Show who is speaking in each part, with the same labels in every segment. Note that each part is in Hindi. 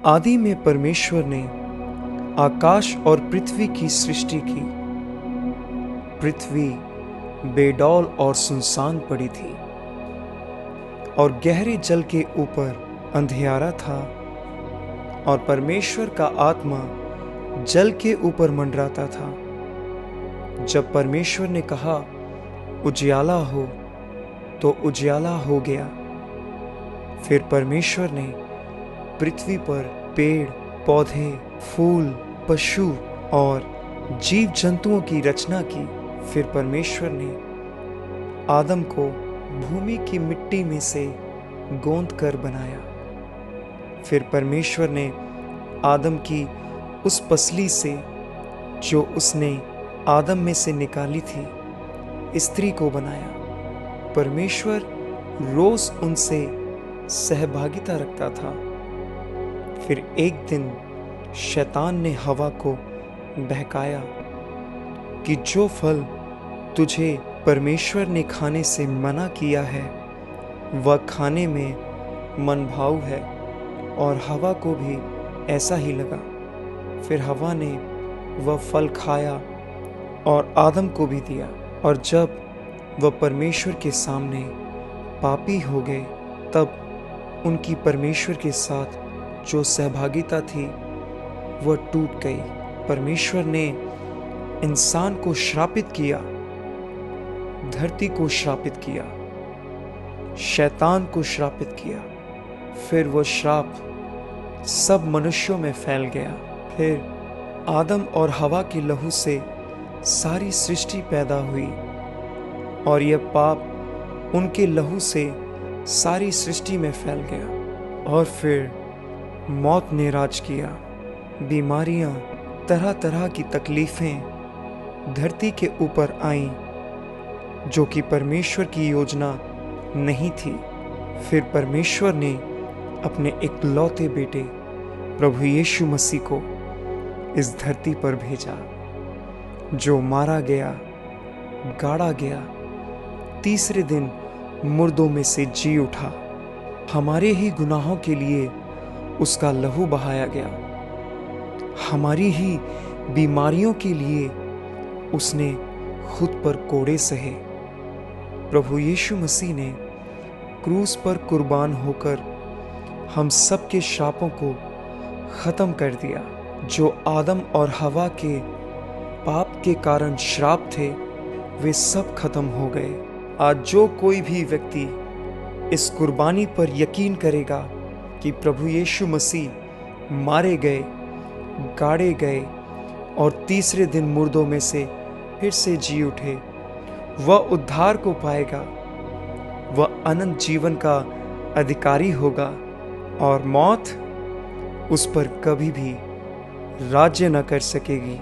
Speaker 1: आदि में परमेश्वर ने आकाश और पृथ्वी की सृष्टि की। पृथ्वी बेडौल और सुनसान पड़ी थी और गहरे जल के ऊपर अंधियारा था, और परमेश्वर का आत्मा जल के ऊपर मंडराता था। जब परमेश्वर ने कहा उजियाला हो, तो उजियाला हो गया। फिर परमेश्वर ने पृथ्वी पर पेड़ पौधे, फूल, पशु और जीव जंतुओं की रचना की। फिर परमेश्वर ने आदम को भूमि की मिट्टी में से गोंद कर बनाया। फिर परमेश्वर ने आदम की उस पसली से, जो उसने आदम में से निकाली थी, स्त्री को बनाया। परमेश्वर रोज उनसे सहभागिता रखता था। फिर एक दिन शैतान ने हवा को बहकाया कि जो फल तुझे परमेश्वर ने खाने से मना किया है वह खाने में मनभाऊ है, और हवा को भी ऐसा ही लगा। फिर हवा ने वह फल खाया और आदम को भी दिया, और जब वह परमेश्वर के सामने पापी हो गए, तब उनकी परमेश्वर के साथ जो सहभागिता थी वह टूट गई। परमेश्वर ने इंसान को श्रापित किया, धरती को श्रापित किया, शैतान को श्रापित किया। फिर वह श्राप सब मनुष्यों में फैल गया। फिर आदम और हवा के लहू से सारी सृष्टि पैदा हुई, और यह पाप उनके लहू से सारी सृष्टि में फैल गया। और फिर मौत ने राज किया। बीमारियां, तरह तरह की तकलीफें धरती के ऊपर आईं, जो कि परमेश्वर की योजना नहीं थी। फिर परमेश्वर ने अपने इकलौते बेटे प्रभु यीशु मसीह को इस धरती पर भेजा, जो मारा गया, गाड़ा गया, तीसरे दिन मुर्दों में से जी उठा। हमारे ही गुनाहों के लिए उसका लहू बहाया गया, हमारी ही बीमारियों के लिए उसने खुद पर कोड़े सहे। प्रभु यीशु मसीह ने क्रूस पर कुर्बान होकर हम सब के श्रापों को खत्म कर दिया। जो आदम और हवा के पाप के कारण श्राप थे, वे सब खत्म हो गए। आज जो कोई भी व्यक्ति इस कुर्बानी पर यकीन करेगा कि प्रभु यीशु मसीह मारे गए, गाड़े गए और तीसरे दिन मुर्दों में से फिर से जी उठे, वह उद्धार को पाएगा, वह अनंत जीवन का अधिकारी होगा, और मौत उस पर कभी भी राज्य न कर सकेगी।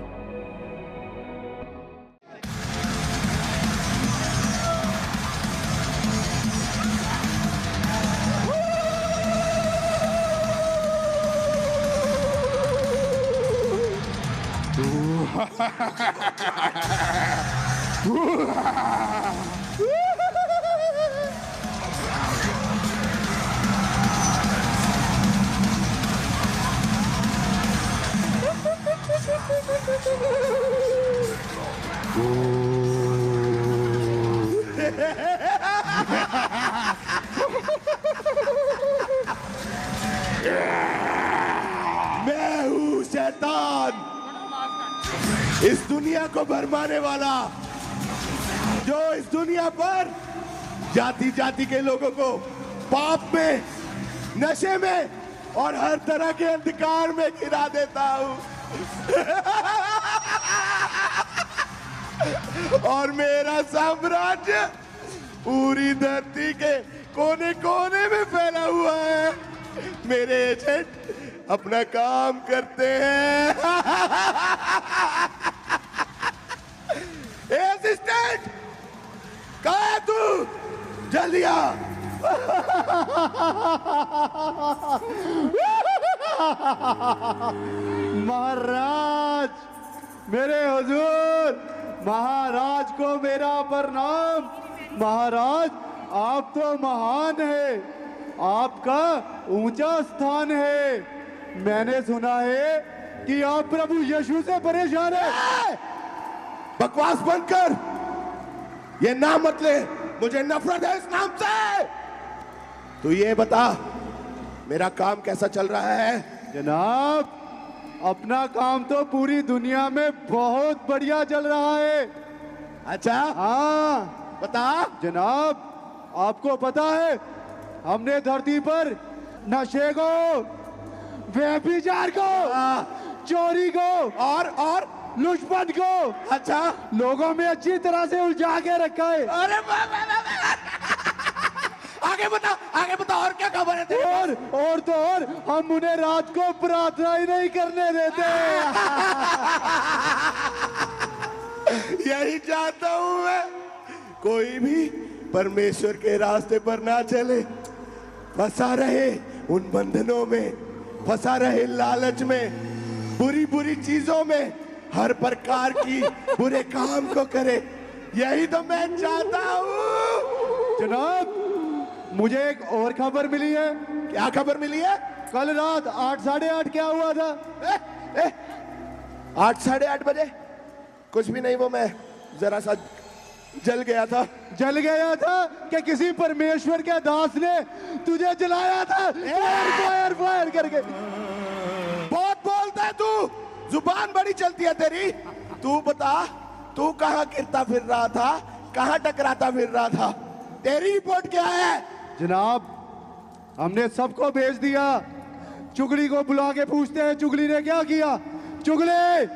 Speaker 2: मैं हूँ शैतान, इस दुनिया को भरमाने वाला, जो इस दुनिया पर जाति जाति के लोगों को पाप में, नशे में और हर तरह के अंधकार में गिरा देता हूँ। और मेरा साम्राज्य पूरी धरती के कोने कोने में फैला हुआ है। मेरे एजेंट अपना काम करते हैं। असिस्टेंट, कहाँ है तू? जल्दी आ।
Speaker 3: महाराज, मेरे हुजूर, महाराज को मेरा प्रणाम। महाराज, आप तो महान है, आपका ऊंचा स्थान है। मैंने सुना है कि आप प्रभु यीशु से परेशान हैं।
Speaker 2: बकवास बंद कर, ये नाम मत ले, मुझे नफरत है इस नाम से। तू ये बता मेरा काम कैसा चल रहा है?
Speaker 3: जनाब, अपना काम तो पूरी दुनिया में बहुत बढ़िया चल रहा है।
Speaker 2: अच्छा,
Speaker 3: हाँ
Speaker 2: बता।
Speaker 3: जनाब, आपको पता है हमने धरती पर नशे को, व्यभिचार को, चोरी को
Speaker 2: और
Speaker 3: लुटपट को,
Speaker 2: अच्छा,
Speaker 3: लोगों में अच्छी तरह से उलझा के रखा है।
Speaker 2: अरे आगे बता और क्या खबर है तेरी?
Speaker 3: और तो और हम उन्हें रात को प्रार्थना ही नहीं करने देते।
Speaker 2: यही चाहता हूं मैं, कोई भी परमेश्वर के रास्ते पर ना चले, फंसा रहे उन बंधनों में, फंसा रहे लालच में, बुरी बुरी चीजों में, हर प्रकार की बुरे काम को करे। यही तो मैं चाहता हूँ।
Speaker 3: जनाब, मुझे एक और खबर मिली है।
Speaker 2: क्या खबर मिली है?
Speaker 3: कल रात 8 साढ़े 8 क्या हुआ था?
Speaker 2: 8 साढ़े 8 बजे? कुछ भी नहीं, वो मैं जरा सा जल गया था।
Speaker 3: जल गया था कि किसी परमेश्वर के दास ने तुझे जलाया था? फायर फायर करके।
Speaker 2: बहुत बोलता है तू, जुबान बड़ी चलती है तेरी। तू बता, तू कहाँ गिरता फिर रहा था, कहाँ टकराता फिर रहा था? तेरी रिपोर्ट क्या है?
Speaker 3: जनाब, हमने सबको भेज दिया। चुगली को बुला के पूछते हैं चुगली ने क्या किया। चुगली,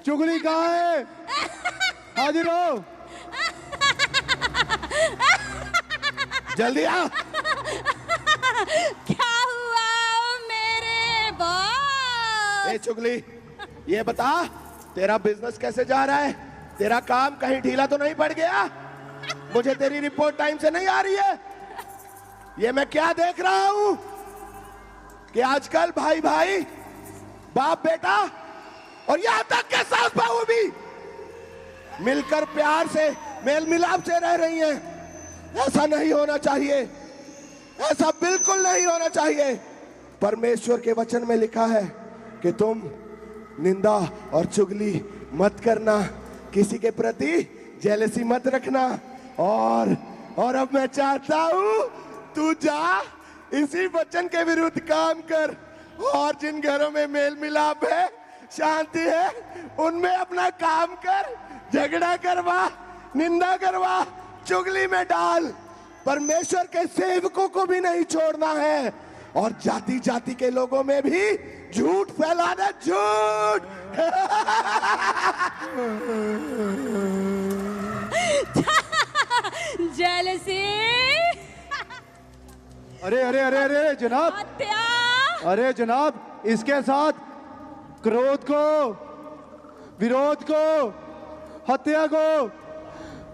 Speaker 3: चुगली कहाँ है? हाजिर हो।
Speaker 2: जल्दी आ।
Speaker 4: क्या हुआ मेरे बॉस?
Speaker 2: ए चुगली, ये बता तेरा बिजनेस कैसे जा रहा है? तेरा काम कहीं ढीला तो नहीं पड़ गया? मुझे तेरी रिपोर्ट टाइम से नहीं आ रही है। ये मैं क्या देख रहा हूं कि आजकल भाई भाई, बाप बेटा और यहां तक के सास बहू भी मिलकर प्यार से, मेल मिलाप से रह रही हैं। ऐसा नहीं होना चाहिए, ऐसा बिल्कुल नहीं होना चाहिए। परमेश्वर के वचन में लिखा है कि तुम निंदा और चुगली मत करना, किसी के प्रति जेलसी मत रखना। और अब मैं चाहता हूं तू जा, इसी वचन के विरुद्ध काम कर, और जिन घरों में मेल मिलाप है, शांति है, उनमें अपना काम कर। झगड़ा करवा, निंदा करवा, चुगली में डाल। परमेश्वर के सेवकों को भी नहीं छोड़ना है, और जाति जाति के लोगों में भी झूठ फैलाना, झूठ।
Speaker 4: जेलसी,
Speaker 3: अरे अरे अरे अरे जनाब,
Speaker 4: हत्या,
Speaker 3: अरे जनाब, इसके साथ क्रोध को, विरोध को, हत्या को,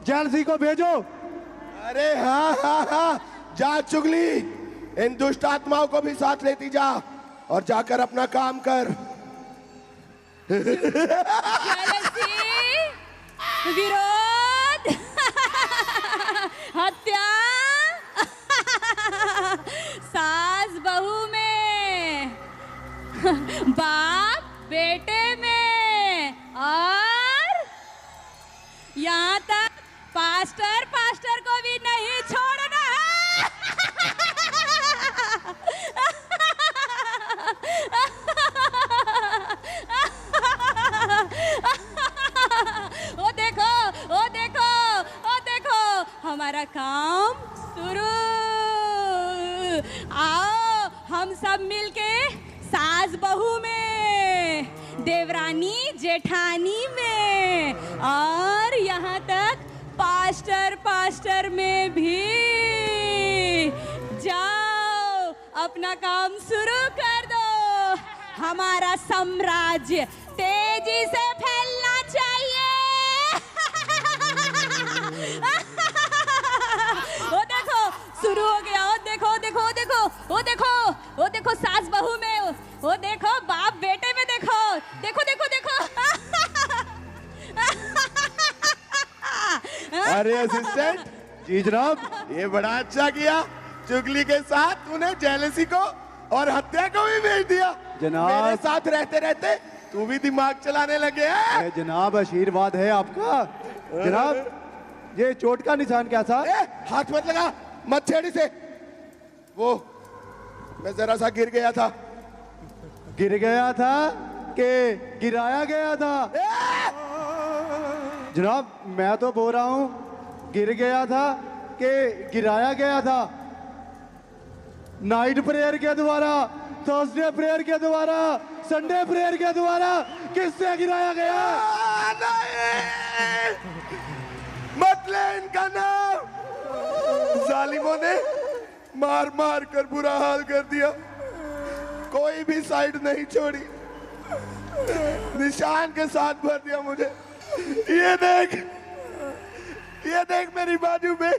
Speaker 3: जेलसी को भेजो।
Speaker 2: अरे हाँ, जा चुगली, इन दुष्ट आत्माओं को भी साथ लेती जा, और जाकर अपना काम कर।
Speaker 4: जेलसी, विरोध, हत्या, सास बहू में, बाप बेटे में, और यहाँ तक पास्टर को भी नहीं छोड़ना है। ओ देखो, ओ देखो, ओ देखो, हमारा काम शुरू। आओ हम सब मिलके सास बहू में, देवरानी जेठानी में, और यहाँ तक पास्टर में भी। जाओ अपना काम शुरू कर दो। हमारा साम्राज्य तेजी से फैलना चाहिए। वो देखो शुरू हो गया। वो देखो देखो देखो, वो देखो, वो देखो सास बहू में, वो देखो बाप बेटे में, देखो देखो देखो देखो।
Speaker 2: अरे असिस्टेंट,
Speaker 3: जी जनाब।
Speaker 2: ये बड़ा अच्छा किया। चुगली के साथ तूने जेलसी को और हत्या को भी भेज दिया।
Speaker 3: जनाब।
Speaker 2: मेरे साथ रहते रहते तू भी दिमाग चलाने लगे हैं।
Speaker 3: जनाब आशीर्वाद है आपका। जनाब ये चोट का निशान क्या था?
Speaker 2: हाथ मत लगा, मत छेड़ी से। वो मैं जरा सा गिर गया था।
Speaker 3: गिर गया था कि गिराया गया था? जनाब मैं तो बोल रहा हूं गिर गया था कि गिराया गया था। नाइट प्रेयर के द्वारा, थर्सडे प्रेयर के द्वारा, संडे प्रेयर के द्वारा किससे गिराया गया?
Speaker 2: नहीं, मत ले इनका नाम। जालिमों ने मार मार कर बुरा हाल कर दिया, कोई भी साइड नहीं छोड़ी, निशान के साथ भर दिया मुझे। ये देख मेरी बाजू में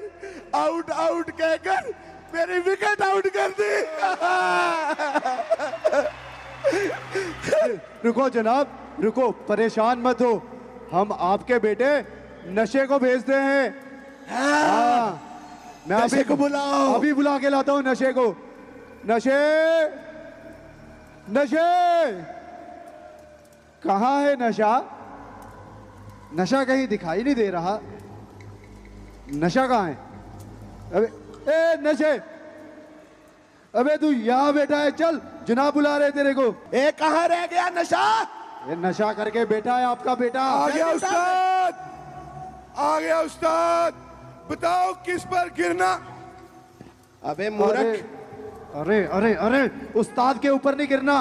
Speaker 2: आउट आउट कहकर मेरी विकेट आउट कर दी।
Speaker 3: रुको जनाब रुको, परेशान मत हो, हम आपके बेटे नशे को भेजते हैं। हाँ, मैं
Speaker 2: नशे को बुलाओ।
Speaker 3: अभी बुला के लाता हूँ नशे को। नशे, नशे कहाँ है नशा? नशा कहीं दिखाई नहीं दे रहा। नशा कहाँ है? अबे ए नशे, अबे तू यहाँ बैठा है, चल जनाब बुला रहे तेरे को।
Speaker 2: ए कहाँ रह गया नशा?
Speaker 3: ये नशा करके बैठा है आपका बेटा।
Speaker 2: आ गया उस्ताद, आ गया उस्ताद, बताओ किस पर गिरना? अबे मूर्ख।
Speaker 3: अरे अरे अरे उस्ताद के ऊपर नहीं गिरना,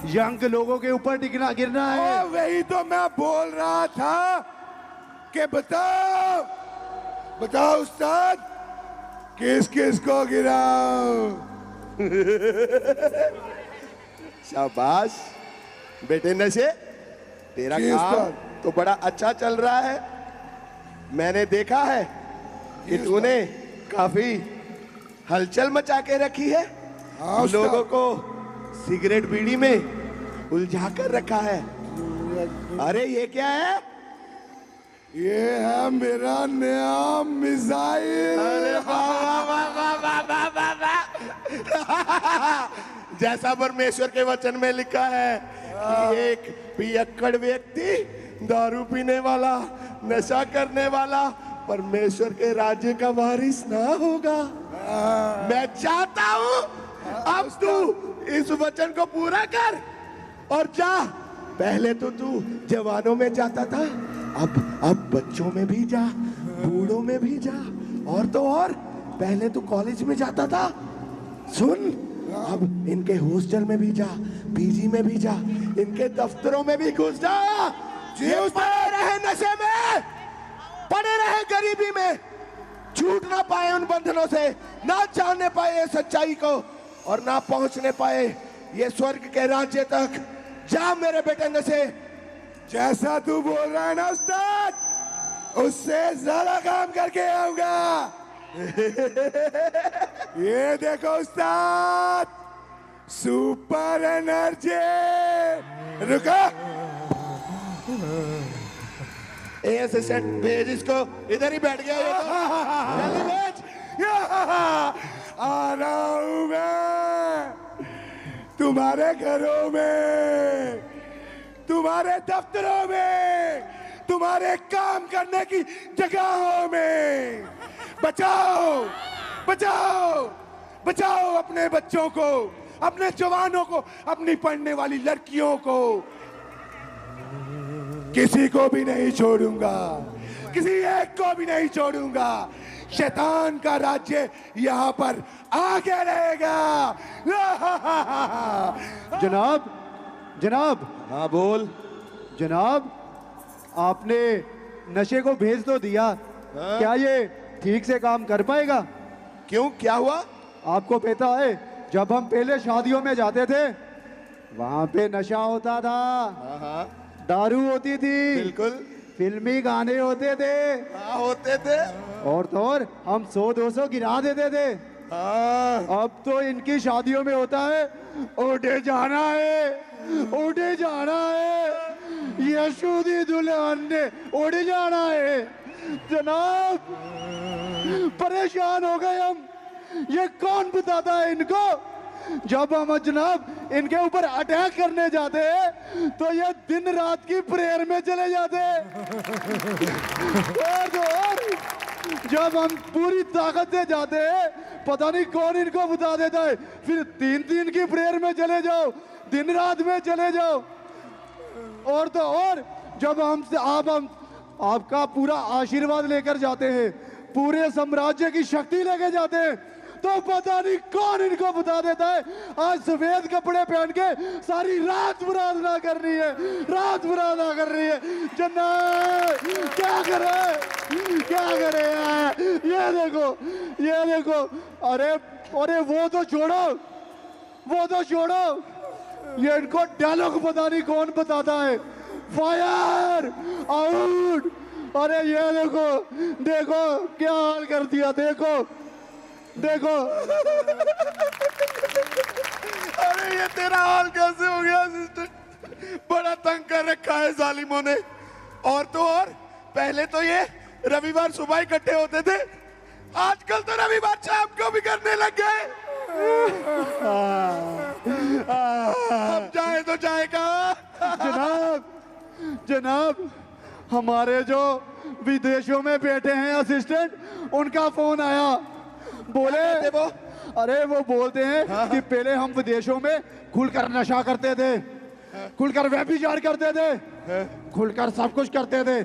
Speaker 3: यंग लोगों के ऊपर गिरना है।
Speaker 2: वही तो मैं बोल रहा था कि बताओ बताओ उस्ताद, किस किस को गिराओ? शाबाश बेटे नशे, तेरा काम तो बड़ा अच्छा चल रहा है। मैंने देखा है कि तूने काफी हलचल मचा के रखी है, लोगों को सिगरेट बीड़ी में उलझा कर रखा है। अरे ये क्या है? ये है मेरा नया मिसाइल। अरे जैसा परमेश्वर के वचन में लिखा है कि एक पियक्कड़ व्यक्ति, दारू पीने वाला, नशा करने वाला परमेश्वर के राज्य का वारिस ना होगा। मैं चाहता हूं अब तू इस वचन को पूरा कर और जा। पहले तो तू जवानों में जाता था, अब बच्चों में भी जा, बूढ़ों में भी जा, और तो और पहले तू कॉलेज में जाता था। सुन, अब इनके हॉस्टल में भी जा, पीजी में भी जा, इनके दफ्तरों में भी घुस जा। ये पड़े रहे नशे में, पड़े रहे गरीबी में, छूट ना पाए उन बंधनों से, ना जानने पाए सच्चाई को, और ना पहुंचने पाए ये स्वर्ग के राज्य तक। जा मेरे बेटे नशे, जैसा तू बोल रहा है ना उस्ताद, उससे ज्यादा काम करके आऊंगा। ये देखो उस्ताद, सुपर एनर्जी। रुका, असिस्टेंट भेज इसको, इधर ही बैठ गया ये तो। जल्दी भेज। आ रहा हूं मैं तुम्हारे घरों में, तुम्हारे दफ्तरों में, तुम्हारे काम करने की जगहों में। बचाओ बचाओ बचाओ अपने बच्चों को, अपने जवानों को, अपनी पढ़ने वाली लड़कियों को। किसी को भी नहीं छोड़ूंगा, किसी एक को भी नहीं छोड़ूंगा। शैतान का राज्य यहाँ पर आगे रहेगा।
Speaker 3: जनाब, जनाब।
Speaker 2: हाँ बोल।
Speaker 3: जनाब, आपने नशे को भेज तो दिया,
Speaker 2: हाँ?
Speaker 3: क्या ये ठीक से काम कर पाएगा?
Speaker 2: क्यों, क्या हुआ?
Speaker 3: आपको पता है जब हम पहले शादियों में जाते थे वहां पे नशा होता था,
Speaker 2: हाँ,
Speaker 3: दारू होती थी,
Speaker 2: बिल्कुल,
Speaker 3: फिल्मी गाने होते थे,
Speaker 2: हाँ होते थे,
Speaker 3: और तो और हम 100-200 गिरा देते थे।
Speaker 2: हाँ।
Speaker 3: अब तो इनकी शादियों में होता है उठे जाना है, उठे जाना है, यीशु दी दुल्हन ने उड़ जाना है। जनाब परेशान हो गए हम, ये कौन बताता है इनको जब हम जनाब इनके ऊपर अटैक करने जाते हैं तो ये दिन रात की प्रेयर में चले जाते हैं। और जब हम पूरी ताकत से जाते हैं पता नहीं कौन इनको बता देता है, फिर 3 की प्रेयर में चले जाओ, दिन रात में चले जाओ। और तो और जब हमसे हम आपका पूरा आशीर्वाद लेकर जाते हैं, पूरे साम्राज्य की शक्ति लेके जाते हैं, तो पता नहीं कौन इनको बता देता है आज सफेद कपड़े पहन के सारी रात प्रार्थना करनी है, रात प्रार्थना करनी है। जन्नत क्या करे, क्या करे यार? ये देखो, ये देखो, अरे अरे वो तो छोड़ो, वो तो छोड़ो, ये इनको डायलॉग पता नहीं कौन बताता है, फायर आउट। अरे ये देखो, देखो क्या हाल कर दिया, देखो देखो।
Speaker 2: अरे ये तेरा हाल कैसे हो गया असिस्टेंट? बड़ा तंग कर रखा है जालिमों ने। और तो और पहले तो ये रविवार सुबह इकट्ठे होते थे, आजकल तो रविवार शाम को भी करने लग गए। अब जाए तो जाए कहाँ?
Speaker 3: जनाब, जनाब हमारे जो विदेशों में बैठे हैं असिस्टेंट, उनका फोन आया, बोले
Speaker 2: वो?
Speaker 3: अरे वो बोलते हैं कि पहले हम विदेशों में खुलकर नशा करते थे, खुलकर व्यभिचार करते थे, खुलकर सब कुछ करते थे।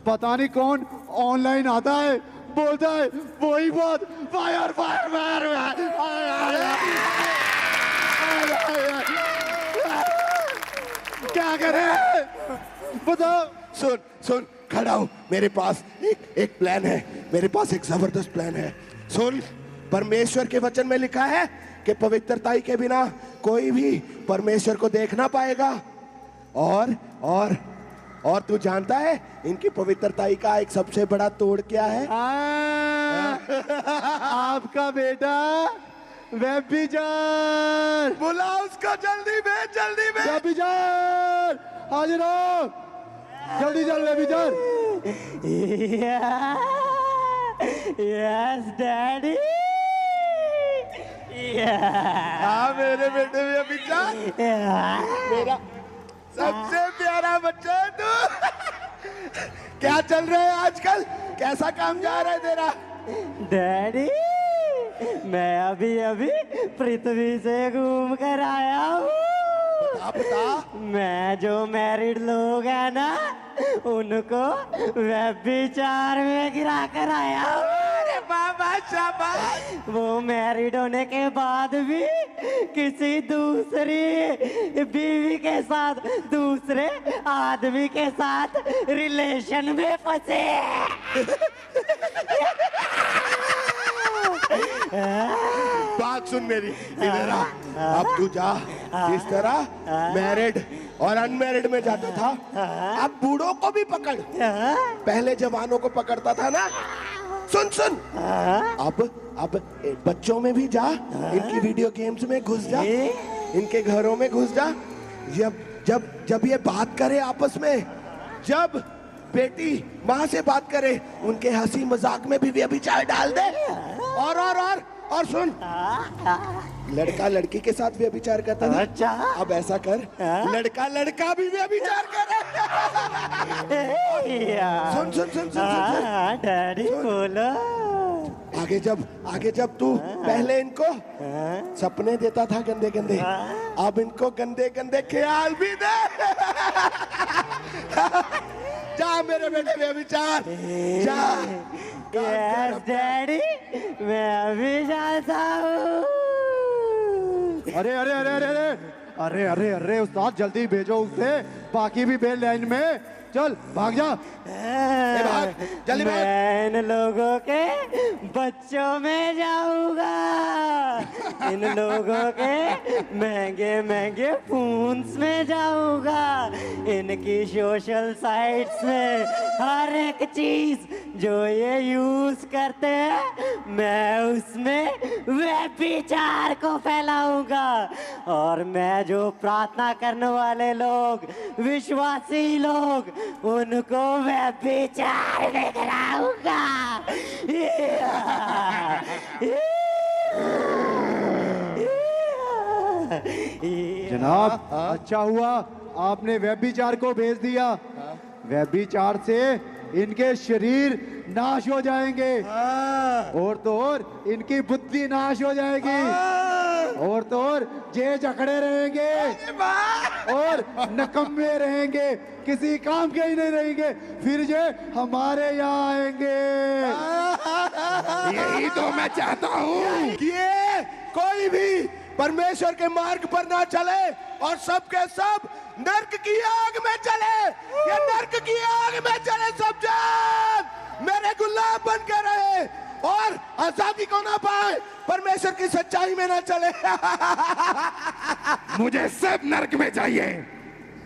Speaker 3: पता नहीं कौन ऑनलाइन आता है, बोलता है वही बात, फायर फायर फायर। क्या करें बताओ?
Speaker 2: सुन सुन, खड़ा हूं, मेरे पास एक प्लान है, मेरे पास एक जबरदस्त प्लान है। सुन, परमेश्वर के वचन में लिखा है कि पवित्रताई के बिना कोई भी परमेश्वर को देख ना पाएगा। और तू जानता है इनकी पवित्रताई का एक सबसे बड़ा तोड़ क्या है?
Speaker 3: आपका बेटा व्यभिचार।
Speaker 2: बुला उसको, जल्दी भेज, जल्दी भेज।
Speaker 3: व्यभिचार हाजिर हो, जल्दी चल व्यभिचार।
Speaker 5: Yes daddy.
Speaker 2: हाँ मेरे बेटे व्यभिचार, मेरा सबसे प्यारा बच्चा है तू। क्या चल रहा है आजकल, कैसा काम जा रहा है तेरा?
Speaker 5: डैडी मैं अभी अभी पृथ्वी से घूम कर आया हूँ।
Speaker 2: बता।
Speaker 5: मैं जो मैरिड लोग हैं ना, उनको व्यभिचार में गिरा कर आया हूँ।
Speaker 2: अरे बाबा शाबाश।
Speaker 5: वो मैरिड होने के बाद भी किसी दूसरी बीवी के साथ, दूसरे आदमी के साथ रिलेशन में फंसे।
Speaker 2: बात सुन मेरी, इधर आ। अब तू जा, जिस तरह मैरिड और अनमैरिड में जाता था, अब बूढ़ों को भी पकड़। पहले जवानों को पकड़ता था ना, सुन सुन, अब बच्चों में भी जा, इनकी वीडियो गेम्स में घुस जा, इनके घरों में घुस जा। जब जब जब ये बात करे आपस में, जब बेटी माँ से बात करे, उनके हंसी मजाक में भी व्यभिचार डाल दे। और सुन, लड़का लड़की के साथ व्यभिचार करता था,
Speaker 5: अच्छा।
Speaker 2: अब ऐसा कर, लड़का लड़का भी व्यभिचार करे। सुन सुन सुन सुन सुन,
Speaker 5: डैडी बोलो।
Speaker 2: आगे जब तू पहले इनको सपने देता था गंदे गंदे, अब इनको गंदे गंदे ख्याल भी दे। जा मेरे बेटे व्यभिचार, जा।
Speaker 5: यस डैडी मैं अभी जाता हूँ।
Speaker 3: अरे अरे अरे अरे अरे अरे अरे अरे उस्ताद जल्दी भेजो उसे, बाकी भी भेज लाइन में, चल भाग जा।
Speaker 2: भाग, जल्दी भाग।
Speaker 5: मैं इन लोगों के बच्चों में जाऊंगा, इन लोगों के महंगे महंगे फोन्स में जाऊंगा, इनकी सोशल साइट्स में हर एक चीज जो ये यूज करते हैं मैं उसमें व्यभिचार को फैलाऊंगा। और मैं जो प्रार्थना करने वाले लोग, विश्वासी लोग, उनको व्यभिचार में गिराऊंगा।
Speaker 3: जनाब अच्छा हुआ आपने व्यभिचार को भेज दिया। व्यभिचार से इनके शरीर नाश हो जाएंगे और तो और इनकी बुद्धि नाश हो जाएगी और तो और जे जकड़े रहेंगे और नकम्मे रहेंगे, किसी काम के ही नहीं रहेंगे, फिर ये हमारे यहाँ आएंगे।
Speaker 2: यही तो मैं चाहता हूँ कि ये कोई भी परमेश्वर के मार्ग पर ना चले और सबके सब नरक की आग में चले। ये नरक की आग में चले, सब जन मेरे गुलाम बन के रहे और आजादी को ना पाए, परमेश्वर की सच्चाई में ना चले।
Speaker 6: मुझे सब नरक में चाहिए,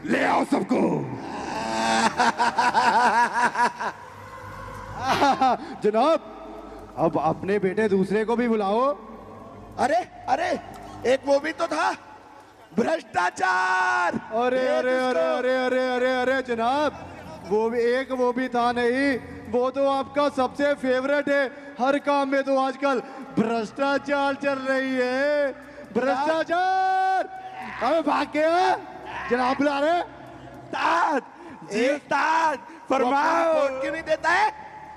Speaker 6: ले आओ सबको।
Speaker 3: जनाब अब अपने बेटे दूसरे को भी बुलाओ।
Speaker 2: अरे अरे एक वो भी तो था, भ्रष्टाचार।
Speaker 3: अरे अरे अरे अरे अरे अरे अरे जनाब वो भी था नहीं, वो तो आपका सबसे फेवरेट है। हर काम में तो आजकल भ्रष्टाचार चल रही है, भ्रष्टाचार। अबे भाग गया, जनाब बुला रहे।
Speaker 6: उस्ताद जी, उस्ताद फरमाओ।
Speaker 2: वोट क्यों नहीं देता है?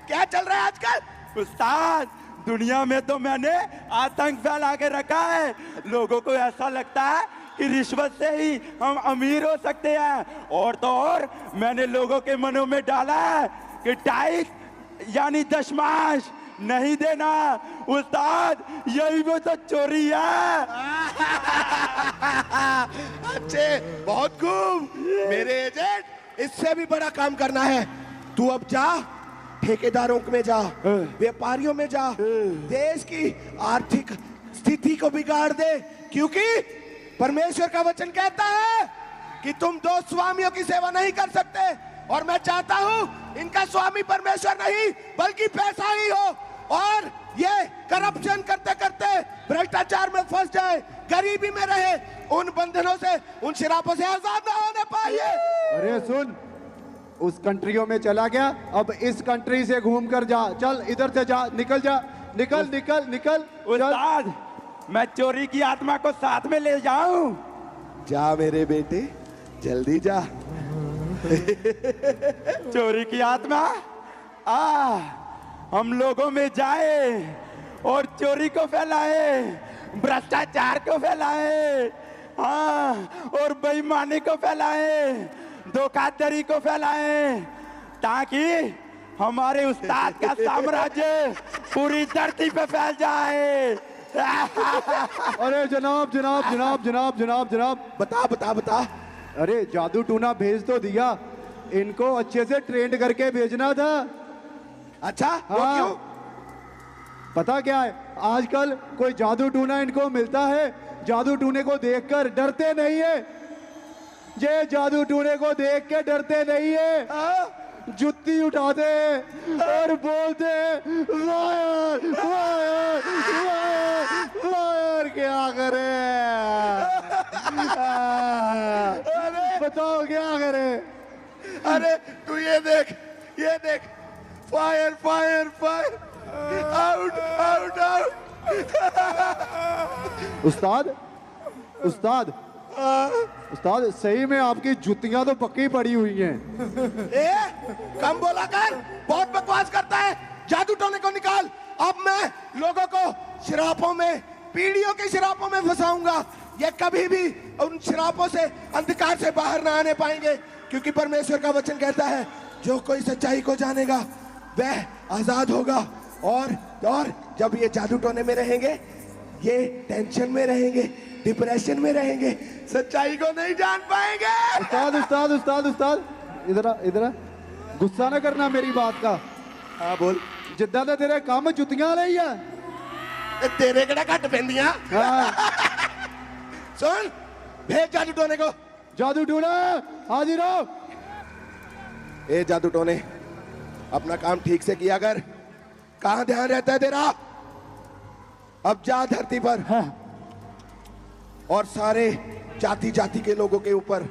Speaker 2: क्या चल रहा है आजकल?
Speaker 6: उस्ताद दुनिया में तो मैंने आतंक फैला के रखा है। लोगों को ऐसा लगता है कि रिश्वत से ही हम अमीर हो सकते हैं, और तो और मैंने लोगों के मनों में डाला है कि टैक्स यानी दशमांश नहीं देना। उस्ताद यही वो तो चोरी है।
Speaker 2: अच्छे, बहुत खूब मेरे एजेंट, इससे भी बड़ा काम करना है। तू अब जा, ठेकेदारों में जा, व्यापारियों में जा, देश की आर्थिक स्थिति को बिगाड़ दे, क्योंकि परमेश्वर का वचन कहता है कि तुम दो स्वामियों की सेवा नहीं कर सकते। और मैं चाहता हूं इनका स्वामी परमेश्वर नहीं बल्कि पैसा ही हो, और ये करप्शन करते करते भ्रष्टाचार में फंस जाए, गरीबी में रहे, उन बंधनों से, उन शराबों से आजाद ना होने पाए।
Speaker 3: अरे सुन, उस कंट्रियों में चला गया, अब इस कंट्री से घूम कर जा। चल इधर से जा, निकल जा, निकल निकल निकल।
Speaker 6: उस्ताद मैं चोरी की आत्मा को साथ में ले जाऊं?
Speaker 2: जा मेरे बेटे, जल्दी जा।
Speaker 6: चोरी की आत्मा हम लोगों में जाए और चोरी को फैलाए, भ्रष्टाचार को फैलाए, और बेईमानी को फैलाए, धोखाधड़ी को फैलाए, ताकि हमारे उस्ताद का साम्राज्य पूरी धरती पे फैल जाए।
Speaker 3: अरे जनाब जनाब जनाब जनाब जनाब जनाब,
Speaker 2: बता बता बता।
Speaker 3: अरे जादू टूना भेज तो दिया, इनको अच्छे से ट्रेंड करके भेजना था।
Speaker 2: अच्छा वो
Speaker 3: हाँ।
Speaker 2: क्यों?
Speaker 3: पता क्या है, आजकल कोई जादू टूना इनको मिलता है, जादू टूने को देखकर डरते नहीं है। ये जादू टूने को देख के डरते नहीं है, जुत्ती उठाते हैं और बोलते हैं वायर वायर वायर वायर। क्या करे? बताओ क्या करे?
Speaker 2: अरे तू ये देख, ये देख, fire fire fire, out out out.
Speaker 3: उस्ताद उस्ताद उस्ताद, सही में आपकी जुतियां तो पक्की पड़ी हुई हैं।
Speaker 2: ए, कम बोला कर, बहुत बकवास करता है। जादू टोने को निकाल। अब मैं लोगों को शराबों में, पीढ़ियों के शराबों में फंसाऊंगा। ये कभी भी उन शराबों से, अंधकार से बाहर ना आने पाएंगे, क्योंकि परमेश्वर का वचन कहता है जो कोई सच्चाई को जानेगा वह आजाद होगा। और जब ये जादू टोने में रहेंगे, ये टेंशन में रहेंगे, डिप्रेशन में रहेंगे, सच्चाई को नहीं जान पाएंगे।
Speaker 3: उस्ताद उस्ताद उस्ताद उस्ताद, इधर आ, इधर आ। गुस्सा ना करना मेरी बात का।
Speaker 2: हाँ बोल।
Speaker 3: जिद्दां दे तेरे काम जुतियां ले ही है।
Speaker 2: ए, तेरे केड़ा घट पेंदियां?
Speaker 3: हाँ।
Speaker 2: सुन, भेज जादू टोने को।
Speaker 3: जादू टूना हाजिर हो।
Speaker 2: ए जादू टोने, अपना काम ठीक से किया कर। कहाँ ध्यान रहता है तेरा? अब जा धरती पर। और सारे जाति जाति के लोगों के ऊपर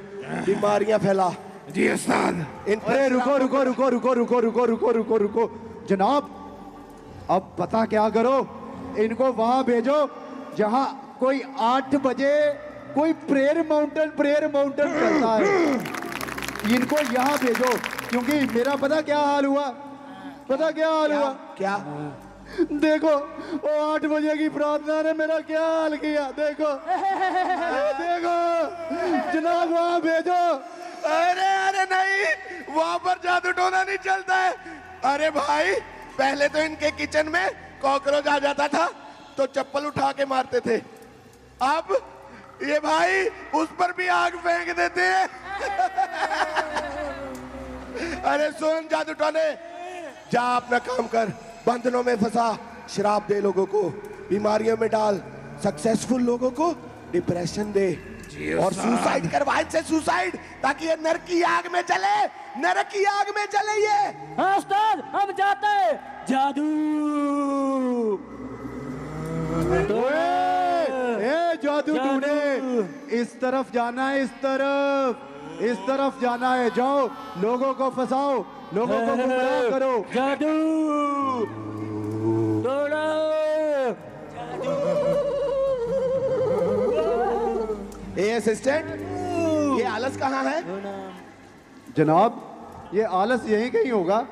Speaker 2: बीमारियां फैला।
Speaker 6: जी उस्ताद।
Speaker 3: अरे रुको रुको रुको रुको रुको रुको रुको रुको रुको जनाब, अब पता क्या करो, इनको वहां भेजो जहां कोई 8 बजे कोई प्रेयर माउंटेन चलता है। इनको यहाँ भेजो, क्योंकि मेरा पता क्या हाल हुआ, पता क्या हाल हुआ?
Speaker 2: क्या?
Speaker 3: देखो वो 8 बजे की प्रार्थना ने मेरा क्या हाल किया, देखो देखो जनाब वहाँ भेजो।
Speaker 2: अरे अरे नहीं, वहां पर जादू टोना नहीं चलता है। अरे भाई, पहले तो इनके किचन में कॉकरोच आ जाता था तो चप्पल उठा के मारते थे, अब ये भाई उस पर भी आग फेंक देते हैं। अरे सुन जादू टोने, जा अपना काम कर, बंधनों में फंसा, शराब दे लोगों को, बीमारियों में डाल, सक्सेसफुल लोगों को डिप्रेशन दे, और सुसाइड करवा इनसे, सुसाइड, ताकि ये नरक की आग में जले, नरक की आग में जले ये।
Speaker 5: हाँ उस्ताद, हम जाते हैं। जादू
Speaker 3: ए जादू टूने, इस तरफ जाना है, इस तरफ जाना है, जाओ लोगों को फंसाओ, लोगों को गुमराह करो।
Speaker 5: जादू
Speaker 2: ए असिस्टेंट, ये आलस कहाँ है?
Speaker 3: जनाब ये आलस यहीं कहीं होगा।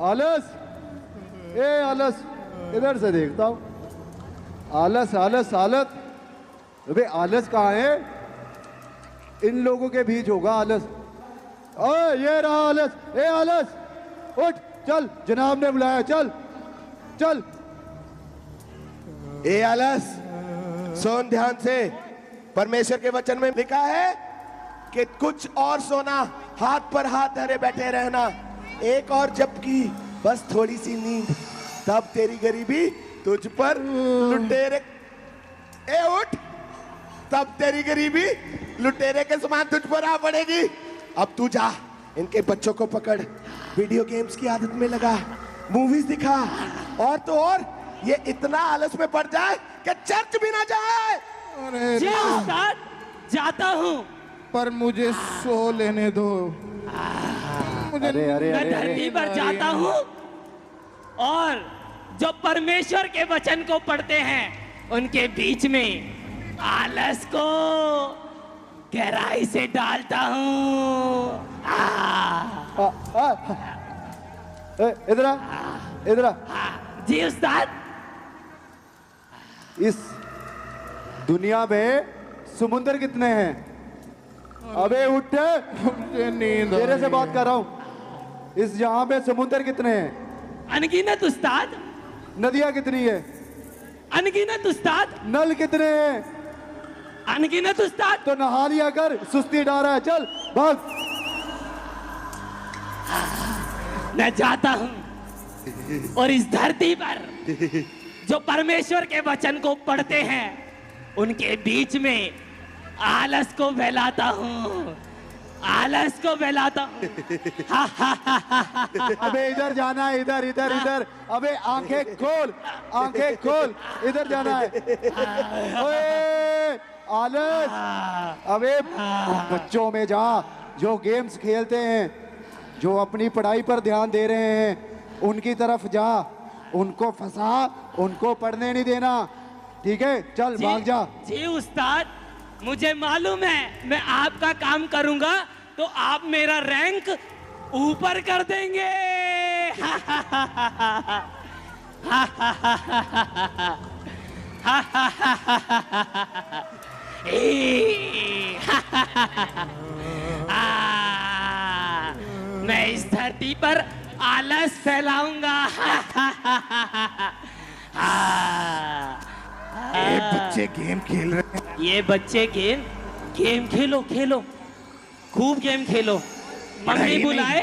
Speaker 3: आलस, ए आलस, इधर से देखता हूँ। आलस आलस आलस, अबे आलस कहाँ है? इन लोगों के बीच होगा आलस। ओए ये रहा आलस। ए आलस उठ, चल, जनाब ने बुलाया, चल चल।
Speaker 2: ए आलस, सुन ध्यान से, परमेश्वर के वचन में लिखा है कि कुछ और सोना, हाथ पर हाथ धरे बैठे रहना, एक और झपकी, बस थोड़ी सी नींद, तब तेरी गरीबी तुझ पर लुटेरे, ए उठ, तब तेरी गरीबी लुटेरे के समान तुझ पर आ पड़ेगी। अब तू जा, इनके बच्चों को पकड़, वीडियो गेम्स की आदत में लगा, मूवीज दिखा, और तो और ये इतना आलस में पड़ जाए कि चर्च भी ना जाए।
Speaker 5: जी उस्ताद, जाता हूँ,
Speaker 7: पर मुझे सो लेने दो। मुझे
Speaker 3: अरे अरे
Speaker 5: मैं
Speaker 3: अरे
Speaker 5: धरती पर जाता हूँ और जो परमेश्वर के वचन को पढ़ते हैं उनके बीच में आलस को गहराई से डालता हूँ।
Speaker 3: इधर आ, इधर आ।
Speaker 5: जी उस्ताद।
Speaker 3: इस दुनिया में समुंदर कितने हैं? अबे उठ,
Speaker 7: मुझे नींद आ
Speaker 3: तेरे से
Speaker 7: रही
Speaker 3: बात
Speaker 7: है।
Speaker 3: कर रहा हूँ। इस जहां में समुंदर कितने हैं?
Speaker 5: अनगिनत उस्ताद,
Speaker 3: नदियां कितनी है?
Speaker 5: अनगिनत उस्ताद,
Speaker 3: नल कितने हैं?
Speaker 5: अनगिनत उस्ताद।
Speaker 3: तो नहा लिया कर, सुस्ती डाला है, चल भाग।
Speaker 5: मैं जाता हूँ और इस धरती पर जो परमेश्वर के वचन को पढ़ते हैं उनके बीच में आलस को फैलाता हूँ, आलस को फैलाता हूँ।
Speaker 3: अबे इधर जाना है, इधर इधर इधर। अबे आंखें खोल, आंखें खोल, इधर जाना है। ओए आलस, अबे बच्चों में जा, जो गेम्स खेलते हैं, जो अपनी पढ़ाई पर ध्यान दे रहे हैं, उनकी तरफ जा, उनको फंसा, उनको पढ़ने नहीं देना, ठीक है? चल भाग जा।
Speaker 5: जी उस्ताद, मुझे मालूम है मैं आपका काम करूंगा तो आप मेरा रैंक ऊपर कर देंगे। मैं इस धरती पर आलस फैलाऊंगा।
Speaker 7: ये बच्चे गेम खेल रहे हैं।
Speaker 5: ये बच्चे गेम खेलो खेलो, खूब गेम खेलो। मम्मी बुलाए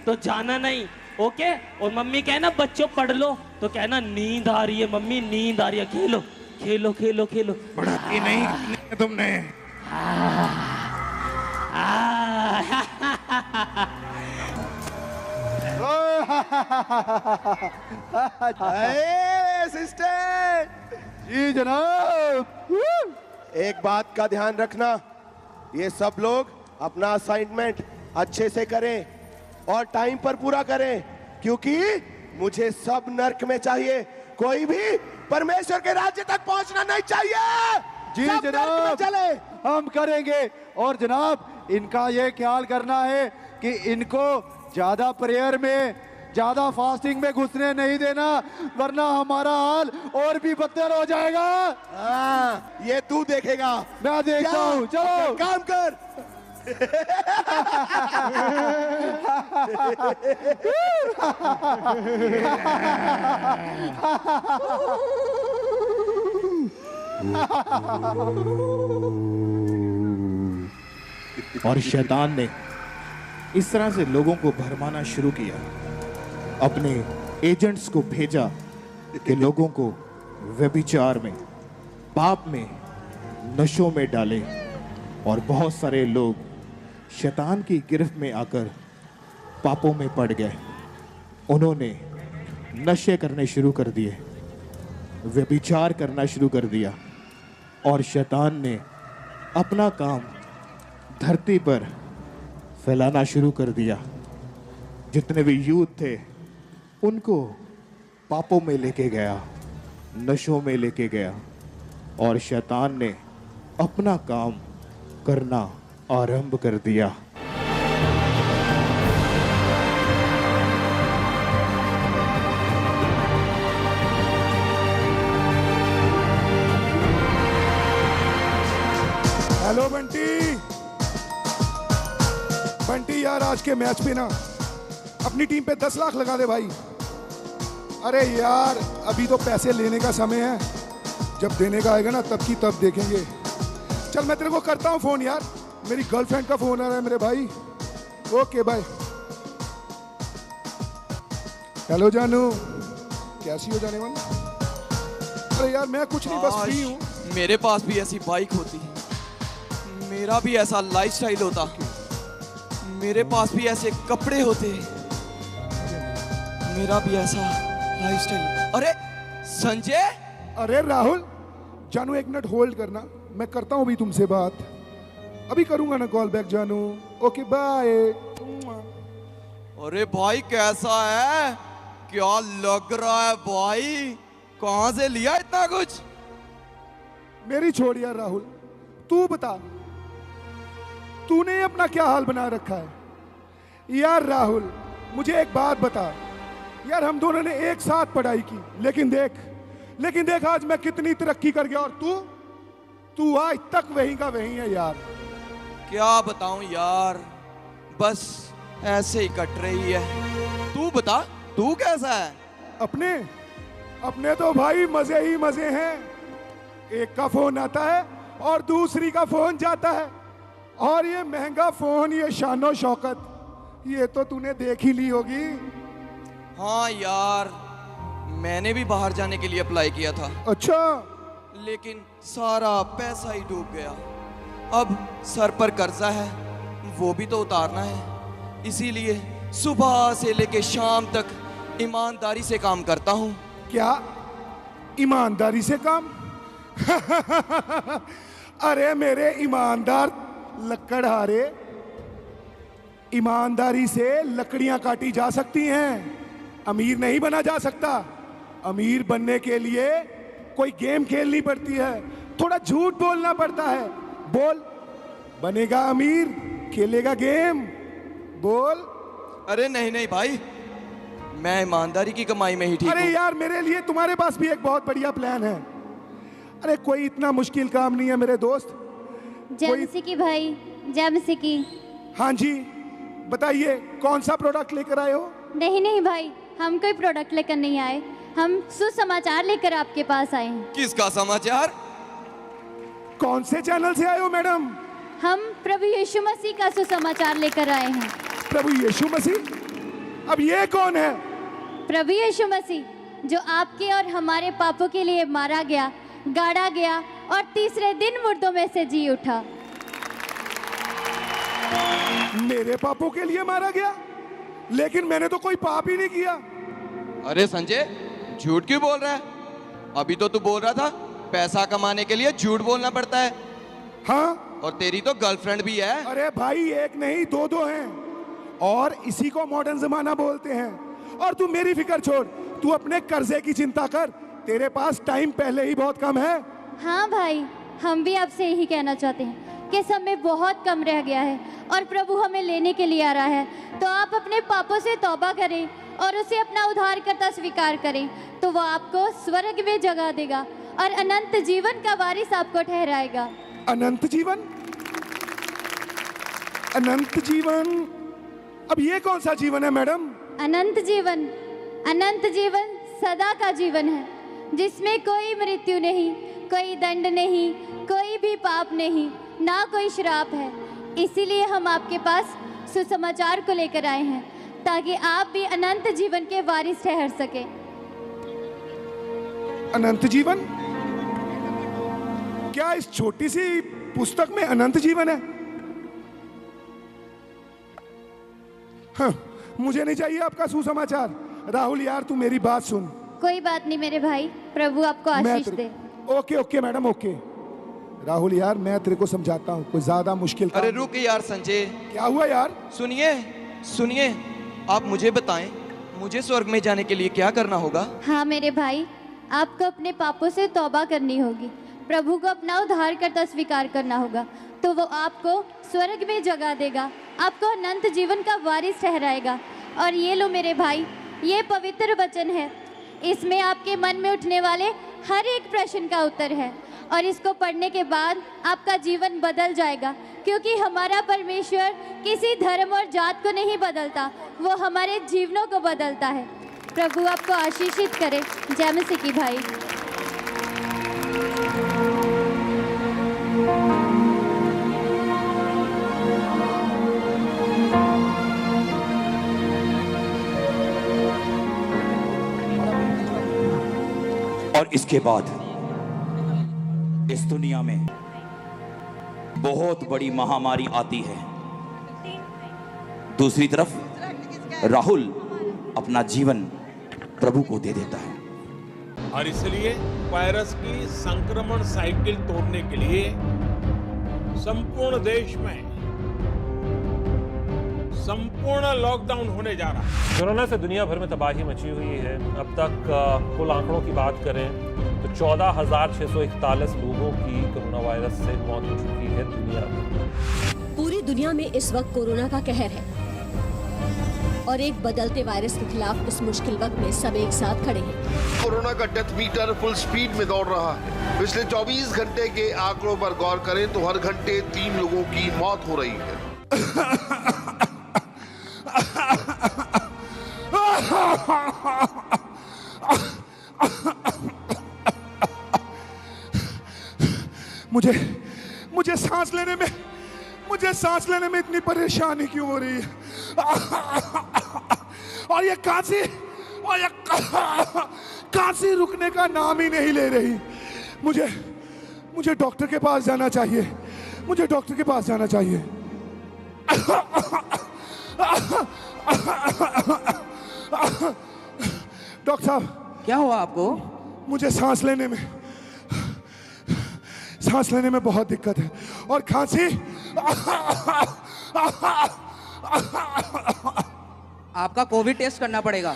Speaker 5: तो जाना नहीं, ओके? और मम्मी कहना बच्चों पढ़ लो तो कहना नींद आ रही है मम्मी, नींद आ रही है, खेलो खेलो खेलो खेलो।
Speaker 7: पढ़ाई नहीं करनी है तुमने।
Speaker 2: असिस्टेंट
Speaker 3: जी जनाब।
Speaker 2: एक बात का ध्यान रखना, ये सब लोग अपना असाइनमेंट अच्छे से करें और टाइम पर पूरा करें, क्योंकि मुझे सब नर्क में चाहिए, कोई भी परमेश्वर के राज्य तक पहुंचना नहीं चाहिए।
Speaker 3: जी
Speaker 2: सब
Speaker 3: जनाब,
Speaker 2: गर्त में चले।
Speaker 3: हम करेंगे। और जनाब इनका ये ख्याल करना है कि इनको ज्यादा प्रेयर में, ज्यादा फास्टिंग में घुसने नहीं देना, वरना हमारा हाल और भी बदतर हो जाएगा।
Speaker 2: हाँ, ये तू देखेगा।
Speaker 3: मैं देखता
Speaker 2: जा,
Speaker 3: हूँ, चलो।
Speaker 2: अपना काम कर।
Speaker 7: और शैतान ने इस तरह से लोगों को भरमाना शुरू किया, अपने एजेंट्स को भेजा कि लोगों को व्यभिचार में, पाप में, नशों में डाले। और बहुत सारे लोग शैतान की गिरफ्त में आकर पापों में पड़ गए। उन्होंने नशे करने शुरू कर दिए, व्यभिचार करना शुरू कर दिया, और शैतान ने अपना काम धरती पर फैलाना शुरू कर दिया। जितने भी यूथ थे उनको पापों में लेके गया, नशों में लेके गया, और शैतान ने अपना काम करना आरंभ कर दिया।
Speaker 8: हेलो बंटी। बंटी यार, आज के मैच पे ना अपनी टीम पे 10 लाख लगा दे भाई। अरे यार, अभी तो पैसे लेने का समय है, जब देने का आएगा ना तब की तब देखेंगे। चल मैं तेरे को करता हूँ फोन यार, मेरी गर्लफ्रेंड का फोन आ रहा है मेरे भाई। Okay bye. हेलो जानू, कैसी हो जाने वाली? अरे यार मैं कुछ नहीं, बस फ्री हूँ।
Speaker 9: मेरे पास भी ऐसी बाइक होती, मेरा भी ऐसा लाइफस्टाइल होता, मेरे पास भी ऐसे कपड़े होते, मेरा भी ऐसा लाइफस्टाइल। अरे संजय!
Speaker 8: अरे राहुल, जानू एक मिनट होल्ड करना, मैं करता हूँ अभी तुमसे बात। अभी करूंगा ना कॉल बैक जानू। Okay bye.
Speaker 9: अरे भाई कैसा है? क्या लग रहा है भाई? कहां से लिया इतना कुछ?
Speaker 8: मेरी छोड़ यार राहुल, तू बता, तूने अपना क्या हाल बना रखा है? यार राहुल, मुझे एक बात बता यार, हम दोनों ने एक साथ पढ़ाई की, लेकिन देख आज मैं कितनी तरक्की कर गया, और तू आज तक वहीं का वहीं है यार।
Speaker 9: क्या बताऊं यार, बस ऐसे ही कट रही है। तू बता, तू कैसा है?
Speaker 8: अपने तो भाई मजे ही मजे हैं। एक का फोन आता है और दूसरी का फोन जाता है, और ये महंगा फोन, ये शानो शौकत, ये तो तूने देख ही ली होगी।
Speaker 9: हाँ यार, मैंने भी बाहर जाने के लिए अप्लाई किया था।
Speaker 8: अच्छा।
Speaker 9: लेकिन सारा पैसा ही डूब गया। अब सर पर कर्जा है, वो भी तो उतारना है। इसीलिए सुबह से लेके शाम तक ईमानदारी से काम करता हूँ।
Speaker 8: क्या ईमानदारी से काम? अरे मेरे ईमानदार लकड़हारे, ईमानदारी से लकड़ियां काटी जा सकती हैं, अमीर नहीं बना जा सकता। अमीर बनने के लिए कोई गेम खेलनी पड़ती है, थोड़ा झूठ बोलना पड़ता है। बोल, बनेगा अमीर, खेलेगा गेम, बोल।
Speaker 9: अरे नहीं भाई, मैं ईमानदारी की कमाई में ही ठीक हूँ।
Speaker 8: अरे यार, मेरे लिए तुम्हारे पास भी एक बहुत बढ़िया प्लान है। अरे कोई इतना मुश्किल काम नहीं है मेरे दोस्त।
Speaker 4: जमसिकी भाई, जमसिकी।
Speaker 8: हाँ जी, बताइए कौन सा प्रोडक्ट लेकर आए हो?
Speaker 4: नहीं भाई, हम कोई प्रोडक्ट लेकर नहीं आए, हम सुसमाचार लेकर आपके पास आए हैं।
Speaker 9: किसका समाचार?
Speaker 8: कौन से चैनल से आए हो मैडम?
Speaker 4: हम प्रभु यीशु मसीह का सुसमाचार लेकर आए हैं।
Speaker 8: प्रभु यीशु मसीह? अब ये कौन है?
Speaker 4: प्रभु यीशु मसीह, जो आपके और हमारे पापों के लिए मारा गया, गाड़ा गया और तीसरे दिन मुर्दों में से जी उठा।
Speaker 8: मेरे पापों के लिए मारा गया? लेकिन मैंने तो कोई पाप ही नहीं किया।
Speaker 9: अरे संजय, झूठ क्यों बोल रहा है? अभी तो तू बोल रहा था पैसा कमाने के लिए झूठ बोलना पड़ता है।
Speaker 8: हाँ,
Speaker 9: और तेरी तो गर्लफ्रेंड भी है।
Speaker 8: अरे भाई, एक नहीं दो हैं, और इसी को मॉडर्न जमाना बोलते हैं। और तू मेरी फिक्र छोड़, तू अपने कर्जे की चिंता कर, तेरे पास टाइम पहले ही बहुत कम है।
Speaker 4: हाँ भाई,
Speaker 10: हम भी आपसे यही कहना चाहते हैं कि समय बहुत कम रह गया है और प्रभु हमें लेने के लिए आ रहा है। तो आप अपने पापों से तौबा करें और उसे अपना उद्धारकर्ता स्वीकार करें, तो वो आपको स्वर्ग में जगह देगा और अनंत जीवन का वारिस आपको ठहराएगा।
Speaker 8: अनंत जीवन? अनंत जीवन? अब ये कौन सा जीवन है मैडम?
Speaker 10: अनंत जीवन, अनंत जीवन सदा का जीवन है, जिसमें कोई मृत्यु नहीं, कोई दंड नहीं, कोई भी पाप नहीं, ना कोई श्राप है। इसीलिए हम आपके पास सुसमाचार को लेकर आए हैं, ताकि आप भी अनंत जीवन के वारिस ठहर सके।
Speaker 8: अनंत जीवन? क्या इस छोटी सी पुस्तक में अनंत जीवन है? हाँ, मुझे नहीं चाहिए आपका सुसमाचार। राहुल यार, तू मेरी बात सुन।
Speaker 10: कोई बात नहीं मेरे भाई, प्रभु आपको आशीष दे।
Speaker 8: Okay okay madam, okay. Rahul यार, मैं तेरे को समझाता हूँ, कोई ज्यादा मुश्किल
Speaker 9: अरे रुक यार संजय।
Speaker 8: क्या हुआ यार?
Speaker 9: सुनिए सुनिए, आप मुझे बताएं, मुझे स्वर्ग में जाने के लिए क्या करना होगा?
Speaker 10: हाँ मेरे भाई, आपको अपने पापों से तौबा करनी होगी, प्रभु को अपना उद्धारकर्ता स्वीकार करना होगा, तो वो आपको स्वर्ग में जगह देगा, आपको अनंत जीवन का वारिस ठहराएगा। और ये लो मेरे भाई, ये पवित्र वचन है, इसमें आपके मन में उठने वाले हर एक प्रश्न का उत्तर है, और इसको पढ़ने के बाद आपका जीवन बदल जाएगा, क्योंकि हमारा परमेश्वर किसी धर्म और जात को नहीं बदलता, वो हमारे जीवनों को बदलता है। प्रभु आपको आशीषित करे। जय मसीह की भाई।
Speaker 11: और इसके बाद इस दुनिया में बहुत बड़ी महामारी आती है। दूसरी तरफ राहुल अपना जीवन प्रभु को दे देता है।
Speaker 12: और इसलिए वायरस की संक्रमण साइकिल तोड़ने के लिए संपूर्ण देश में संपूर्ण लॉकडाउन होने जा रहा है।
Speaker 13: कोरोना से दुनिया भर में तबाही मची हुई है। अब तक कुल आंकड़ों की बात करें तो 14,641 लोगों की कोरोना वायरस से मौत हो चुकी है दुनिया में।
Speaker 14: पूरी दुनिया में इस वक्त कोरोना का कहर है और एक बदलते वायरस के खिलाफ इस मुश्किल वक्त में सब एक साथ खड़े हैं।
Speaker 15: कोरोना का डेथ मीटर फुल स्पीड में दौड़ रहा है। पिछले 24 घंटे के आंकड़ों पर गौर करें तो हर घंटे 3 लोगों की मौत हो रही है।
Speaker 8: मुझे सांस लेने में इतनी परेशानी क्यों हो रही है? और ये कांसी रुकने का नाम ही नहीं ले रही। मुझे डॉक्टर के पास जाना चाहिए। मुझे डॉक्टर के पास जाना चाहिए। डॉक्टर साहब,
Speaker 16: क्या हुआ आपको?
Speaker 8: मुझे सांस लेने में बहुत दिक्कत है और खांसी।
Speaker 16: आपका कोविड टेस्ट करना पड़ेगा।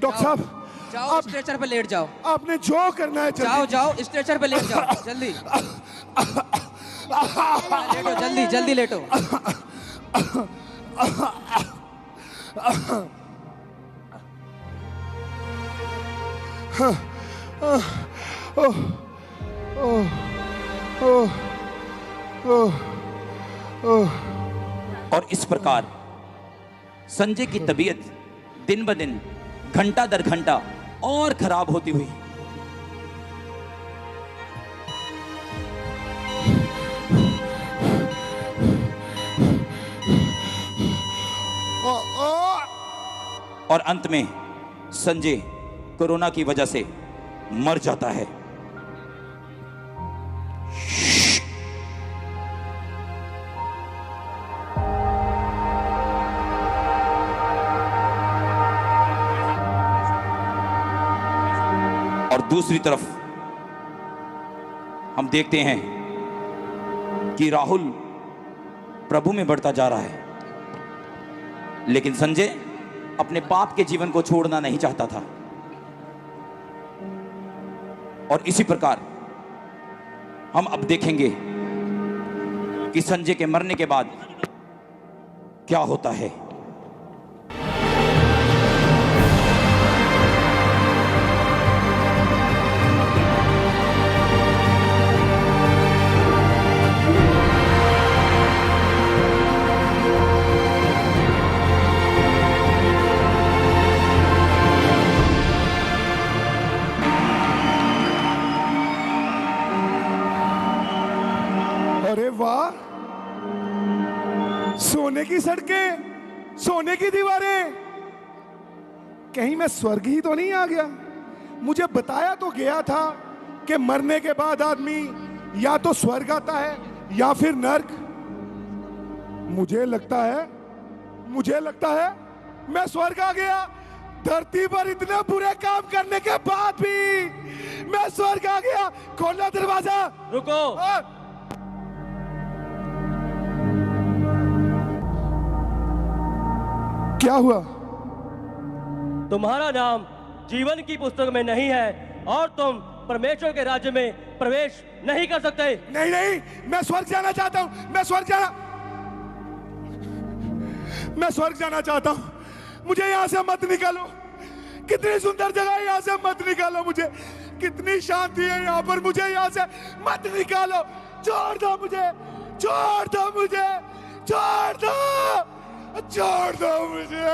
Speaker 8: डॉक्टर साहब,
Speaker 16: जाओ स्ट्रेचर पे लेट जाओ।
Speaker 8: आपने जो करना है
Speaker 16: जाओ स्ट्रेचर पे लेट जाओ, जल्दी लेटो, जल्दी लेटो।
Speaker 11: और इस प्रकार संजय की तबीयत दिन ब दिन घंटा दर घंटा और खराब होती हुई और अंत में संजय कोरोना की वजह से मर जाता है। और दूसरी तरफ हम देखते हैं कि राहुल प्रभु में बढ़ता जा रहा है, लेकिन संजय अपने पाप के जीवन को छोड़ना नहीं चाहता था। और इसी प्रकार हम अब देखेंगे कि संजय के मरने के बाद क्या होता है।
Speaker 8: अरे वाह, सोने की सड़कें, सोने की दीवारें, कहीं मैं स्वर्ग ही तो नहीं आ गया? मुझे बताया तो गया था कि मरने के बाद आदमी या तो स्वर्ग आता है या फिर नर्क। मुझे लगता है मैं स्वर्ग आ गया। धरती पर इतने बुरे काम करने के बाद भी मैं स्वर्ग आ गया। खोलो दरवाजा।
Speaker 17: रुको।
Speaker 8: क्या हुआ?
Speaker 17: तुम्हारा नाम जीवन की पुस्तक में नहीं है और तुम परमेश्वर के राज्य में प्रवेश नहीं कर सकते।
Speaker 8: नहीं नहीं, मैं स्वर्ग जाना चाहता हूं। मैं स्वर्ग जाना चाहता हूं। मुझे यहां से मत निकालो। कितनी सुंदर जगह है, यहां से मत निकालो मुझे। कितनी शांति है यहां पर, मुझे यहां से मत निकालो। छोड़ दो मुझे, छोड़ दो मुझे, छोड़ दो, छोड़ दो मुझे,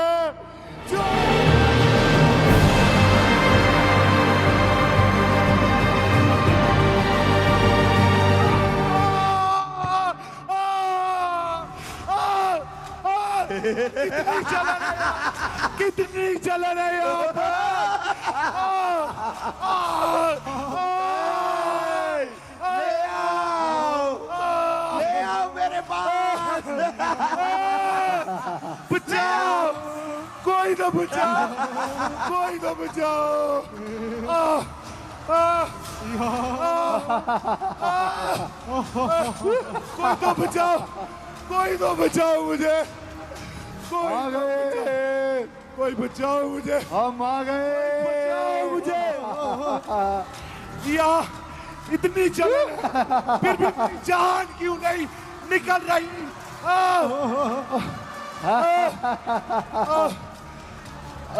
Speaker 8: कितनी जलन है यहाँ पर।
Speaker 2: ले आओ मेरे पास।
Speaker 8: बचाओ, कोई तो बचाओ, कोई तो बचाओ। कोई तो बचाओ, कोई तो बचाओ मुझे।
Speaker 3: आ गए,
Speaker 8: कोई बचाओ मुझे।
Speaker 3: हम आ गए।
Speaker 8: बचाओ मुझे। या इतनी जलन फिर भी जान क्यों नहीं निकल रही?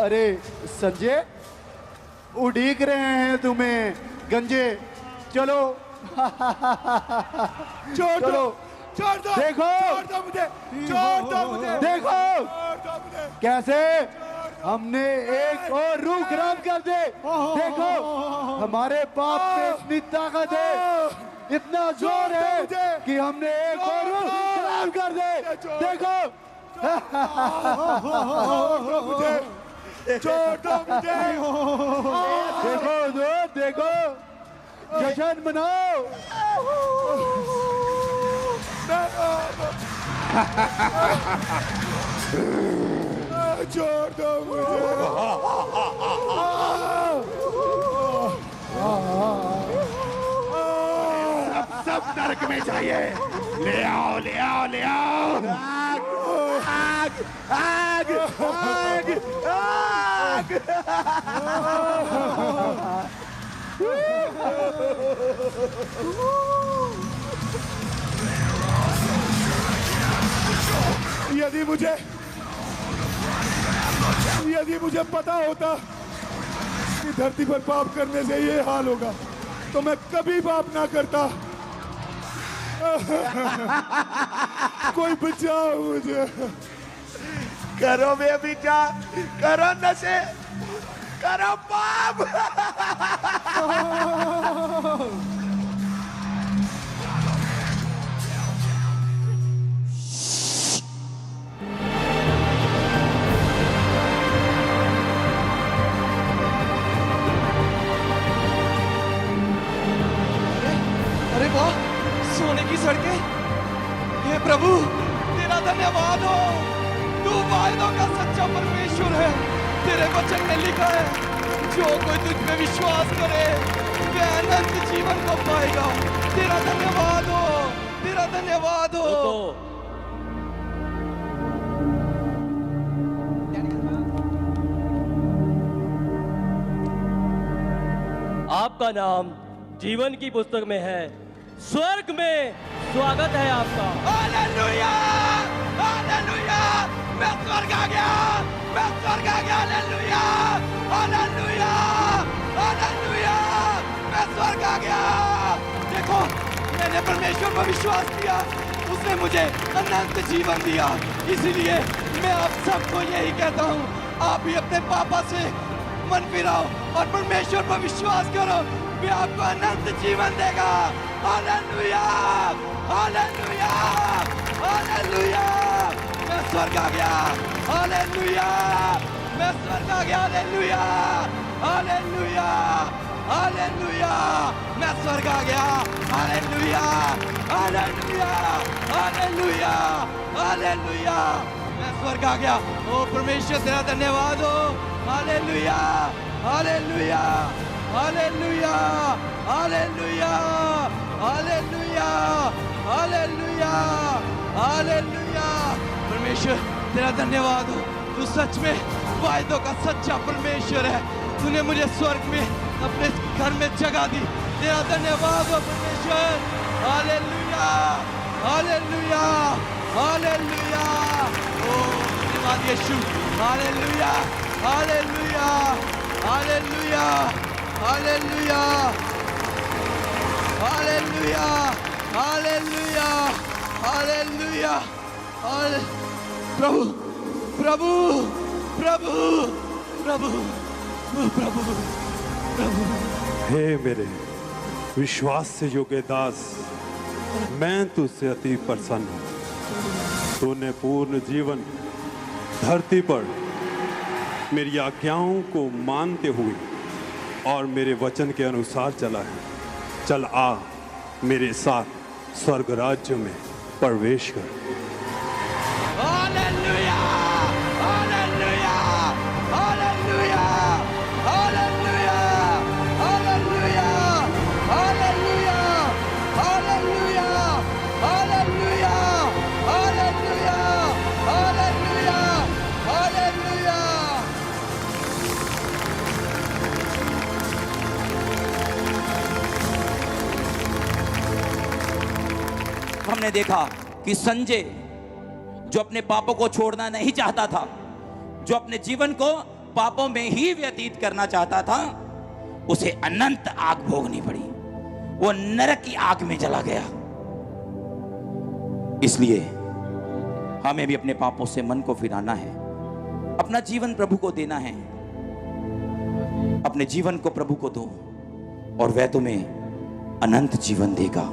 Speaker 3: अरे संजय, उड़ीक रहे हैं तुम्हें गंजे। चलो
Speaker 8: छोड़ दो, छोड़ दो,
Speaker 3: देखो,
Speaker 8: छोड़ दो मुझे, छोड़ दो मुझे,
Speaker 3: देखो
Speaker 8: छोड़ दो मुझे।
Speaker 3: कैसे हमने एक और रूह खराब कर दे। देखो हमारे पाप में इतनी ताकत है, इतना जोर है कि हमने एक और रूह खराब कर दे। देखो
Speaker 8: मुझे, छोड़ दो मुझे।
Speaker 3: देखो देखो, जश्न मनाओ।
Speaker 8: छोड़ दो मुझे।
Speaker 2: सब नरक में चाहिए। ले आओ, ले आओ, ले आओ। आग, आग, आग, आग,
Speaker 8: यदि मुझे पता होता कि धरती पर पाप करने से ये हाल होगा तो मैं कभी पाप ना करता। कोई बचाओ मुझे।
Speaker 2: करो बेविचार, करो नशे, करो पाप।
Speaker 9: अरे वाह, सोने की सड़कें। हे प्रभु, तेरा धन्यवाद हो। तू वायदों का सच्चा परमेश्वर है। तेरे वचन में लिखा है, जो कोई तुझ पे विश्वास करे वह अनंत जीवन को पाएगा। तेरा धन्यवाद हो, तेरा धन्यवाद हो।
Speaker 17: आपका नाम जीवन की पुस्तक में है। स्वर्ग में स्वागत है आपका।
Speaker 9: हालेलुया, हालेलुया, मैं स्वर्ग आ गया, मैं स्वर्ग आ गया। हालेलुया, हालेलुया, हालेलुया, मैं स्वर्ग आ गया। देखो, मैंने परमेश्वर पर विश्वास किया, उसने मुझे अनंत जीवन दिया। इसीलिए मैं आप सबको यही कहता हूँ, आप भी अपने पापा से मन फिराओ और परमेश्वर पर विश्वास करो, वे आपको अनंत जीवन देगा। हालेलुया, हालेलुया, हालेलुया, मैं स्वर्ग आ गया। हालेलुया, मैं स्वर्ग आ गया। हालेलुया, हालेलुया, हालेलुया, मैं स्वर्ग आ गया। हालेलुया, हालेलुया, हालेलुया, हालेलुया, मैं स्वर्ग आ गया। ओ परमेश्वर तेरा धन्यवाद हो। Hallelujah, hallelujah, hallelujah, hallelujah, hallelujah, hallelujah, hallelujah. परमेश्वर तेरा धन्यवाद हो, तू सच में वायदों का सच्चा परमेश्वर है। तूने मुझे स्वर्ग में अपने घर में जगह दी, तेरा धन्यवाद हो परमेश्वर। हालेलुया, हालेलुया, हालेलुया, ओ धन्यवाद Yeshu. Hallelujah, hallelujah, hallelujah, hallelujah, hallelujah, hallelujah, hallelujah, प्रभु, प्रभु, प्रभु, प्रभु, प्रभु, प्रभु।
Speaker 18: हे मेरे विश्वास से योग्य दास, मैं तुझसे अति प्रसन्न हूँ। तूने पूर्ण जीवन धरती पर मेरी आज्ञाओं को मानते हुए और मेरे वचन के अनुसार चला है। चल आ मेरे साथ स्वर्ग राज्य में प्रवेश कर।
Speaker 9: Hallelujah, hallelujah, hallelujah, hallelujah, hallelujah, hallelujah, hallelujah, hallelujah, hallelujah, hallelujah, hallelujah.
Speaker 11: हमने देखा कि संजय जो अपने पापों को छोड़ना नहीं चाहता था, जो अपने जीवन को पापों में ही व्यतीत करना चाहता था, उसे अनंत आग भोगनी पड़ी। वो नरक की आग में जला गया। इसलिए हमें भी अपने पापों से मन को फिराना है, अपना जीवन प्रभु को देना है। अपने जीवन को प्रभु को दो और वह तुम्हें अनंत जीवन देगा।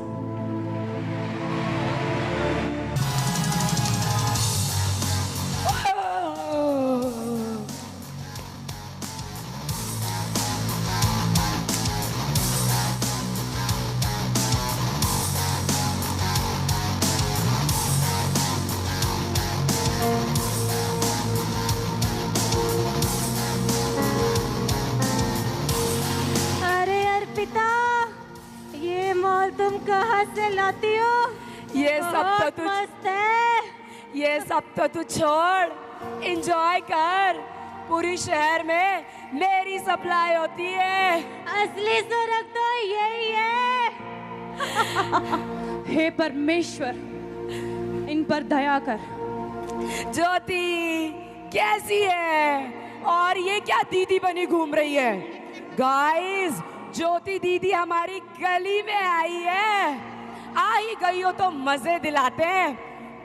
Speaker 19: अरे अर्पिता, ये मॉल तुम कहाँ से लाती हो?
Speaker 20: ये सब तो तू
Speaker 19: मस्त है।
Speaker 20: ये सब तो तू छोड़, एंजॉय कर। पूरी शहर में मेरी सप्लाई होती है।
Speaker 19: असली स्वर्ग तो यही है।
Speaker 4: हे परमेश्वर, इन पर दया कर।
Speaker 20: ज्योति कैसी है? और ये क्या दीदी बनी घूम रही है? गाइस, ज्योति दीदी हमारी गली में आई है। आ ही गई हो तो मजे दिलाते हैं,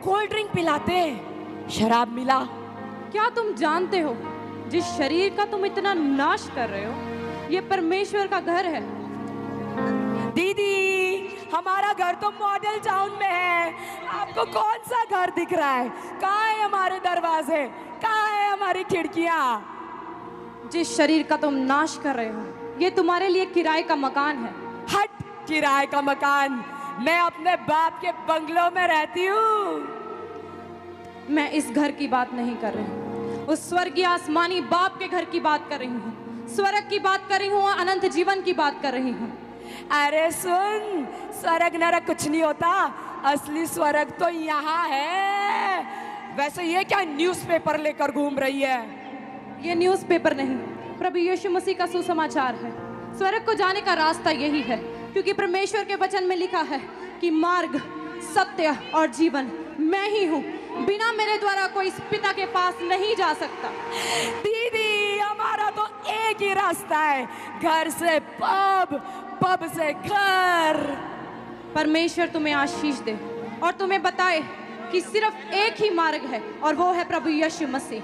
Speaker 20: कोल्ड ड्रिंक पिलाते हैं, शराब मिला।
Speaker 4: क्या तुम जानते हो जिस शरीर का तुम इतना नाश कर रहे हो, ये परमेश्वर का घर है।
Speaker 20: दीदी, हमारा घर तो मॉडल टाउन में है, आपको कौन सा घर दिख रहा है? कहाँ है हमारे दरवाजे? कहाँ है हमारी खिड़कियाँ?
Speaker 4: जिस शरीर का तुम नाश कर रहे हो, ये तुम्हारे लिए किराए का मकान है।
Speaker 20: हट, किराए का मकान? मैं अपने बाप के बंगलों में रहती हूँ।
Speaker 4: मैं इस घर की बात नहीं कर रही हूँ, उस स्वर्गीय आसमानी बाप के घर की बात कर रही हूँ। स्वर्ग की बात कर रही हूँ, अनंत जीवन की बात कर रही हूँ।
Speaker 20: अरे सुन, स्वर्ग नरक कुछ नहीं होता, असली स्वर्ग तो यहाँ है। वैसे ये क्या न्यूज़पेपर लेकर घूम रही है?
Speaker 4: ये न्यूज़पेपर नहीं, प्रभु यीशु मसीह का सुसमाचार है। स्वर्ग को जाने का रास्ता यही है। क्योंकि परमेश्वर के वचन में लिखा है कि मार्ग, सत्य और जीवन मैं ही हूँ। बिना मेरे द्वारा कोई इस पिता के पास नहीं जा सकता।
Speaker 20: दीदी, हमारा तो एक ही रास्ता है, घर से पब, पब से घर।
Speaker 4: परमेश्वर तुम्हें आशीष दे और तुम्हें बताए कि सिर्फ एक ही मार्ग है और वो है प्रभु यीशु मसीह।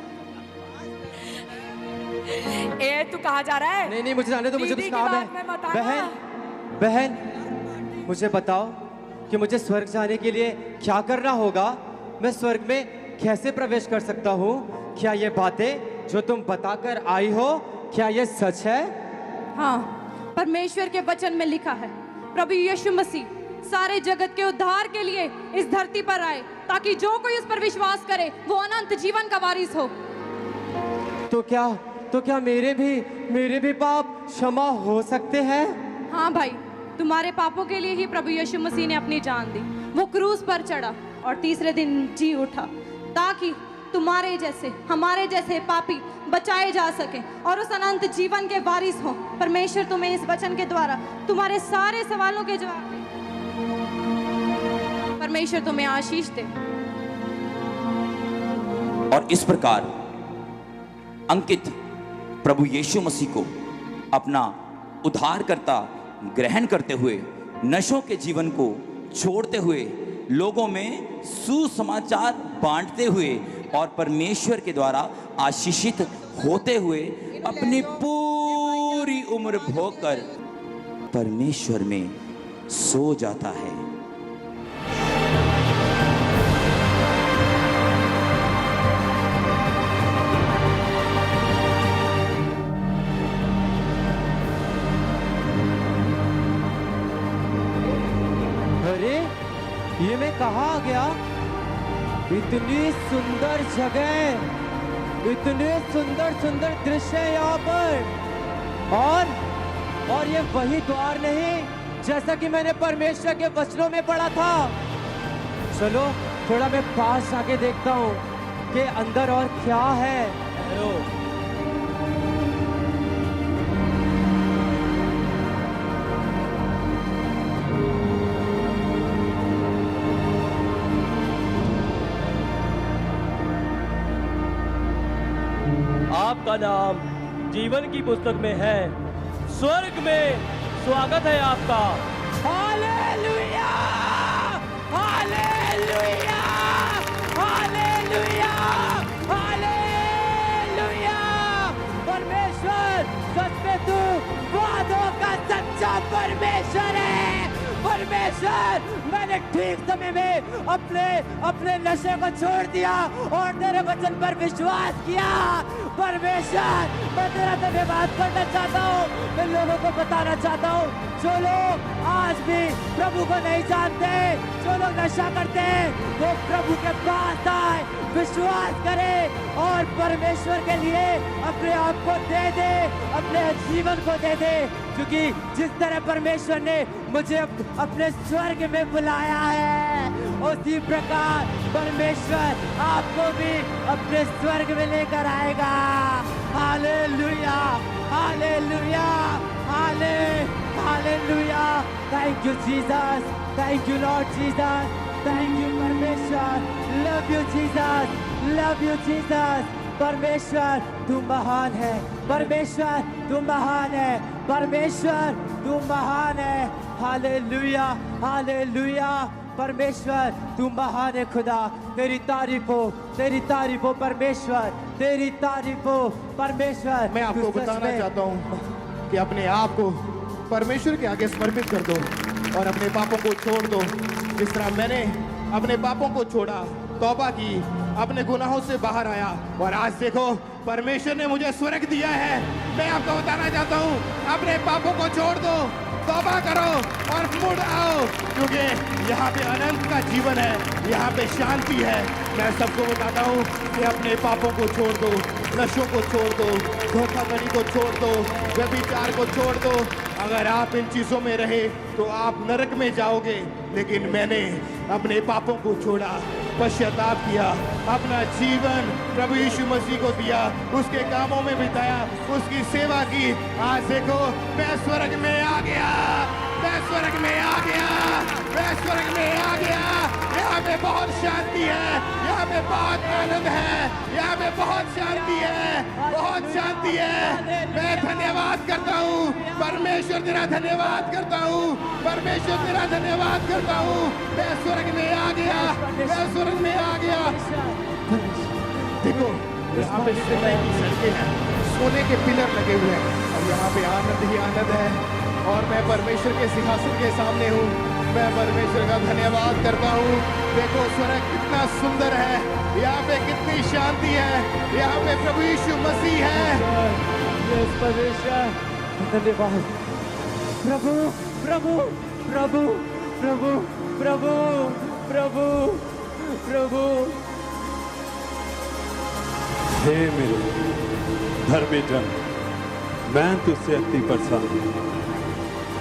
Speaker 20: ए, तू कहाँ जा रहा है?
Speaker 21: नहीं, मुझे जाने दो, मुझे
Speaker 20: दीदी
Speaker 21: कुछ
Speaker 20: की
Speaker 21: काम
Speaker 20: बात में मत
Speaker 21: है।
Speaker 20: आना।
Speaker 21: बहन, मुझे बताओ कि मुझे स्वर्ग जाने के लिए क्या करना होगा? मैं स्वर्ग में कैसे प्रवेश कर सकता हूँ? क्या ये बातें जो तुम बताकर आई हो, क्या ये सच है?
Speaker 4: हाँ, परमेश्वर के वचन में लिखा है प्रभु यीशु मसीह सारे जगत के उद्धार के लिए इस धरती पर आए ताकि जो कोई उस पर विश्वास करे वो अनंत जीवन का वारिस हो।
Speaker 21: तो क्या मेरे भी पाप क्षमा हो सकते हैं?
Speaker 4: हाँ भाई, तुम्हारे पापों के लिए ही प्रभु यीशु मसीह ने अपनी जान दी। वो क्रूस पर चढ़ा और तीसरे दिन जी उठा ताकि तुम्हारे जैसे, हमारे जैसे पापी बचाए जा सके और उस अनंत जीवन के वारिस हो। परमेश्वर तुम्हें इस वचन के द्वारा तुम्हारे सारे सवालों के जवाब दे। परमेश्वर तुम्हें आशीष दे।
Speaker 11: और इस प्रकार अंकित प्रभु यीशु मसीह को अपना उद्धारकर्ता ग्रहण करते हुए, नशों के जीवन को छोड़ते हुए, लोगों में सुसमाचार बांटते हुए और परमेश्वर के द्वारा आशीषित होते हुए अपनी पूरी उम्र भोगकर परमेश्वर में सो जाता है।
Speaker 21: अरे, ये मैं कहाँ आ गया? इतनी सुंदर जगह, इतने सुंदर सुंदर दृश्य है यहाँ पर। और ये वही द्वार नहीं जैसा कि मैंने परमेश्वर के वचनों में पढ़ा था। चलो थोड़ा मैं पास जाके देखता हूँ कि अंदर और क्या है।
Speaker 17: आपका नाम जीवन की पुस्तक में है। स्वर्ग में स्वागत है आपका।
Speaker 21: हालेलुया! हालेलुया! हालेलुया! हालेलुया! परमेश्वर, सच में तू वादों का सच्चा परमेश्वर है। परमेश्वर, मैंने ठीक समय में अपने नशे को छोड़ दिया और तेरे वचन पर विश्वास किया। परमेश्वर, मैं तेरा धन्यवाद करना चाहता हूँ। मैं लोगों को बताना चाहता हूँ, जो लोग आज भी प्रभु को नहीं जानते, जो लोग नशा करते हैं, वो प्रभु के पास आए, विश्वास करे और परमेश्वर के लिए अपने आप को दे दे, अपने जीवन को दे दे। क्योंकि जिस तरह परमेश्वर ने मुझे अपने स्वर्ग में बुलाया है, उसी प्रकार परमेश्वर आपको भी अपने स्वर्ग में लेकर आएगा। Hallelujah! Hallelujah! Hallelujah! Thank you Jesus, thank you lord Jesus, thank you परमेश्वर। Love you Jesus, love you Jesus. परमेश्वर तू महान है, परमेश्वर तू महान है, परमेश्वर तू महान है। हालेलुया! हालेलुया! परमेश्वर तू महान है खुदा। तेरी तारीफ हो, तेरी तारीफ हो परमेश्वर, तेरी तारीफ हो परमेश्वर।
Speaker 7: मैं आपको बताना चाहता हूँ कि अपने आप को परमेश्वर के आगे समर्पित कर दो और अपने पापों को छोड़ दो। जिस तरह मैंने अपने पापों को छोड़ा, तौबा की, अपने गुनाहों से बाहर आया और आज देखो परमेश्वर ने मुझे स्वर्ग दिया है। मैं आपको बताना चाहता हूँ, अपने पापों को छोड़ दो, तौबा करो और मुड़ आओ, क्योंकि यहाँ पे अनंत का जीवन है, यहाँ पे शांति है। मैं सबको बताता हूँ कि अपने पापों को छोड़ दो, नशों को छोड़ दो, धोखाधड़ी को छोड़ दो, व्यभिचार को छोड़ दो। अगर आप इन चीजों में रहे तो आप नरक में जाओगे, लेकिन मैंने अपने पापों को छोड़ा, पश्चाताप किया, अपना जीवन प्रभु यीशु मसीह को दिया, उसके कामों में बिताया, उसकी सेवा की। आज देखो मैं स्वर्ग में आ गया, मैं
Speaker 2: स्वर्ग में आ गया, मैं स्वर्ग में आ गया। यहाँ पे बहुत शांति है, यहाँ पे बहुत आनंद है, यहाँ पे बहुत शांति है, बहुत शांति है। मैं धन्यवाद करता हूँ परमेश्वर, तेरा धन्यवाद करता हूँ परमेश्वर, तेरा धन्यवाद करता हूँ। मैं स्वर्ग में आ गया, मैं स्वर्ग में आ गया। देखो यहाँ पे सोने की सड़कें हैं, सोने के पिलर लगे हुए हैं और यहाँ पे आनंद ही आनंद है। और मैं परमेश्वर के सिंहासन के सामने हूँ, मैं परमेश्वर का धन्यवाद करता हूँ। देखो स्वर्ग कितना सुंदर है, यहाँ पे कितनी शांति है, यहाँ पे प्रभु यीशु मसीह है।
Speaker 21: परमेश्वर धन्यवाद। प्रभु प्रभु प्रभु प्रभु प्रभु प्रभु प्रभु।
Speaker 18: हे मेरे धर्मी जन, मैं तुझसे अति प्रसन्न हूँ।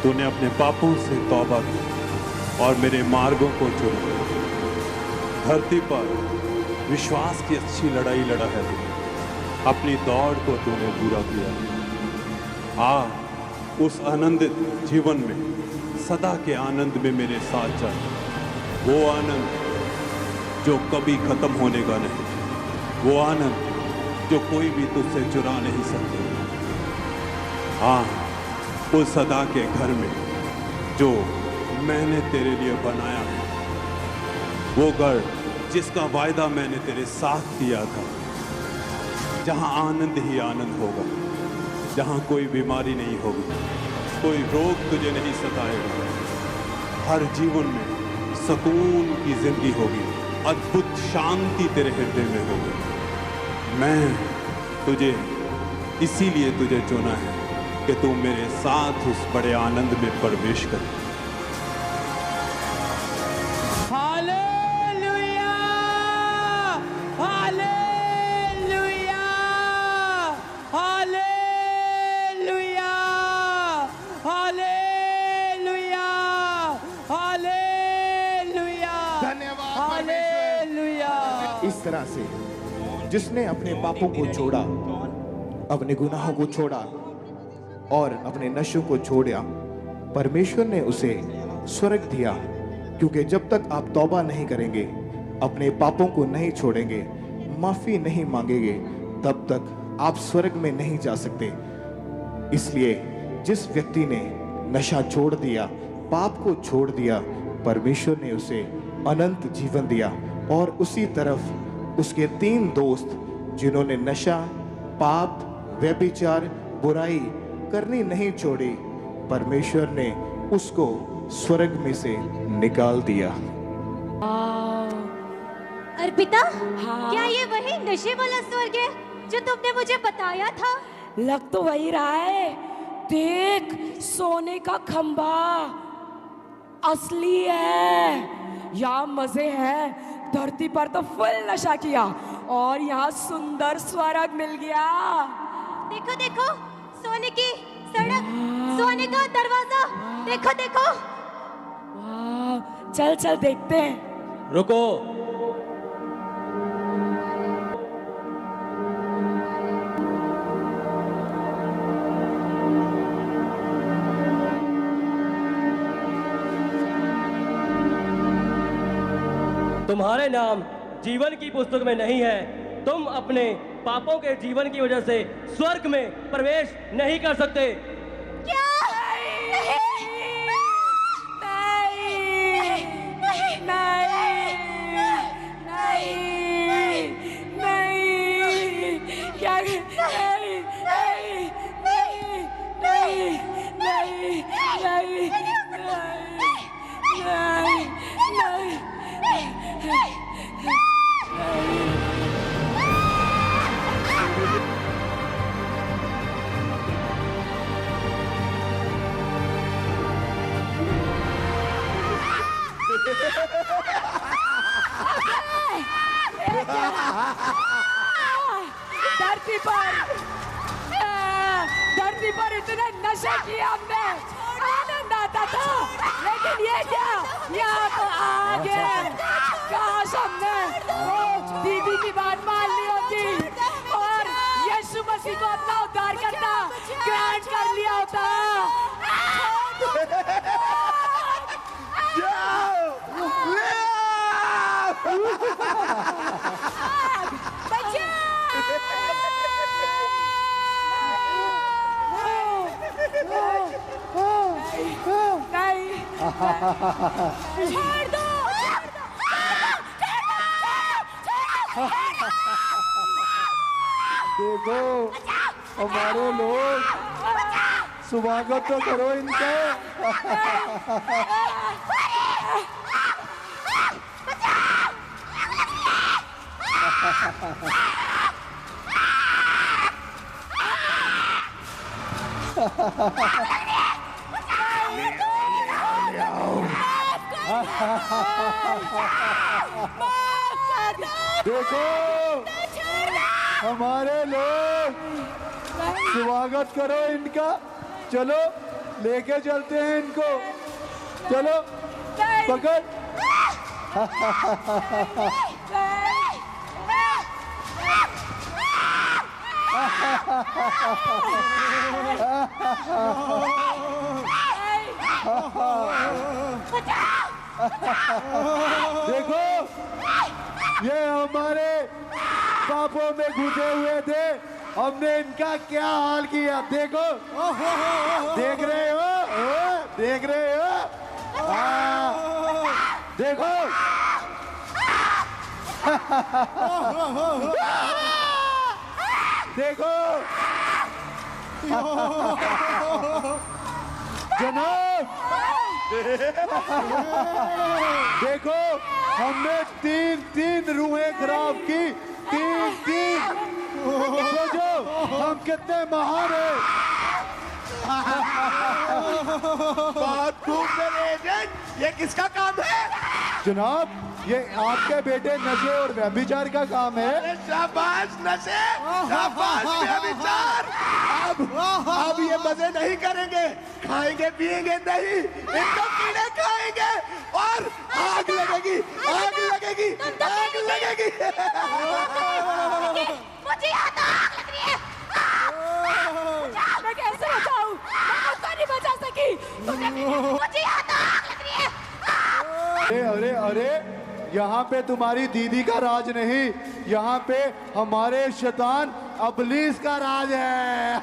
Speaker 18: तूने अपने पापों से तौबा की और मेरे मार्गों को चुना। धरती पर विश्वास की अच्छी लड़ाई लड़ा है तूने, अपनी दौड़ को तूने पूरा किया। आ उस आनंदित जीवन में, सदा के आनंद में मेरे साथ चल। वो आनंद जो कभी खत्म होने का नहीं, वो आनंद जो कोई भी तुझसे चुरा नहीं सकते। हाँ, उस सदा के घर में जो मैंने तेरे लिए बनाया है, वो घर जिसका वायदा मैंने तेरे साथ किया था, जहाँ आनंद ही आनंद होगा, जहाँ कोई बीमारी नहीं होगी, कोई रोग तुझे नहीं सताएगा। हर जीवन में सुकून की जिंदगी होगी, अद्भुत शांति तेरे हृदय में होगी। मैं तुझे इसीलिए तुझे चुना है कि तू मेरे साथ उस बड़े आनंद में प्रवेश करे।
Speaker 21: Hallelujah hallelujah hallelujah hallelujah hallelujah.
Speaker 2: धन्यवाद
Speaker 21: हालेलुया।
Speaker 7: इस तरह से जिसने अपने पापों को छोड़ा, अपने गुनाहों को छोड़ा और अपने नशों को छोड़ा, परमेश्वर ने उसे स्वर्ग दिया। क्योंकि जब तक आप तौबा नहीं करेंगे, अपने पापों को नहीं छोड़ेंगे, माफी नहीं मांगेंगे, तब तक आप स्वर्ग में नहीं जा सकते। इसलिए जिस व्यक्ति ने नशा छोड़ दिया, पाप को छोड़ दिया, परमेश्वर ने उसे अनंत जीवन दिया। और उसी तरफ उसके 3 दोस्त जिन्होंने नशा, पाप, व्यभिचार, बुराई करनी नहीं छोड़ी, परमेश्वर ने उसको स्वर्ग में से निकाल दिया।
Speaker 19: अर्पिता, क्या ये वही नशे वाला स्वर्ग है जो तुमने मुझे बताया था?
Speaker 20: लग तो वही रहा है। देख, सोने का खंबा असली है। यहाँ मजे हैं। धरती पर तो फुल नशा किया और यहाँ सुंदर स्वर्ग मिल गया।
Speaker 19: देखो देखो, सोने की सड़क, सोने का दरवाजा, देखो देखो।
Speaker 20: वाह, चल चल देखते हैं।
Speaker 17: रुको, तुम्हारे नाम जीवन की पुस्तक में नहीं है। तुम अपने पापों के जीवन की वजह से स्वर्ग में प्रवेश नहीं कर सकते।
Speaker 19: क्या?
Speaker 20: धरती पर इतने नशे किए हमने, आनंद आता था, लेकिन ये क्या, यहाँ तो आ गए। काश हमने वो दीदी की बात मान ली होती और यीशु मसीह को अपना उद्धारकर्ता ग्रहण कर लिया होता। छोड़ दो।
Speaker 3: देखो हमारे लोग, स्वागत तो करो इनका। देखो हमारे लोग, स्वागत करो इनका। चलो लेके चलते हैं इनको, चलो पकड़। देखो ये हमारे पापों में घुसे हुए थे, हमने इनका क्या हाल किया। देखो देख रहे हो, देख रहे हो, देखो। देखो जनाब, देखो हमने तीन रूहें खराब की, तीन। सोचो हम कितने महान हैं।
Speaker 2: बहुत खूब मेरे एजेंट, ये किसका काम है?
Speaker 3: जनाब ये आपके बेटे नशे और व्यभिचार का काम है।
Speaker 2: अरे शाबाश नशे, शाबाश व्यभिचार। अब ये मजे नहीं करेंगे, खाएंगे पिएंगे नहीं, इनको कीड़े खाएंगे और आग लगेगी, आग लगेगी, आग लगेगी।
Speaker 20: मुझे यहाँ तो आग लग रही है। मैं कैसे बचाऊं? मैं उसको नहीं बचा सकी। मुझे यहाँ तो आग लग रही है।
Speaker 3: अरे अरे यहाँ पे तुम्हारी दीदी का राज नहीं, यहाँ पे हमारे शैतान अबलीस का राज है।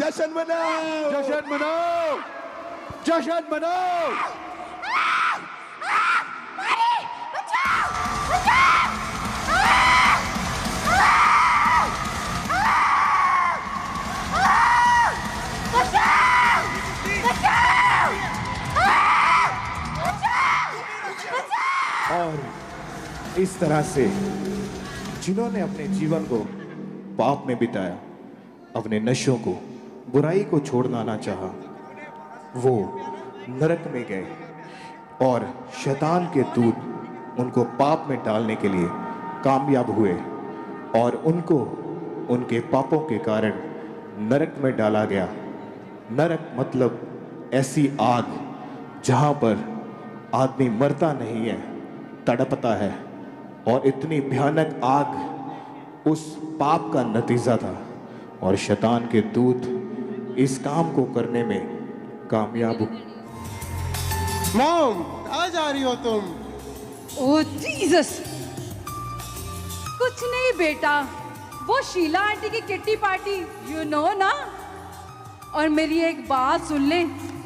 Speaker 2: जश्न मनाओ,
Speaker 3: जश्न मनाओ, जश्न मनाओ।
Speaker 7: और इस तरह से जिन्होंने अपने जीवन को पाप में बिताया, अपने नशों को, बुराई को छोड़ना ना चाहा, वो नरक में गए और शैतान के दूत उनको पाप में डालने के लिए कामयाब हुए और उनको उनके पापों के कारण नरक में डाला गया। नरक मतलब ऐसी आग जहाँ पर आदमी मरता नहीं है, तड़पता है। और इतनी भयानक आग उस पाप का नतीजा था और शैतान के दूत इस काम को करने में कामयाब हुए।
Speaker 1: मॉम, कहाँ जा रही हो तुम?
Speaker 4: ओह जीसस, कुछ नहीं बेटा, वो शीला आंटी की किट्टी पार्टी, यू नो ना। और मेरी एक बात सुन ले,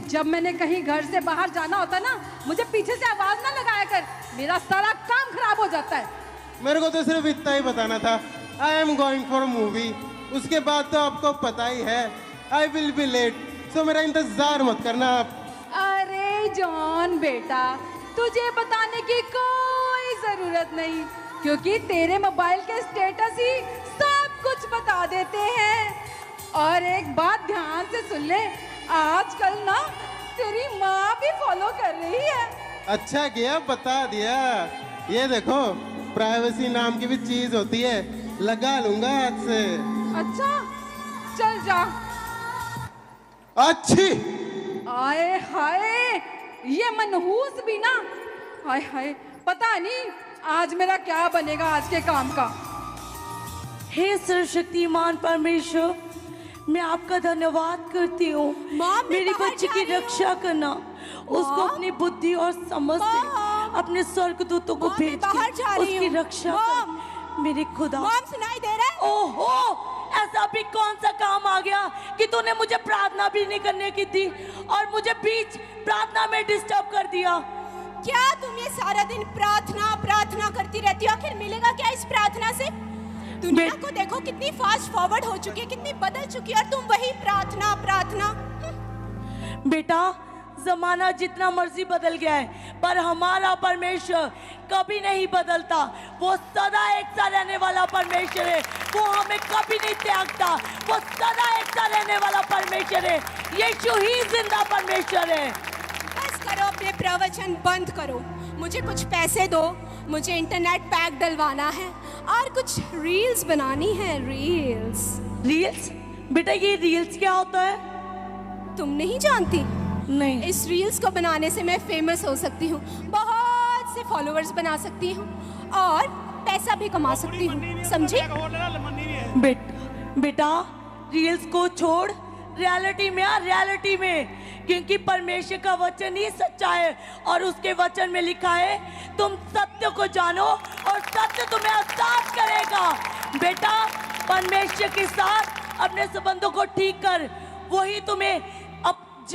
Speaker 4: जब मैंने कहीं घर से बाहर जाना होता ना, मुझे पीछे से आवाज ना लगाया कर, मेरा सारा काम खराब हो जाता है।
Speaker 1: मेरे को तो सिर्फ इतना ही बताना था, I am going for movie. उसके बाद तो आपको पता ही है, आई विल बी लेट, सो मेरा इंतजार मत करना आप।
Speaker 4: अरे जॉन बेटा, तुझे बताने की कोई जरूरत नहीं, क्योंकि तेरे मोबाइल के स्टेटस ही सब कुछ बता देते हैं। और एक बात ध्यान से सुन ले, आजकल ना तेरी माँ भी फॉलो कर रही है।
Speaker 1: अच्छा किया बता दिया। ये देखो, प्राइवेसी नाम की भी चीज होती है, लगा लूंगा हाथ से।
Speaker 4: अच्छा चल जा।
Speaker 1: अच्छी
Speaker 4: आए हाय, ये मनहूस भी ना, हाय हाय, पता नहीं आज मेरा क्या बनेगा आज के काम का।
Speaker 22: हे सर्वशक्तिमान परमेश्वर, मैं आपका धन्यवाद करती हूँ मेरी बच्ची की रक्षा करना, उसको अपनी बुद्धि और समझ से अपने स्वर्गदूतों को भेज के उसकी रक्षा कर। मेरे खुदा,
Speaker 19: मॉम सुनाई दे रहा है?
Speaker 22: ओहो, ऐसा भी कौन सा काम आ गया कि तूने मुझे प्रार्थना भी नहीं करने की दी और मुझे बीच प्रार्थना में डिस्टर्ब कर दिया?
Speaker 19: क्या तुम ये सारा दिन प्रार्थना प्रार्थना करती रहती हो? आखिर मिलेगा क्या इस प्रार्थना से? दुनिया को देखो कितनी फास्ट फॉरवर्ड हो चुकी है, कितनी बदल चुकी है, और तुम वही प्रार्थना प्रार्थना।
Speaker 22: बेटा, जमाना जितना मर्जी बदल गया है पर हमारा परमेश्वर कभी नहीं बदलता। वो सदा एक सा रहने वाला परमेश्वर है, वो हमें कभी नहीं त्यागता। वो सदा एक सा रहने वाला परमेश्वर है, यीशु ही जिंदा परमेश्वर है।
Speaker 19: बस करो, अपने प्रवचन बंद करो। मुझे कुछ पैसे दो, मुझे इंटरनेट पैक डलवाना है और कुछ रील्स बनानी है। रील्स?
Speaker 22: रील्स? बेटा, ये रील्स क्या होता है?
Speaker 19: तुम नहीं जानती?
Speaker 22: नहीं।
Speaker 19: इस रील्स को बनाने से मैं फेमस हो सकती हूँ, बहुत से फॉलोअर्स बना सकती हूँ और पैसा भी कमा सकती हूँ, समझी?
Speaker 22: बेटा, रील्स को छोड़, रियलिटी में आ, रियलिटी में, क्योंकि परमेश्वर का वचन ही सच्चा है और उसके वचन में लिखा है तुम सत्य को जानो और सत्य तुम्हें आजाद करेगा। बेटा, परमेश्वर के साथ अपने संबंधों को ठीक कर, वही तुम्हें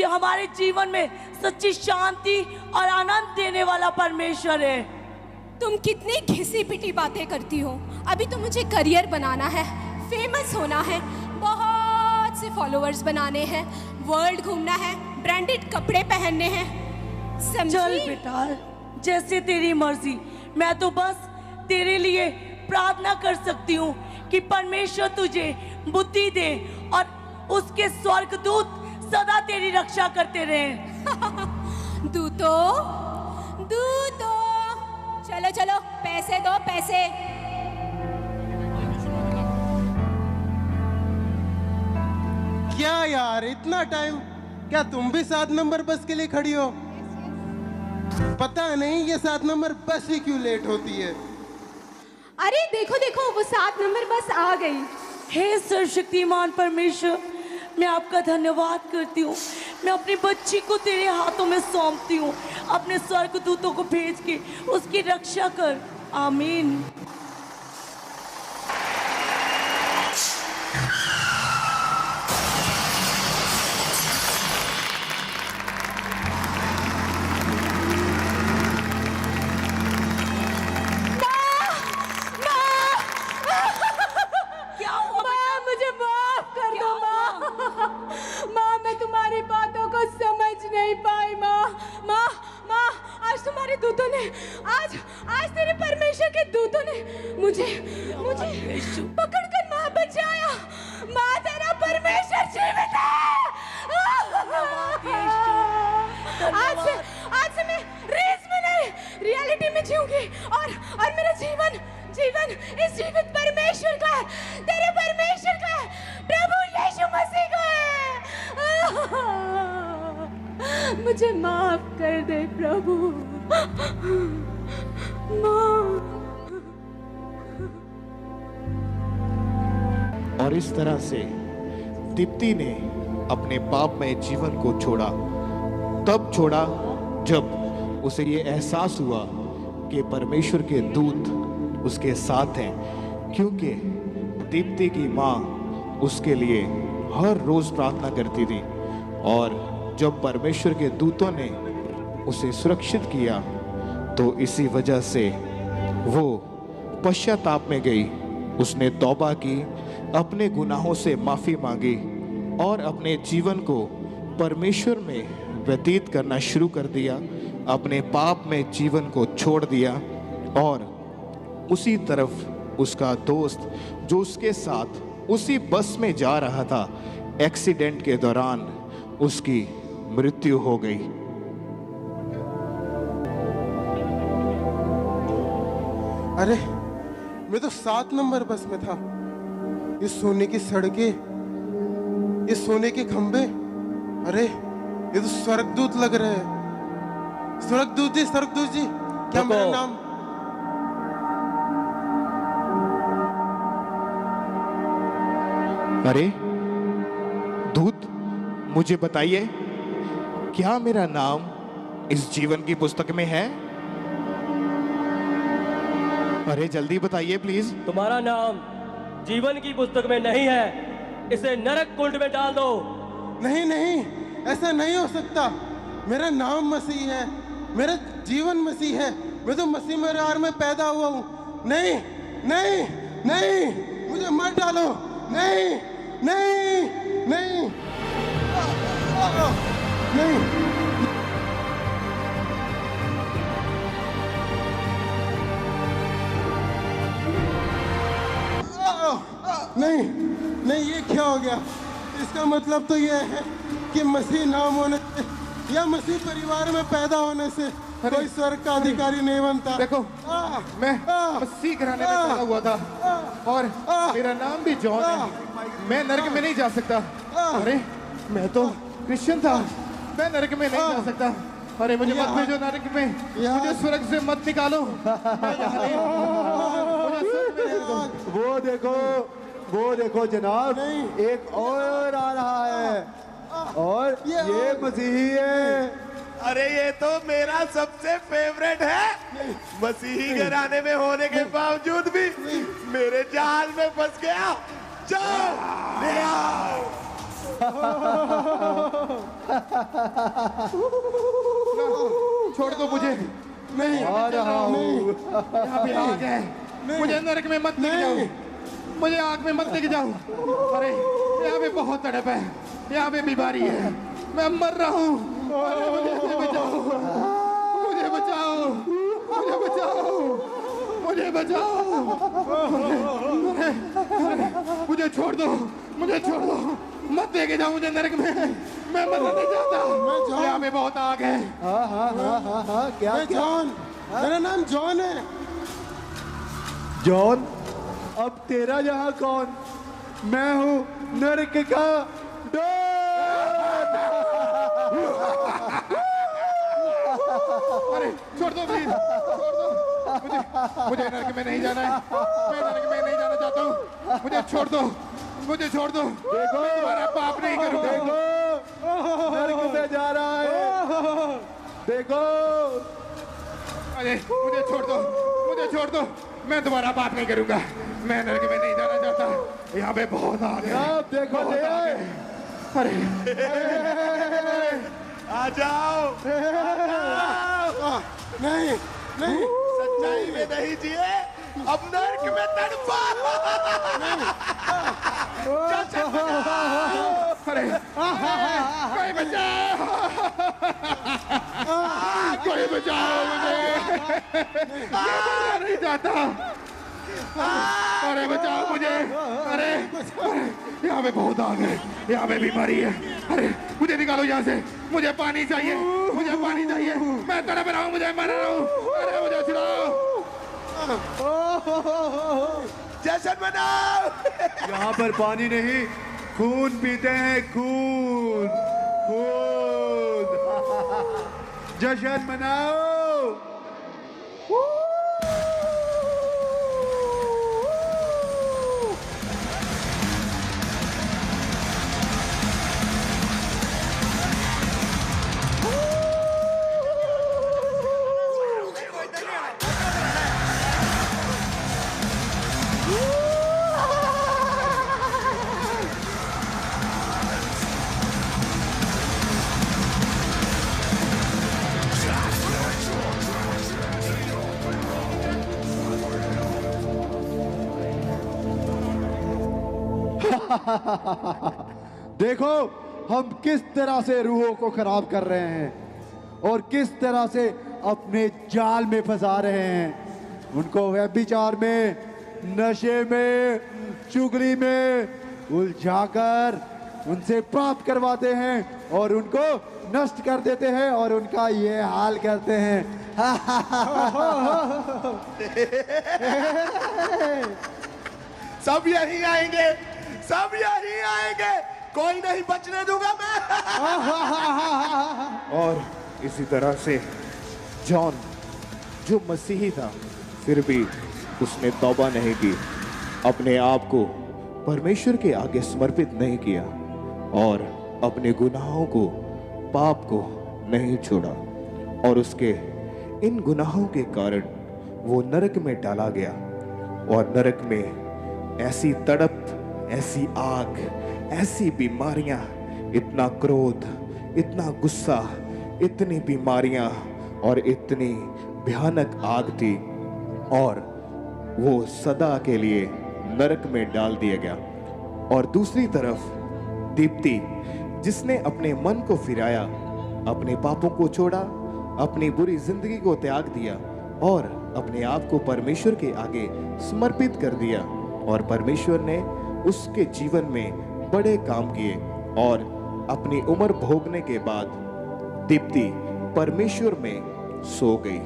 Speaker 22: हमारे जीवन में सच्ची शांति और आनंद देने वाला परमेश्वर है।
Speaker 19: तुम कितनी घिसी पिटी बातें करती हो। अभी तो मुझे करियर बनाना है, फेमस होना है, बहुत से फॉलोअर्स बनाने हैं, वर्ल्ड घूमना है, ब्रांडेड कपड़े पहनने हैं, समझी?
Speaker 22: चल बेटा, जैसे तेरी मर्जी। मैं तो बस तेरे लिए प्रार्थना कर सकती हूँ कि परमेश्वर तुझे बुद्धि दे और उसके स्वर्गदूत सदा तेरी रक्षा करते रहे।
Speaker 19: दूतो, चलो चलो, पैसे दो, पैसे।
Speaker 1: क्या यार, इतना टाइम? क्या तुम भी 7 नंबर बस के लिए खड़ी हो? पता नहीं ये 7 नंबर बस ही क्यों लेट होती है।
Speaker 19: अरे देखो देखो, वो 7 नंबर बस आ गई।
Speaker 22: हे सर्वशक्तिमान परमेश्वर, मैं आपका धन्यवाद करती हूँ। मैं अपनी बच्ची को तेरे हाथों में सौंपती हूँ। अपने स्वर्गदूतों को भेज के उसकी रक्षा कर। आमीन।
Speaker 19: आज तेरे परमेश्वर के दूतों ने मुझे पकड़कर माँ बचाया। माँ, तेरा परमेश्वर जीवित है। आज से मैं रील्स में नहीं, रियलिटी में जीऊंगी और मेरा जीवन इस जीवित परमेश्वर का है, तेरे परमेश्वर का है, प्रभु यीशु मसीह का है। मुझे माफ कर दे प्रभु।
Speaker 7: और इस तरह से दीप्ति ने अपने पापमय जीवन को छोड़ा। तब छोड़ा जब उसे ये एहसास हुआ कि परमेश्वर के दूत उसके साथ हैं, क्योंकि दीप्ति की माँ उसके लिए हर रोज प्रार्थना करती थी। और जब परमेश्वर के दूतों ने उसे सुरक्षित किया तो इसी वजह से वो पश्चाताप में गई। उसने तौबा की, अपने गुनाहों से माफ़ी मांगी और अपने जीवन को परमेश्वर में व्यतीत करना शुरू कर दिया। अपने पाप में जीवन को छोड़ दिया और उसी तरफ उसका दोस्त जो उसके साथ उसी बस में जा रहा था, एक्सीडेंट के दौरान उसकी मृत्यु हो गई।
Speaker 1: अरे, मैं तो 7 नंबर बस में था। ये सोने की सड़कें, ये सोने के खंबे, अरे ये तो स्वर्गदूत लग रहे हैं। स्वर्गदूत जी, क्या मेरा नाम?
Speaker 7: अरे दूत, मुझे बताइए, क्या मेरा नाम इस जीवन की पुस्तक में है? अरे जल्दी बताइए प्लीज।
Speaker 17: तुम्हारा नाम जीवन की पुस्तक में नहीं है, इसे नरक कुंड में डाल दो।
Speaker 1: नहीं नहीं, ऐसा नहीं हो सकता। मेरा नाम मसीह है, मेरा जीवन मसीह है, मैं तो मसीह परिवार में पैदा हुआ हूँ। नहीं नहीं नहीं, मुझे मत डालो। नहीं नहीं नहीं नहीं। नहीं नहीं, ये क्या हो गया? इसका मतलब तो ये है कि मसीह नाम होने से या मसीह परिवार में पैदा होने से कोई स्वर्ग का अधिकारी नहीं बनता।
Speaker 7: देखो, मैं मसीह घराने में पैदा हुआ था और मेरा नाम भी जॉन है। मैं नरक में नहीं जा सकता। अरे मैं तो क्रिश्चियन था, मैं नरक में नहीं जा सकता। अरे मुझे मत भेजो नरक में, मुझे स्वर्ग से मत निकालो।
Speaker 3: वो देखो जनाब, एक और आ रहा है और ये मसीही है।
Speaker 2: अरे ये तो मेरा सबसे फेवरेट है। मसीही घराने में होने के बावजूद भी मेरे जाल में फंस गया। जाओ ले आओ।
Speaker 7: छोड़ दो मुझे।
Speaker 1: नहीं
Speaker 7: आ रहा हूँ। यहाँ पे आग है, मुझे नरक में मत लेके जाओ, मुझे आग में मत लेके जाओ। अरे यहाँ पे बहुत तड़प है, यहाँ पे बीमारी है, मैं मर रहा हूँ। मुझे बचाओ, मुझे बचाओ, मुझे बचाओ, मुझे बचाओ। मुझे छोड़ दो, मुझे छोड़ दो, मत लेके जाओ मुझे नरक में। मैं मरना नहीं चाहता। यहाँ पे बहुत आग है।
Speaker 3: हाँ, क्या
Speaker 1: मैं जॉन, मेरा नाम जॉन है।
Speaker 3: जॉन, अब तेरा यहाँ कौन? मैं हूँ नरक का
Speaker 7: अरे छोड़ दो प्लीज, छोड़ दो मुझे नरक में नहीं जाना है। मैं नरक में नहीं जाना चाहता हूँ। मुझे छोड़ दो, मुझे छोड़ दो।
Speaker 3: देखो,
Speaker 7: तुम्हारा पाप नहीं करूँगा।
Speaker 3: देखो नरक में जा रहा है। देखो,
Speaker 7: अरे मुझे छोड़ दो, मुझे छोड़ दो। मैं तुम्हारा पाप नहीं करूँगा। मैं नरक में नहीं जाना चाहता। यहाँ पे बहुत आग है।
Speaker 3: अब देखो ले आए।
Speaker 7: अरे
Speaker 2: आ जाओ।
Speaker 1: नहीं नहीं,
Speaker 2: सच्चाई में नहीं जिए, अब नरक में तड़पा।
Speaker 7: अरे कोई बचाओ, कोई बचाओ मुझे। मैं नहीं चाहता। अरे बचाओ मुझे। अरे यहाँ पे बहुत आग है, यहाँ पे बीमारी है। अरे मुझे निकालो यहाँ से, मुझे पानी चाहिए, मुझे पानी चाहिए। मैं तड़प रहा हूँ, मुझे मर रहा हूँ। अरे मुझे छुड़ाओ।
Speaker 2: जश्न मनाओ।
Speaker 3: यहाँ पर पानी नहीं, खून पीते हैं, खून खून। जश्न मनाओ। देखो हम किस तरह से रूहों को खराब कर रहे हैं और किस तरह से अपने जाल में फंसा रहे हैं। उनको व्यभिचार में, नशे में, चुगली में उलझाकर उनसे पाप करवाते हैं और उनको नष्ट कर देते हैं और उनका ये हाल करते हैं।
Speaker 2: सब यही आएंगे, सब यही आएंगे, कोई नहीं बचने दूंगा मैं।
Speaker 7: और इसी तरह से जॉन जो मसीही था फिर भी उसने तौबा नहीं की, अपने आप को परमेश्वर के आगे समर्पित नहीं किया और अपने गुनाहों को, पाप को नहीं छोड़ा और उसके इन गुनाहों के कारण वो नरक में डाला गया और नरक में ऐसी तड़प, ऐसी आग, ऐसी बीमारियां, इतना क्रोध, इतना गुस्सा, इतनी बीमारियां और इतनी भयानक आग थी, और वो सदा के लिए नरक में डाल दिया गया। और दूसरी तरफ दीप्ति, जिसने अपने मन को फिराया, अपने पापों को छोड़ा, अपनी बुरी जिंदगी को त्याग दिया और अपने आप को परमेश्वर के आगे समर्पित कर दिया, और परमेश्वर ने उसके जीवन में बड़े काम किए, और अपनी उम्र भोगने के बाद दीप्ति परमेश्वर में सो गई।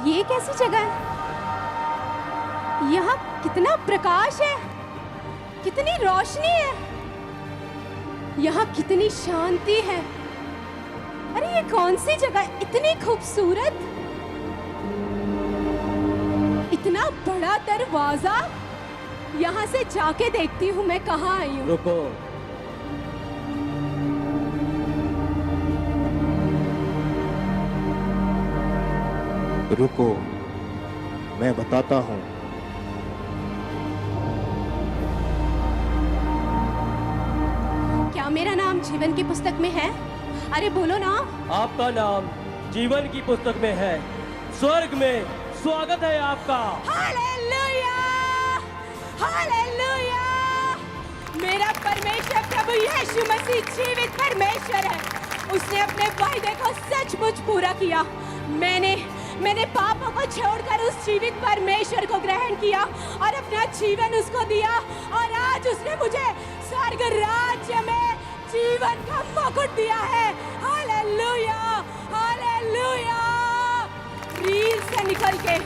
Speaker 19: ये कैसी जगह है? यहाँ कितना प्रकाश है, कितनी रोशनी है, यहाँ कितनी शांति है। अरे ये कौन सी जगह है? इतनी खूबसूरत, इतना बड़ा दरवाजा। यहाँ से जाके देखती हूँ मैं कहाँ आई हूँ।
Speaker 17: रुको,
Speaker 7: रुको, मैं बताता हूं।
Speaker 19: क्या मेरा नाम जीवन की पुस्तक में है? अरे बोलो ना।
Speaker 17: आपका नाम जीवन की पुस्तक में है। स्वर्ग में स्वागत है आपका।
Speaker 19: हालेलुया! हालेलुया! मेरा परमेश्वर प्रभु यीशु मसीह जीवित परमेश्वर है। उसने अपने वायदे को सचमुच पूरा किया। मैंने पापों को छोड़कर उस जीवित परमेश्वर को ग्रहण किया और अपना जीवन उसको दिया, और आज उसने मुझे स्वर्ग राज्य में जीवन का मुकुट दिया है। हालेलुया! हालेलुया! रील से निकल के,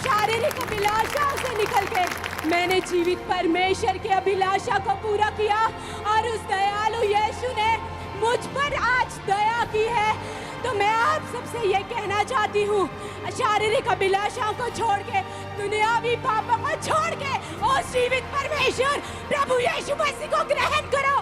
Speaker 19: शारीरिक अभिलाषाओं से निकल के मैंने जीवित परमेश्वर के अभिलाषा को पूरा किया, और उस दयालु यीशु ने मुझ पर आज दया की है। तो मैं आप सबसे ये कहना चाहती हूँ, शारीरिक अभिलाषाओं को छोड़ के, दुनियावी पापों को छोड़ के उस जीवित परमेश्वर प्रभु यीशु मसीह को ग्रहण करो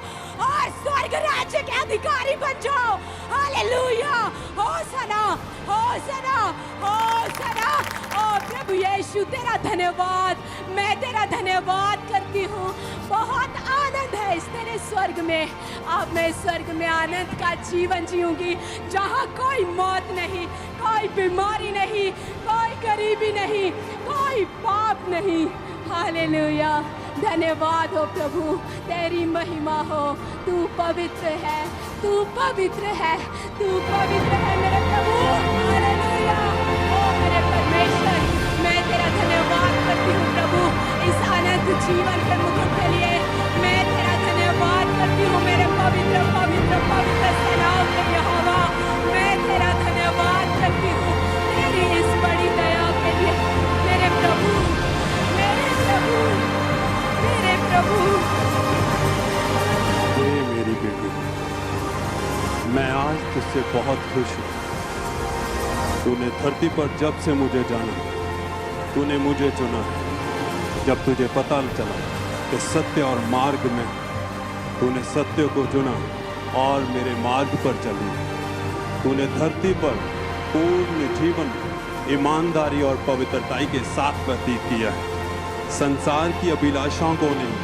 Speaker 19: और स्वर्ग राज्य के अधिकारी बन जाओ। हालेलुया! होसना, होसना, होसना। ओ प्रभु यीशु, तेरा धन्यवाद, मैं तेरा धन्यवाद करती हूँ। बहुत आनंद है इस तेरे स्वर्ग में। अब मैं स्वर्ग में आनंद का जीवन जीऊंगी, जहाँ कोई मौत नहीं, कोई बीमारी नहीं, कोई गरीबी नहीं, कोई पाप नहीं। हालेलुया! धन्यवाद हो प्रभु, तेरी महिमा हो। तू पवित्र है, तू पवित्र है, तू पवित्र है मेरे प्रभु। हालेलुया! ओ मेरे परमेश्वर, मैं तेरा धन्यवाद करती हूँ प्रभु, इस अनंत जीवन के मुकुट के लिए। मैं तेरा धन्यवाद करती हूँ मेरे पवित्र पवित्र पवित्र सेनाओं के यहोवा। मैं तेरा धन्यवाद करती हूँ तेरी इस बड़ी दया के लिए मेरे प्रभु, मेरे प्रभु, मेरे प्रभु।
Speaker 18: हे मेरी बेटी, मैं आज तुझसे बहुत खुश हूँ। तूने धरती पर जब से मुझे जाना, तूने मुझे चुना। जब तुझे पता चला कि सत्य और मार्ग में, तूने सत्य को चुना और मेरे मार्ग पर चली। तूने धरती पर पूर्ण जीवन ईमानदारी और पवित्रताई के साथ व्यतीत किया है। संसार की अभिलाषाओं को नहीं,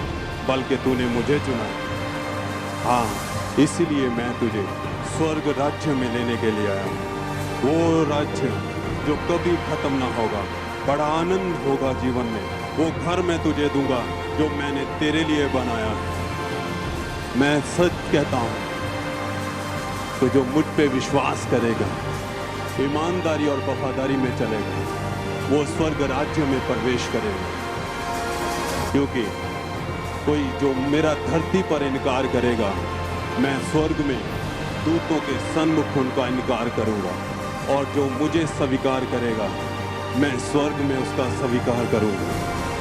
Speaker 18: बल्कि तूने मुझे चुना। हाँ, इसीलिए मैं तुझे स्वर्ग राज्य में लेने के लिए आया हूँ। वो राज्य जो कभी खत्म ना होगा, बड़ा आनंद होगा जीवन में। वो घर मैं तुझे दूंगा जो मैंने तेरे लिए बनाया है। मैं सच कहता हूँ, तो जो मुझ पे विश्वास करेगा, ईमानदारी और वफादारी में चलेगा, वो स्वर्ग राज्य में प्रवेश करेगा। क्योंकि कोई जो मेरा धरती पर इनकार करेगा, मैं स्वर्ग में दूतों के सन्मुख उनका इनकार करूंगा, और जो मुझे स्वीकार करेगा, मैं स्वर्ग में उसका स्वीकार करूंगा,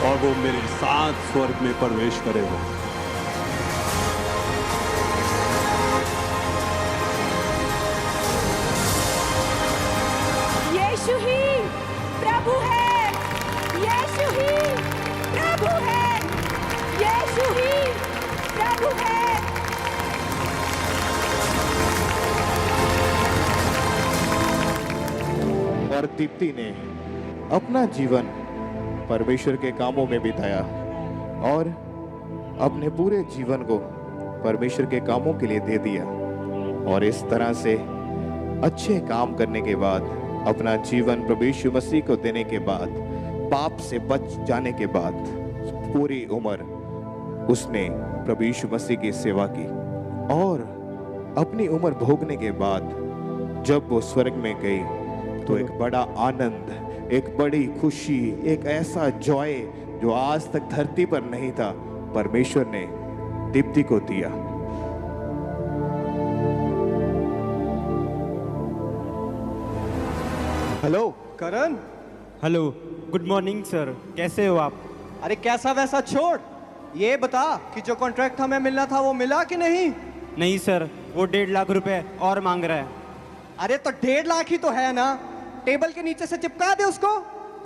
Speaker 18: और वो मेरे साथ स्वर्ग में प्रवेश करेगा।
Speaker 19: यीशु ही प्रभु है, यीशु ही प्रभु है, यीशु ही प्रभु है।
Speaker 7: दीप्ति ने अपना जीवन परमेश्वर के कामों में बिताया और अपने पूरे जीवन को परमेश्वर के कामों के लिए दे दिया, और इस तरह से अच्छे काम करने के बाद, अपना जीवन प्रभु यीशु मसीह को देने के बाद, पाप से बच जाने के बाद पूरी उम्र उसने प्रभु यीशु मसीह की सेवा की, और अपनी उम्र भोगने के बाद जब वो स्वर्ग में गई तो एक बड़ा आनंद, एक बड़ी खुशी, एक ऐसा जॉय जो आज तक धरती पर नहीं था, परमेश्वर ने दीप्ति को दिया।
Speaker 5: हेलो करण।
Speaker 6: हेलो, गुड मॉर्निंग सर, कैसे हो आप?
Speaker 5: अरे कैसा वैसा छोड़, ये बता कि जो कॉन्ट्रैक्ट हमें मिलना था वो मिला कि नहीं?
Speaker 6: नहीं सर, वो 1.5 लाख रुपए और मांग रहा है।
Speaker 5: अरे तो 1.5 लाख ही तो है ना, टेबल के नीचे से चिपका दे उसको।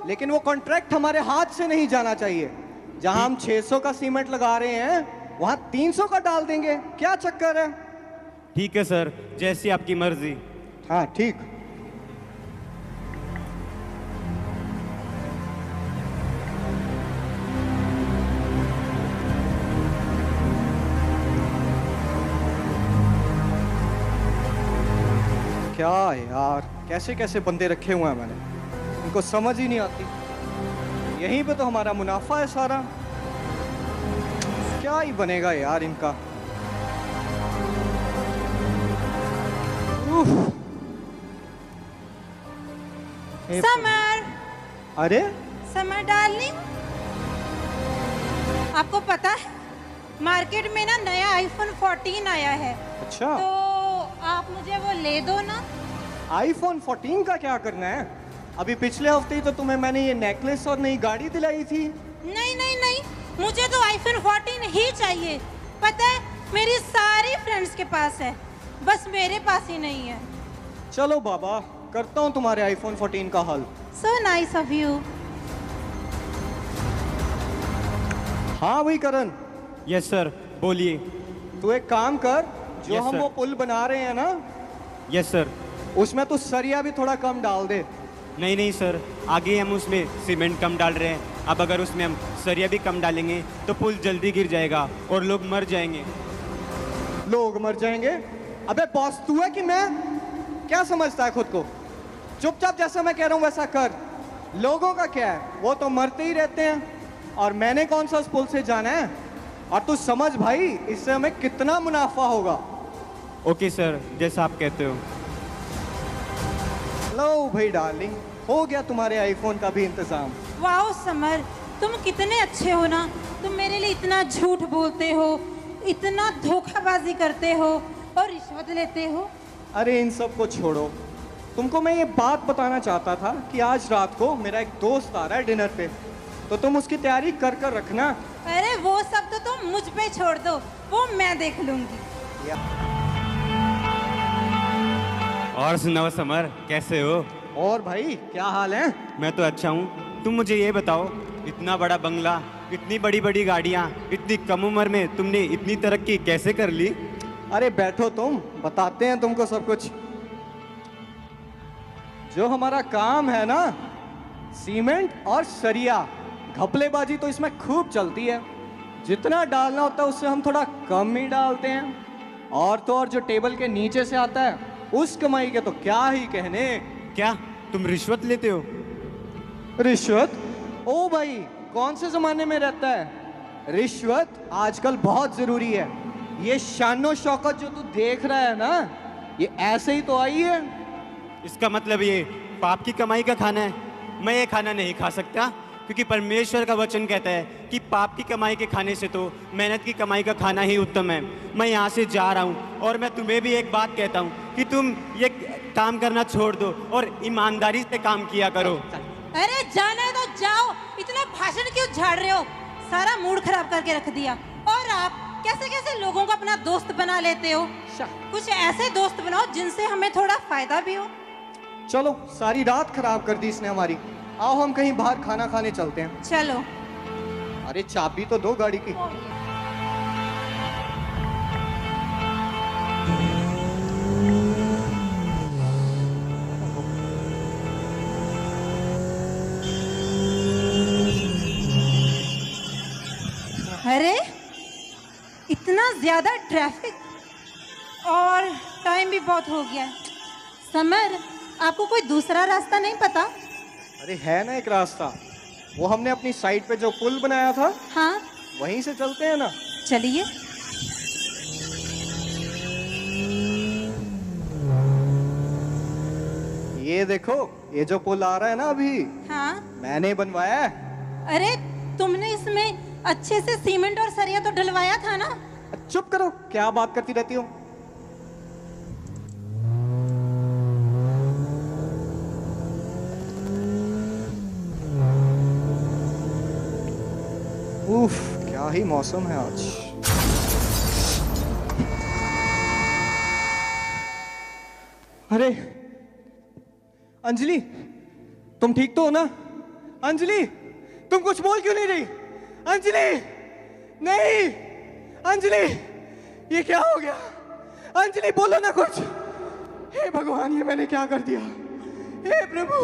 Speaker 5: लेकिन वो कॉन्ट्रैक्ट हमारे हाथ से नहीं जाना चाहिए। जहां हम 600 का सीमेंट लगा रहे हैं वहां 300 का डाल देंगे, क्या चक्कर है?
Speaker 6: ठीक है सर, जैसी आपकी मर्जी।
Speaker 5: हाँ ठीक। क्या यार, कैसे कैसे बंदे रखे हुए हैं मैंने, इनको समझ ही नहीं आती। यहीं पे तो हमारा मुनाफा है सारा, क्या ही बनेगा यार इनका।
Speaker 23: समर।
Speaker 5: अरे
Speaker 23: समर डार्लिंग, आपको पता है मार्केट में ना नया आईफोन 14 आया है।
Speaker 5: अच्छा,
Speaker 23: तो आप मुझे वो ले दो ना।
Speaker 5: आईफोन 14 का क्या करना है? अभी पिछले हफ्ते ही तो तुम्हें मैंने ये नेकलेस और नई गाड़ी दिलाई थी।
Speaker 23: नहीं नहीं नहीं, मुझे तो आईफोन 14 ही चाहिए। पता है मेरी सारी फ्रेंड्स के पास है, बस मेरे पास ही नहीं है।
Speaker 5: चलो बाबा, करता हूँ तुम्हारे आईफोन 14 का हल।
Speaker 23: So nice of you.
Speaker 5: हाँ वही करण।
Speaker 6: यस सर, बोलिए।
Speaker 5: तू एक काम कर, जो
Speaker 6: Yes,
Speaker 5: हम
Speaker 6: sir.
Speaker 5: वो पुल बना रहे हैं ना,
Speaker 6: यस सर।
Speaker 5: उसमें तू सरिया भी थोड़ा कम डाल दे।
Speaker 6: नहीं नहीं सर, आगे हम उसमें सीमेंट कम डाल रहे हैं। अब अगर उसमें हम सरिया भी कम डालेंगे तो पुल जल्दी गिर जाएगा और लोग मर जाएंगे।
Speaker 5: लोग मर जाएंगे? अबे बॉस तू है कि मैं? क्या समझता है खुद को? चुपचाप जैसा मैं कह रहा हूँ वैसा कर। लोगों का क्या है, वो तो मरते ही रहते हैं, और मैंने कौन सा उस पुल से जाना है? और तू समझ भाई, इससे हमें कितना मुनाफा होगा।
Speaker 6: ओके सर, जैसा आप कहते हो।
Speaker 5: लो भाई डार्लिंग, हो गया तुम्हारे आईफोन का भी इंतजाम।
Speaker 23: वाओ समर, तुम कितने अच्छे हो ना। तुम मेरे लिए इतना झूठ बोलते हो, इतना धोखाबाजी करते हो और रिश्वत लेते हो।
Speaker 5: अरे इन सब को छोड़ो, तुमको मैं ये बात बताना चाहता था कि आज रात को मेरा एक दोस्त आ रहा है डिनर पे, तो तुम उसकी तैयारी कर कर रखना।
Speaker 23: अरे वो सब तो तुम मुझ पे छोड़ दो, वो मैं देख लूंगी।
Speaker 6: और सुनाओ समर, कैसे हो?
Speaker 5: और भाई क्या हाल है?
Speaker 6: मैं तो अच्छा हूँ। तुम मुझे ये बताओ, इतना बड़ा बंगला, इतनी बड़ी बड़ी गाड़ियाँ, इतनी कम उम्र में तुमने इतनी तरक्की कैसे कर ली?
Speaker 5: अरे बैठो तुम, बताते हैं तुमको सब कुछ। जो हमारा काम है ना, सीमेंट और सरिया, घपलेबाजी तो इसमें खूब चलती है। जितना डालना होता है उससे हम थोड़ा कम ही डालते हैं। और तो और जो टेबल के नीचे से आता है, उस कमाई के तो क्या ही कहने।
Speaker 6: क्या तुम रिश्वत लेते हो?
Speaker 5: रिश्वत? ओ भाई, कौन से जमाने में रहता है? रिश्वत आजकल बहुत जरूरी है। ये शानो शौकत जो तू देख रहा है ना, ये ऐसे ही तो आई है।
Speaker 6: इसका मतलब ये पाप की कमाई का खाना है? मैं ये खाना नहीं खा सकता, क्योंकि परमेश्वर का वचन कहता है कि पाप की कमाई के खाने से तो मेहनत की कमाई का खाना ही उत्तम है। मैं यहाँ से जा रहा हूँ, और मैं तुम्हें भी एक बात कहता हूँ कि तुम ये काम करना छोड़ दो और ईमानदारी से काम किया करो।
Speaker 23: अरे जाना है तो जाओ, इतना भाषण क्यों झाड़ रहे हो? सारा मूड खराब करके रख दिया। और आप कैसे कैसे लोगों को अपना दोस्त बना लेते हो? कुछ ऐसे दोस्त बनाओ जिनसे हमें थोड़ा फायदा भी हो।
Speaker 5: चलो, सारी रात खराब कर दी इसने हमारी। आओ हम कहीं बाहर खाना खाने चलते हैं।
Speaker 23: चलो।
Speaker 5: अरे चाबी तो दो गाड़ी की।
Speaker 23: ज्यादा ट्रैफिक और टाइम भी बहुत हो गया है। समर, आपको कोई दूसरा रास्ता नहीं पता?
Speaker 5: अरे है ना एक रास्ता, वो हमने अपनी साइड पे जो पुल बनाया था,
Speaker 23: हाँ,
Speaker 5: वहीं से चलते हैं ना।
Speaker 23: चलिए।
Speaker 5: ये देखो, ये जो पुल आ रहा है ना अभी,
Speaker 23: हाँ,
Speaker 5: मैंने बनवाया है।
Speaker 23: अरे तुमने इसमें अच्छे से सीमेंट और सरिया तो डलवाया था ना?
Speaker 5: चुप करो, क्या बात करती रहती हो। उफ, क्या ही मौसम है आज। अरे अंजलि, तुम ठीक तो हो ना? अंजलि, तुम कुछ बोल क्यों नहीं रही? अंजलि, नहीं, अंजलि, ये क्या हो गया? अंजलि बोलो ना कुछ। हे भगवान, ये मैंने क्या कर दिया? हे प्रभु,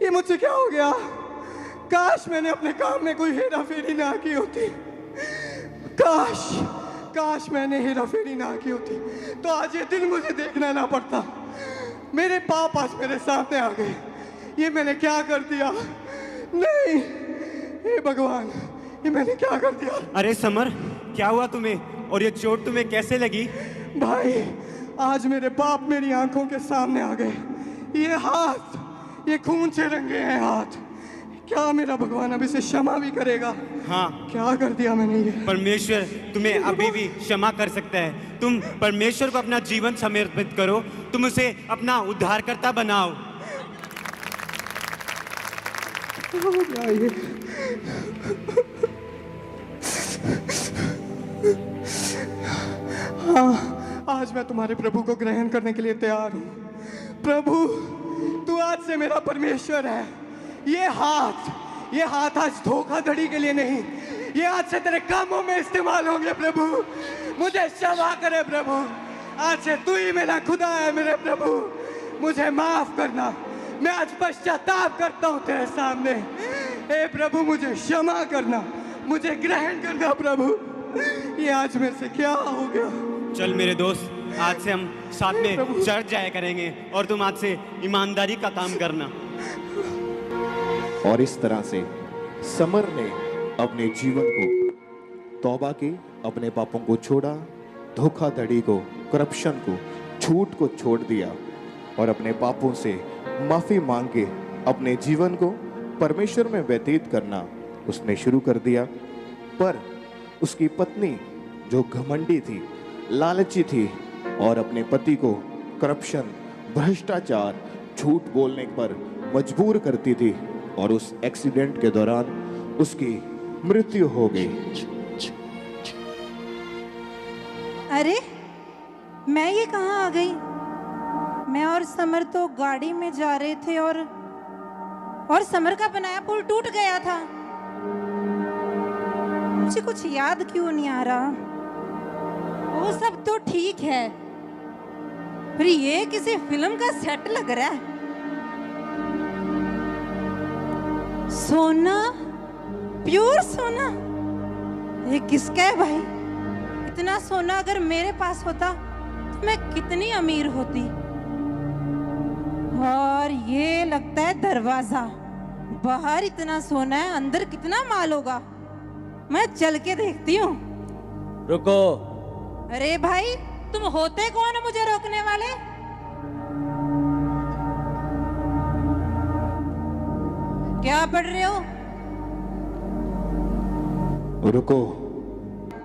Speaker 5: ये मुझसे क्या हो गया? काश मैंने अपने काम में कोई हेरा फेरी ना की होती। काश काश मैंने हेरा फेरी ना की होती तो आज ये दिन मुझे देखना ना पड़ता। मेरे पाप आज मेरे सामने आ गए। ये मैंने क्या कर दिया? नहीं, हे भगवान, ये मैंने क्या कर दिया?
Speaker 6: अरे समर, क्या हुआ तुम्हें और ये चोट तुम्हें कैसे लगी?
Speaker 5: भाई, आज मेरे पाप मेरी आंखों के सामने आ गए। ये हाथ, ये खून से रंगे हैं हाथ। क्या मेरा भगवान अब इसे क्षमा भी करेगा?
Speaker 6: हाँ,
Speaker 5: क्या कर दिया मैंने ये?
Speaker 6: परमेश्वर तुम्हें अभी भी क्षमा कर सकता है। तुम परमेश्वर को अपना जीवन समर्पित करो, तुम उसे अपना उद्धारकर्ता बनाओ।
Speaker 5: क्या ये? हाँ, आज मैं तुम्हारे प्रभु को ग्रहण करने के लिए तैयार हूँ। प्रभु, तू आज से मेरा परमेश्वर है। ये हाथ आज धोखाधड़ी के लिए नहीं, ये आज से तेरे कामों में इस्तेमाल होंगे। प्रभु, मुझे क्षमा करे प्रभु। आज से तू ही मेरा खुदा है मेरे प्रभु, मुझे माफ करना। मैं आज पश्चाताप करता हूँ तेरे सामने। हे प्रभु, मुझे क्षमा करना, मुझे ग्रहण करना प्रभु। ये आज मेरे से क्या हो गया?
Speaker 6: चल मेरे दोस्त, आज से हम साथ में चर्च जाया करेंगे और तुम आज से ईमानदारी का काम करना।
Speaker 7: और इस तरह से समर ने अपने जीवन को तौबा की, अपने पापों को छोड़ा, धोखाधड़ी को, करप्शन को, झूठ को छोड़ दिया और अपने पापों से माफी मांग के अपने जीवन को परमेश्वर में व्यतीत करना उसने शुरू कर दिया। पर उसकी पत्नी जो घमंडी थी, लालची थी और अपने पति को करप्शन, भ्रष्टाचार, झूठ बोलने पर मजबूर करती थी और उस एक्सीडेंट के दौरान उसकी मृत्यु हो गई।
Speaker 23: अरे, मैं ये कहाँ आ गई? मैं और समर तो गाड़ी में जा रहे थे और समर का बनाया पुल टूट गया था। मुझे कुछ याद क्यों नहीं आ रहा? वो सब तो ठीक है, पर ये किसी फिल्म का सेट लग रहा है। सोना, प्योर सोना, ये किसका है भाई? इतना सोना अगर मेरे पास होता तो मैं कितनी अमीर होती। और ये लगता है दरवाजा, बाहर इतना सोना है, अंदर कितना माल होगा। मैं चल के देखती हूँ।
Speaker 17: रुको।
Speaker 23: अरे भाई, तुम होते कौन हो मुझे रोकने वाले? क्या पढ़ रहे हो?
Speaker 7: रुको।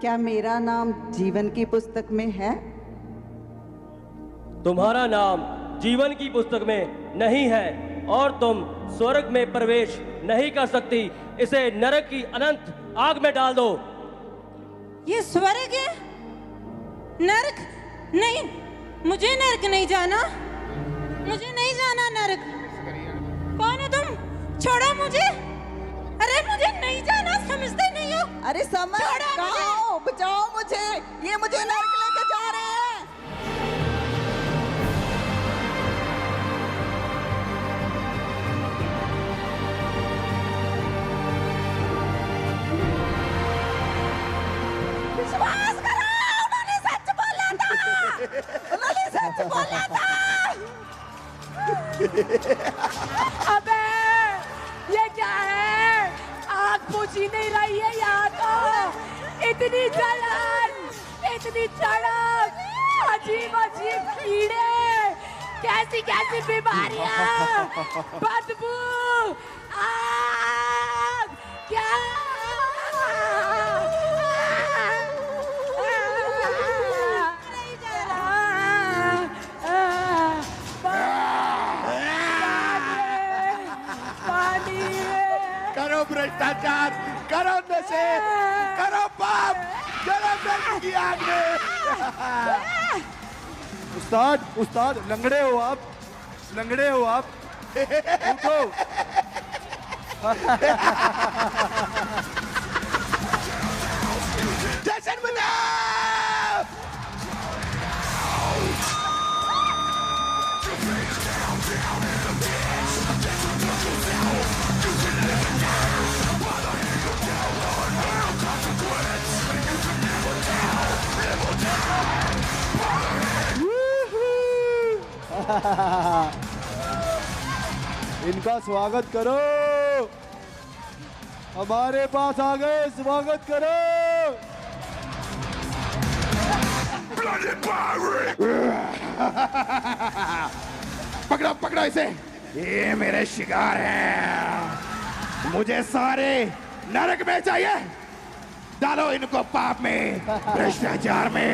Speaker 10: क्या मेरा नाम जीवन की पुस्तक में है?
Speaker 17: तुम्हारा नाम जीवन की पुस्तक में नहीं है और तुम स्वर्ग में प्रवेश नहीं कर सकती। इसे नरक की अनंत आग में डाल दो।
Speaker 23: ये स्वर्ग है? नरक नहीं, मुझे नरक नहीं जाना, मुझे नहीं जाना नरक। कौन हो तुम? छोड़ो मुझे। अरे मुझे नहीं जाना, समझते नहीं हो?
Speaker 10: अरे समर, कहाँ हो? बचाओ मुझे, ये मुझे नरक लेके जा रहे हैं।
Speaker 23: विश्वास
Speaker 20: पूछ ही नहीं रही है यहाँ तो। इतनी जलन, इतनी चढ़क, अजीब अजीब कीड़े, कैसी कैसी बीमारियां, बदबू, आग, क्या
Speaker 2: करो भ्रष्टाचार, करो नशे, करो पाप, जलो नरक की आग में।
Speaker 3: उस्ताद, उस्ताद, लंगड़े हो आप, लंगड़े हो आप। रुको।
Speaker 2: जश्न मनाओ।
Speaker 3: इनका स्वागत करो, हमारे पास आ गए, स्वागत करो।
Speaker 2: पकड़ो पकड़ो इसे, ये मेरे शिकार हैं, मुझे सारे नरक में चाहिए। डालो इनको पाप में, भ्रष्टाचार में,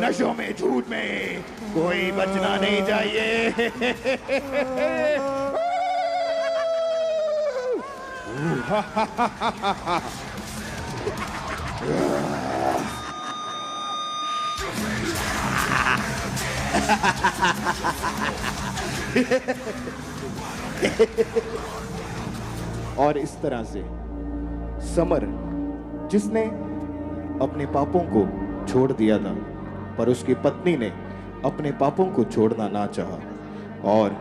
Speaker 2: नशों में, झूठ में, कोई बचना नहीं चाहिए।
Speaker 7: और इस तरह से समर, जिसने अपने पापों को छोड़ दिया था, पर उसकी पत्नी ने अपने पापों को छोड़ना ना चाहा, और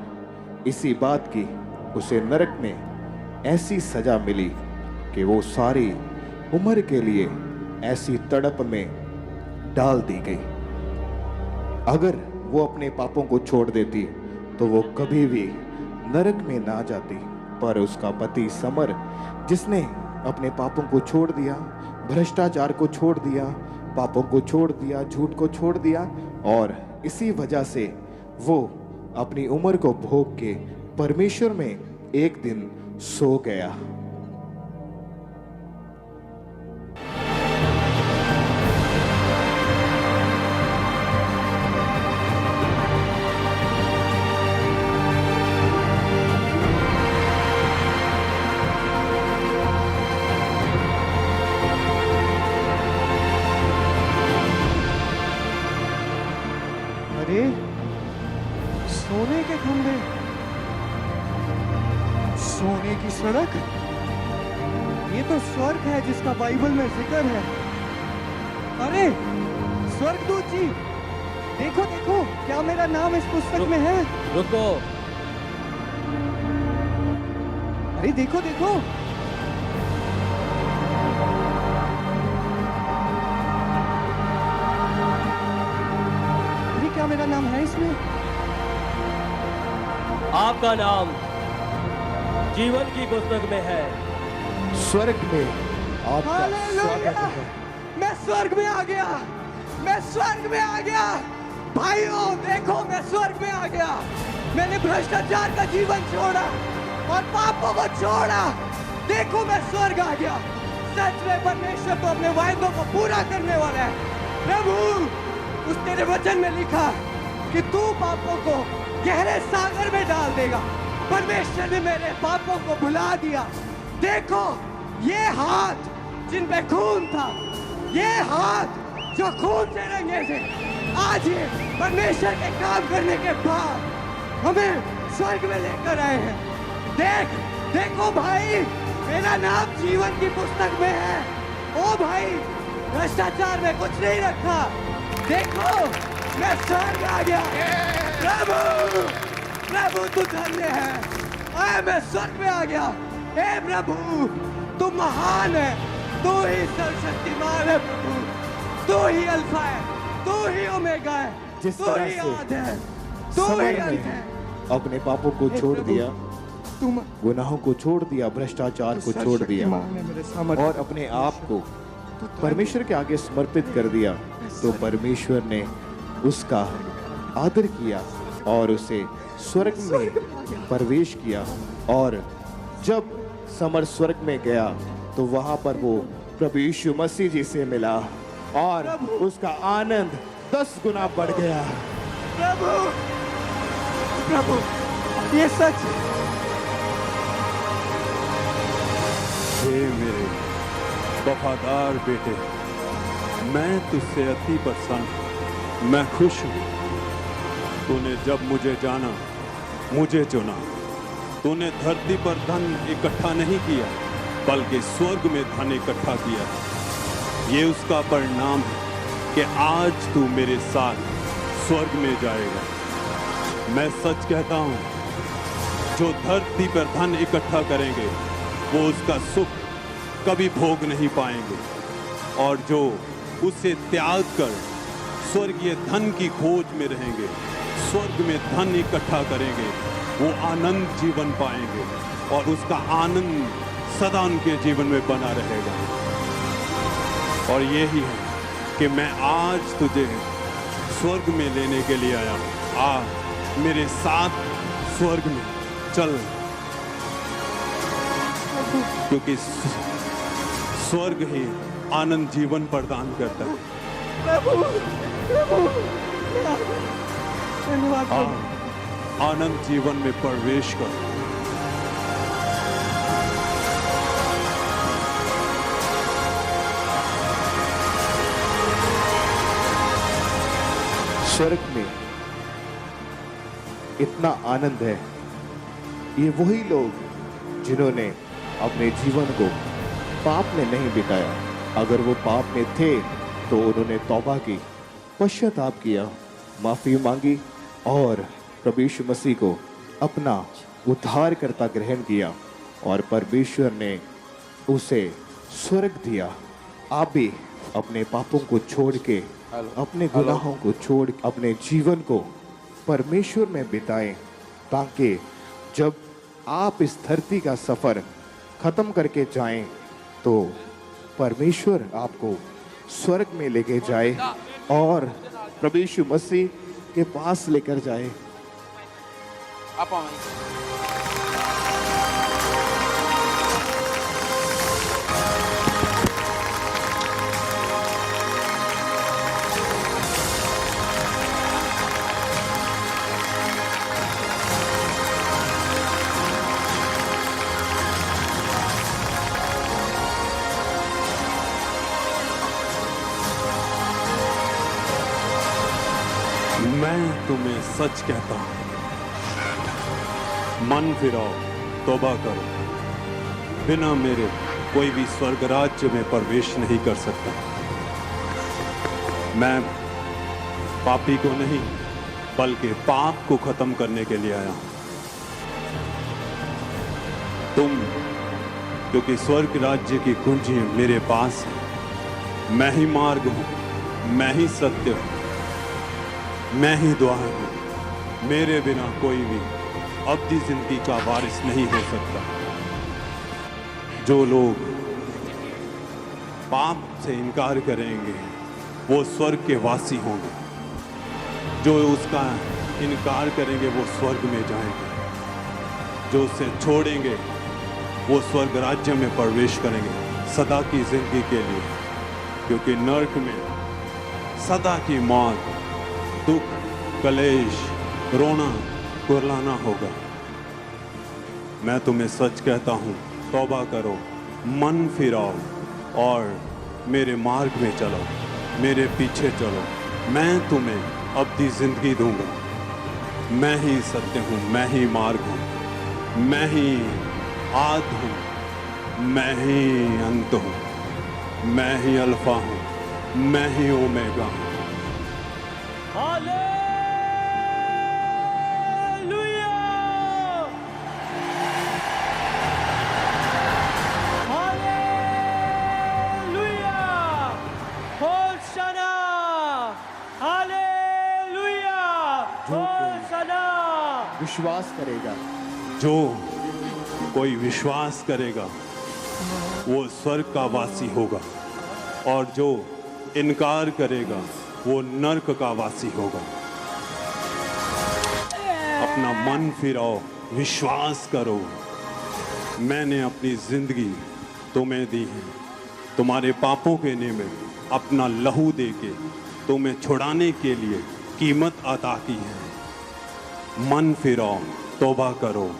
Speaker 7: इसी बात की उसे नरक में ऐसी सजा मिली कि वो सारी उम्र के लिए ऐसी तड़प में डाल दी गई। अगर वो अपने पापों को छोड़ देती तो वो कभी भी नरक में ना जाती, पर उसका पति समर, जिसने अपने पापों को छोड़ दिया, भ्रष्टाचार को छोड़ दिया, पापों को छोड़ दिया, झूठ को छोड़ दिया, और इसी वजह से वो अपनी उम्र को भोग के परमेश्वर में एक दिन सो गया।
Speaker 5: अरे सोने के खंभे, सोने की सड़क, ये तो स्वर्ग है जिसका बाइबल में जिक्र है। अरे स्वर्गदूत जी, देखो देखो, क्या मेरा नाम इस पुस्तक में है?
Speaker 17: रुको।
Speaker 5: अरे देखो देखो, अरे क्या मेरा नाम है इसमें?
Speaker 17: आपका नाम जीवन की पुस्तक में है।
Speaker 7: स्वर्ग में आपका स्वागत है।
Speaker 5: मैं स्वर्ग में आ गया, मैं स्वर्ग में आ गया। भाइयों देखो, मैं स्वर्ग में आ गया। मैंने भ्रष्टाचार का जीवन छोड़ा और पापों को छोड़ा। देखो मैं स्वर्ग आ गया। सच में परमेश्वर तो अपने वायदों को पूरा करने वाला है। प्रभु, उस तेरे वचन में लिखा कि तू पापों को गहरे सागर में डाल देगा। परमेश्वर ने मेरे पापों को भुला दिया। देखो ये हाथ जिन पे खून था, ये हाथ जो खून से रंगे थे, आज ये परमेश्वर के काम करने के बाद हमें स्वर्ग में लेकर आए हैं। देख देखो भाई, मेरा नाम जीवन की पुस्तक में है। ओ भाई, भ्रष्टाचार में कुछ नहीं रखा। देखो मैं स्वर्ग आ गया। प्रभु प्रभु तू धन्य है। मैं स्वर्ग में आ गया। हे प्रभु तू महान है, तू ही सर्वशक्तिमान है। प्रभु तू ही अल्फा है, तू ही ओमेगा है,
Speaker 7: जिस
Speaker 5: तू
Speaker 7: तरह
Speaker 5: ही
Speaker 7: से
Speaker 5: आद है, तू ही
Speaker 7: समर
Speaker 5: अंत है।
Speaker 7: ने अपने पापों को छोड़ दिया, गुनाहों को छोड़ दिया, भ्रष्टाचार को छोड़ दिया और अपने आप को परमेश्वर के आगे समर्पित कर दिया, तो परमेश्वर ने उसका आदर किया और उसे स्वर्ग में प्रवेश किया। और जब समर स्वर्ग में गया तो वहां पर वो प्रभु यीशु मसीह जी से मिला और उसका आनंद 10 गुना बढ़ गया।
Speaker 5: प्रभु, प्रभु, ये सच।
Speaker 18: हे मेरे वफादार बेटे, मैं तुझसे अति प्रसन्न हूं, मैं खुश हूं। तूने जब मुझे जाना, मुझे चुना। तूने धरती पर धन इकट्ठा नहीं किया, बल्कि स्वर्ग में धन इकट्ठा किया। ये उसका परिणाम है कि आज तू मेरे साथ स्वर्ग में जाएगा। मैं सच कहता हूं, जो धरती पर धन इकट्ठा करेंगे वो उसका सुख कभी भोग नहीं पाएंगे, और जो उसे त्याग कर स्वर्गीय धन की खोज में रहेंगे, स्वर्ग में धन इकट्ठा करेंगे, वो आनंद जीवन पाएंगे और उसका आनंद सदा उनके जीवन में बना रहेगा। और यही है कि मैं आज तुझे स्वर्ग में लेने के लिए आया हूं। आ मेरे साथ स्वर्ग में चल, क्योंकि स्वर्ग ही आनंद जीवन प्रदान करता है।
Speaker 5: प्रभु, प्रभु, धन्यवाद।
Speaker 18: आनंद जीवन में प्रवेश कर।
Speaker 7: स्वर्ग में इतना आनंद है। ये वही लोग जिन्होंने अपने जीवन को पाप में नहीं बिताया। अगर वो पाप में थे तो उन्होंने तौबा की, पश्चाताप किया, माफी मांगी और प्रभु यीशु मसीह को अपना उद्धारकर्ता ग्रहण किया और परमेश्वर ने उसे स्वर्ग दिया। आप भी अपने पापों को छोड़ के, अपने गुनाहों को छोड़ अपने जीवन को परमेश्वर में बिताएं, ताकि जब आप इस धरती का सफर खत्म करके जाएं तो परमेश्वर आपको स्वर्ग में लेके जाए और प्रभु यीशु मसीह के पास लेकर जाए।
Speaker 18: मैं तुम्हें सच कहता हूं, मन फिराओ, तौबा करो। बिना मेरे कोई भी स्वर्ग राज्य में प्रवेश नहीं कर सकता। मैं पापी को नहीं बल्कि पाप को खत्म करने के लिए आया हूं। तुम, क्योंकि स्वर्ग राज्य की कुंजी मेरे पास है। मैं ही मार्ग हूं, मैं ही सत्य हूं, मैं ही द्वार हूं। मेरे बिना कोई भी अब्दी जिंदगी का वारिस नहीं हो सकता। जो लोग पाप से इनकार करेंगे वो स्वर्ग के वासी होंगे, जो उसका इनकार करेंगे वो स्वर्ग में जाएंगे, जो उसे छोड़ेंगे वो स्वर्ग राज्य में प्रवेश करेंगे सदा की जिंदगी के लिए। क्योंकि नरक में सदा की मौत, दुख, कलेश, रोना, कुर्लाना होगा। मैं तुम्हें सच कहता हूं, तौबा करो, मन फिराओ और मेरे मार्ग में चलो, मेरे पीछे चलो। मैं तुम्हें अब्दी जिंदगी दूंगा। मैं ही सत्य हूं, मैं ही मार्ग हूं, मैं ही आद हूं, मैं ही अंत हूं, मैं ही अल्फा हूं, मैं ही ओमेगा हूं।
Speaker 7: विश्वास करेगा,
Speaker 18: जो कोई विश्वास करेगा वो स्वर्ग का वासी होगा, और जो इनकार करेगा वो नर्क का वासी होगा। अपना मन फिराओ, विश्वास करो। मैंने अपनी जिंदगी तुम्हें दी है, तुम्हारे पापों के निमित्त अपना लहू देके तुम्हें छुड़ाने के लिए कीमत अता की है। मन फिराओ, तौबा करो।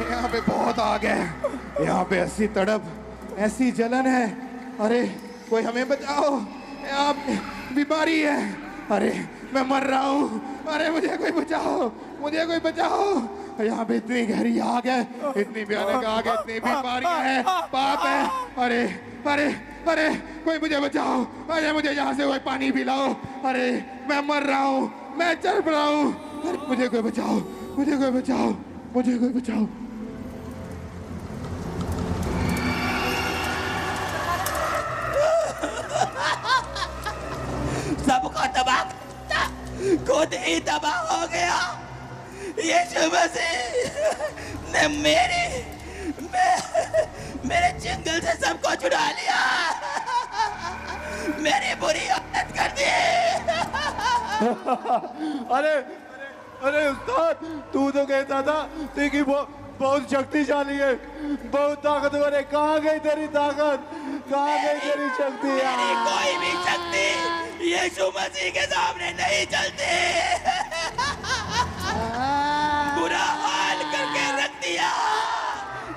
Speaker 3: यहाँ पे बहुत आग है, यहाँ पे ऐसी तड़प, ऐसी जलन है। अरे कोई हमें बचाओ, यहाँ पे बीमारी है। अरे मैं मर रहा हूँ, अरे मुझे कोई बचाओ, मुझे कोई बचाओ। यहाँ पे इतनी गहरी आग है, इतनी भयानक आग है, इतनी बीमारियां हैं, पाप है। अरे अरे अरे कोई मुझे बचाओ, अरे मुझे यहाँ से कोई पानी पिलाओ। अरे मैं मर रहा हूँ, मैं तड़प रहा हूँ। अरे मुझे कोई बचाओ, मुझे कोई बचाओ, मुझे कोई बचाओ।
Speaker 11: सबको तबाह करता, खुद ही तबाह हो गया। यीशु मसीह ने मेरे जंगल से सबको छुड़ा लिया, मेरी बुरी हालत कर दी।
Speaker 3: अरे अरे उस्ताद, तू तो कहता था कि बहुत शक्तिशाली है, बहुत ताकतवर है। कहाँ गई तेरी ताकत, कहाँ गई तेरी शक्ति?
Speaker 11: मेरी कोई भी शक्ति यीशु मसीह के सामने नहीं चलती। बुरा हाल करके रख दिया,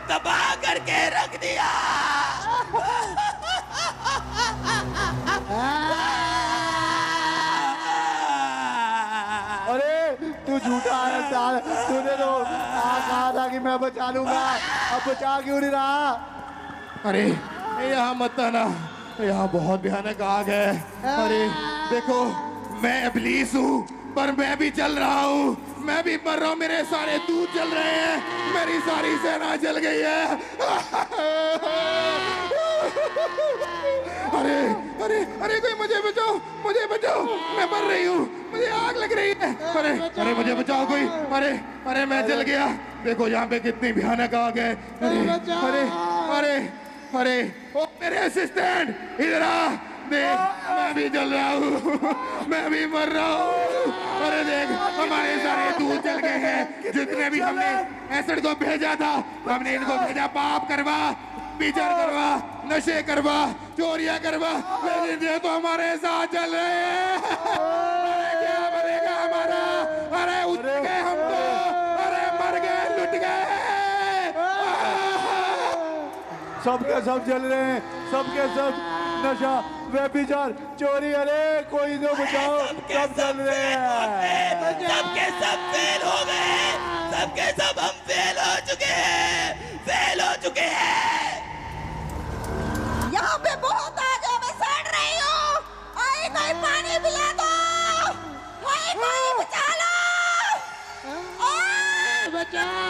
Speaker 11: तबाह करके रख दिया।
Speaker 3: अरे तू झूठा है साल, तूने तो कहा था कि मैं बचा लूंगा, अब बचा क्यों नहीं रहा? अरे यहाँ मत आना, यहाँ बहुत भयानक आग है। अरे देखो, मैं इब्लीस हूँ, पर मैं भी चल रहा हूँ, मैं भी मर रहा हूँ। मेरे सारे दूध जल रहे हैं, मेरी सारी सेना जल गई है। अरे अरे अरे कोई मुझे बचाओ, मुझे बचाओ, मैं मर रही हूँ, मुझे आग लग रही है। अरे अरे मुझे बचाओ कोई। अरे अरे मैं जल गया। देखो यहाँ पे कितनी भयानक आग है। अरे अरे अरे अरे ओ मेरे असिस्टेंट, इधर आ, देख मैं भी जल रहा हूँ, मैं भी मर रहा हूँ। अरे देख हमारे सारे दूध जल गए हैं। जितने भी हमने एसिड को भेजा था, हमने इनको भेजा पाप करवा, विचार करवा, नशे करवा, चोरियां करवा, लेकिन ये तो हमारे साथ चल रहे हैं। अरे क्या बनेगा हमारा? अरे उठ गए हम तो, अरे मर गए, लुट गए। सबके सब जल रहे हैं, सबके सब नशा, व्यभिचार, चोरी। अरे कोई तो बचाओ, सब जल रहे हैं।
Speaker 11: सबके सब फेल हो गए, सबके सब हम फेल हो चुके हैं, फेल हो चुके हैं।
Speaker 10: यहाँ पे बहुत आग है, मैं सड़ रही हूँ। आए कोई पानी पिला दो, आए कोई बचा लो, बचाओ।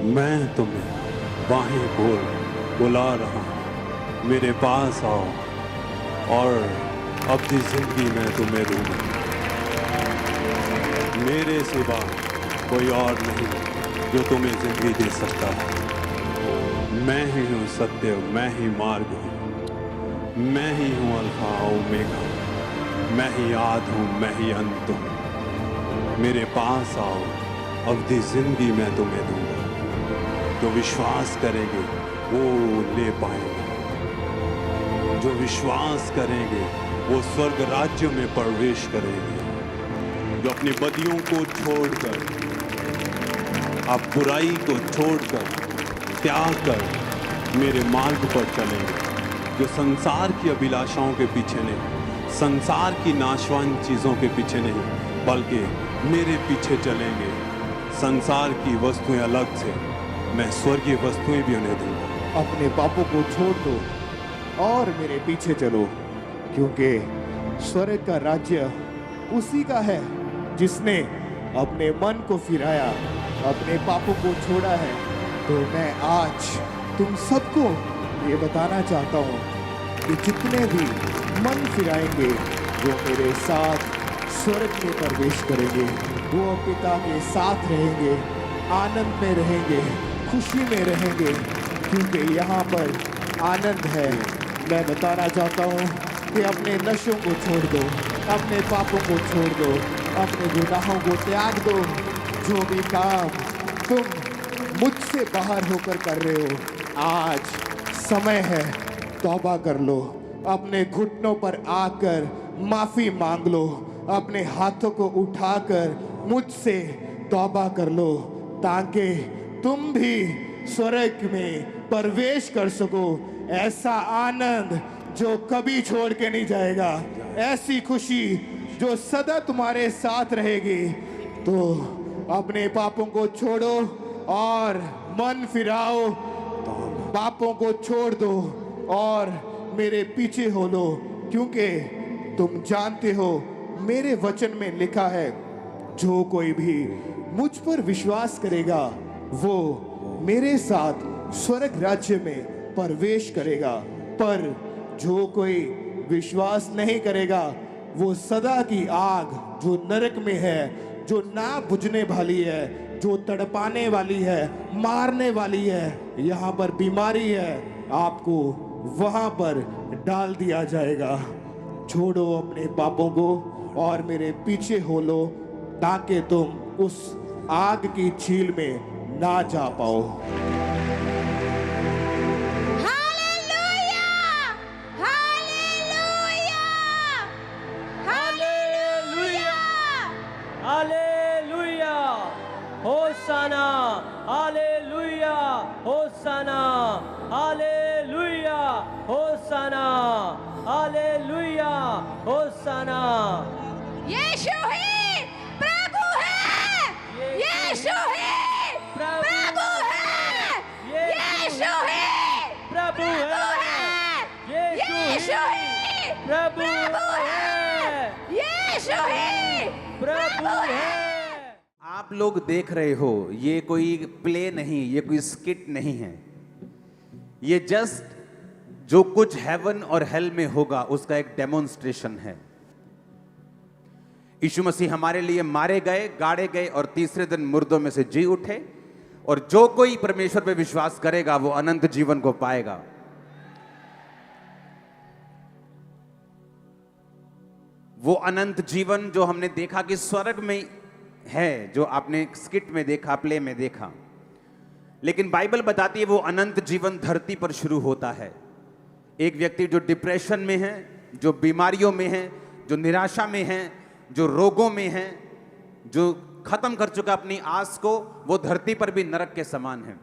Speaker 18: मैं तुम्हें बाहें खोल बुला रहा हूँ, मेरे पास आओ और अपनी जिंदगी में तुम्हें दूंगा। मेरे सिवा कोई और नहीं जो तुम्हें जिंदगी दे सकता है। मैं ही हूँ सत्य, मैं ही मार्ग हूँ, मैं ही हूँ अल्फा ओमेगा, मैं ही आद हूँ, मैं ही अंत हूँ। मेरे पास आओ, अवधि जिंदगी मैं तुम्हें दूंगा। जो विश्वास करेंगे वो ले पाएंगे, जो विश्वास करेंगे वो स्वर्ग राज्य में प्रवेश करेंगे। जो अपनी बदियों को छोड़कर, आप बुराई को छोड़कर त्याग कर मेरे मार्ग पर चलेंगे, जो संसार की अभिलाषाओं के पीछे नहीं, संसार की नाशवान चीज़ों के पीछे नहीं, बल्कि मेरे पीछे चलेंगे। संसार की वस्तुएं अलग से, मैं स्वर्गीय वस्तुएं भी उन्हें दूंगा।
Speaker 7: अपने पापों को छोड़ दो और मेरे पीछे चलो, क्योंकि स्वर्ग का राज्य उसी का है जिसने अपने मन को फिराया, अपने पापों को छोड़ा है। तो मैं आज तुम सबको ये बताना चाहता हूँ कि जितने भी मन फिराएंगे वो मेरे साथ स्वर्ग में प्रवेश करेंगे, वो पिता के साथ रहेंगे, आनंद में रहेंगे, खुशी में रहेंगे, क्योंकि यहाँ पर आनंद है। मैं बताना चाहता हूँ कि अपने नशों को छोड़ दो, अपने पापों को छोड़ दो, अपने गुनाहों को त्याग दो। जो भी काम तुम मुझसे बाहर होकर कर रहे हो, आज समय है, तौबा कर लो, अपने घुटनों पर आकर माफी मांग लो, अपने हाथों को उठाकर मुझसे तौबा कर लो, ताकि तुम भी स्वर्ग में प्रवेश कर सको। ऐसा आनंद जो कभी छोड़ के नहीं जाएगा, ऐसी खुशी जो सदा तुम्हारे साथ रहेगी। तो अपने पापों को छोड़ो और मन फिराओ, पापों को छोड़ दो और मेरे पीछे हो लो, क्योंकि तुम जानते हो मेरे वचन में लिखा है, जो कोई भी मुझ पर विश्वास करेगा वो मेरे साथ स्वर्ग राज्य में प्रवेश करेगा, पर जो कोई विश्वास नहीं करेगा वो सदा की आग जो नरक में है, जो ना बुझने वाली है, जो तड़पाने वाली है, मारने वाली है, यहाँ पर बीमारी है, आपको वहां पर डाल दिया जाएगा। छोड़ो अपने पापों को और मेरे पीछे हो लो, ताकि तुम उस आग की झील में ना जा पाओ।
Speaker 17: Hallelujah, hosanna, hallelujah, hosanna, hallelujah, hosanna, hallelujah, hosanna.
Speaker 10: Yeshu ही प्रभु है, यीशु ही प्रभु है, यीशु ही
Speaker 17: प्रभु
Speaker 10: है, यीशु ही
Speaker 17: प्रभु
Speaker 10: है, यीशु ही
Speaker 17: प्रभु है।
Speaker 12: आप लोग देख रहे हो, ये कोई प्ले नहीं, ये कोई स्किट नहीं है, ये जस्ट जो कुछ हेवन और हेल में होगा उसका एक डेमोन्स्ट्रेशन है। यीशु मसीह हमारे लिए मारे गए, गाड़े गए और तीसरे दिन मुर्दों में से जी उठे, और जो कोई परमेश्वर पे विश्वास करेगा वो अनंत जीवन को पाएगा। वो अनंत जीवन जो हमने देखा कि स्वर्ग में है, जो आपने स्किट में देखा, प्ले में देखा, लेकिन बाइबल बताती है वो अनंत जीवन धरती पर शुरू होता है। एक व्यक्ति जो डिप्रेशन में है, जो बीमारियों में है, जो निराशा में है, जो रोगों में है, जो खत्म कर चुका अपनी आस को, वो धरती पर भी नरक के समान है।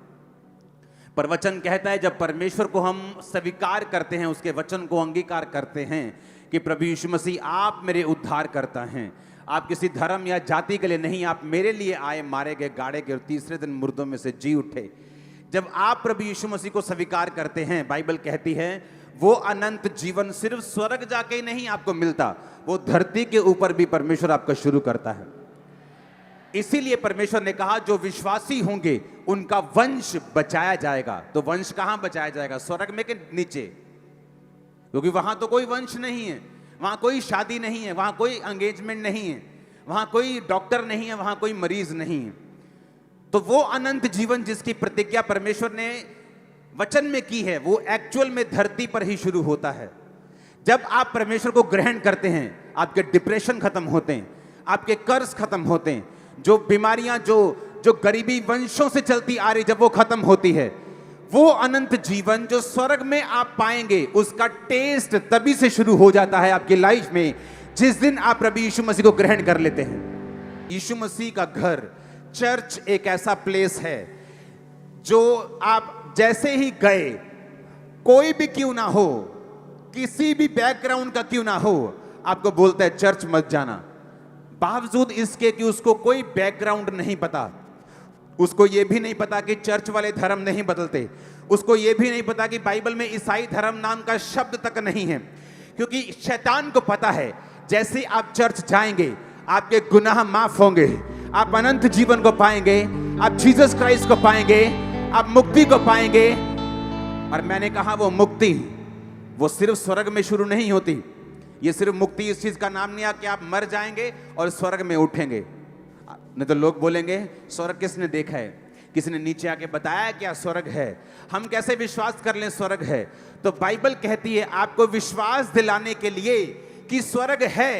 Speaker 12: पर वचन कहता है जब परमेश्वर को हम स्वीकार करते हैं, उसके वचन को अंगीकार करते हैं कि प्रभु यीशु मसीह आप मेरे उद्धार करता हैं, आप किसी धर्म या जाति के लिए नहीं, आप मेरे लिए आए, मारे गए, गाड़े गए और तीसरे दिन मुर्दों में से जी उठे। जब आप प्रभु यीशु मसीह को स्वीकार करते हैं, बाइबल कहती है वो अनंत जीवन सिर्फ स्वर्ग जाके ही नहीं आपको मिलता, वो धरती के ऊपर भी परमेश्वर आपका शुरू करता है। इसीलिए परमेश्वर ने कहा जो विश्वासी होंगे उनका वंश बचाया जाएगा। तो वंश कहां बचाया जाएगा? स्वर्ग में के नीचे? क्योंकि वहां तो कोई वंश नहीं है, वहां कोई शादी नहीं है, वहां कोई एंगेजमेंट नहीं है, वहां कोई डॉक्टर नहीं है, वहां कोई मरीज नहीं है। तो वो अनंत जीवन जिसकी प्रतिज्ञा परमेश्वर ने वचन में की है, वो एक्चुअल में धरती पर ही शुरू होता है। जब आप परमेश्वर को ग्रहण करते हैं, आपके डिप्रेशन खत्म होते हैं, आपके कर्ज खत्म होते हैं, जो बीमारियां, जो गरीबी वंशों से चलती आ रही, जब वो खत्म होती है, वो अनंत जीवन जो स्वर्ग में आप पाएंगे, उसका टेस्ट तभी से शुरू हो जाता है आपकी लाइफ में, जिस दिन आप प्रभु यीशु मसीह को ग्रहण कर लेते हैं। यीशु मसीह का घर, चर्च एक ऐसा प्लेस है जो आप जैसे ही गए, कोई भी क्यों ना हो, किसी भी बैकग्राउंड का क्यों ना हो, आपको बोलता है चर्च मत जाना। बावजूद इसके कि उसको कोई बैकग्राउंड नहीं पता, उसको यह भी नहीं पता कि चर्च वाले धर्म नहीं बदलते, उसको यह भी नहीं पता कि बाइबल में ईसाई धर्म नाम का शब्द तक नहीं है, क्योंकि शैतान को पता है जैसे आप चर्च जाएंगे आपके गुनाह माफ होंगे, आप अनंत जीवन को पाएंगे, आप जीसस क्राइस्ट को पाएंगे, आप मुक्ति को पाएंगे। और मैंने कहा वो मुक्ति वो सिर्फ स्वर्ग में शुरू नहीं होती। ये सिर्फ मुक्ति इस चीज का नाम नहीं है कि आप मर जाएंगे और स्वर्ग में उठेंगे। नहीं तो लोग बोलेंगे स्वर्ग किसने देखा है, किसी ने नीचे आके बताया क्या स्वर्ग है, हम कैसे विश्वास कर लें स्वर्ग है। तो बाइबल कहती है आपको विश्वास दिलाने के लिए कि स्वर्ग है।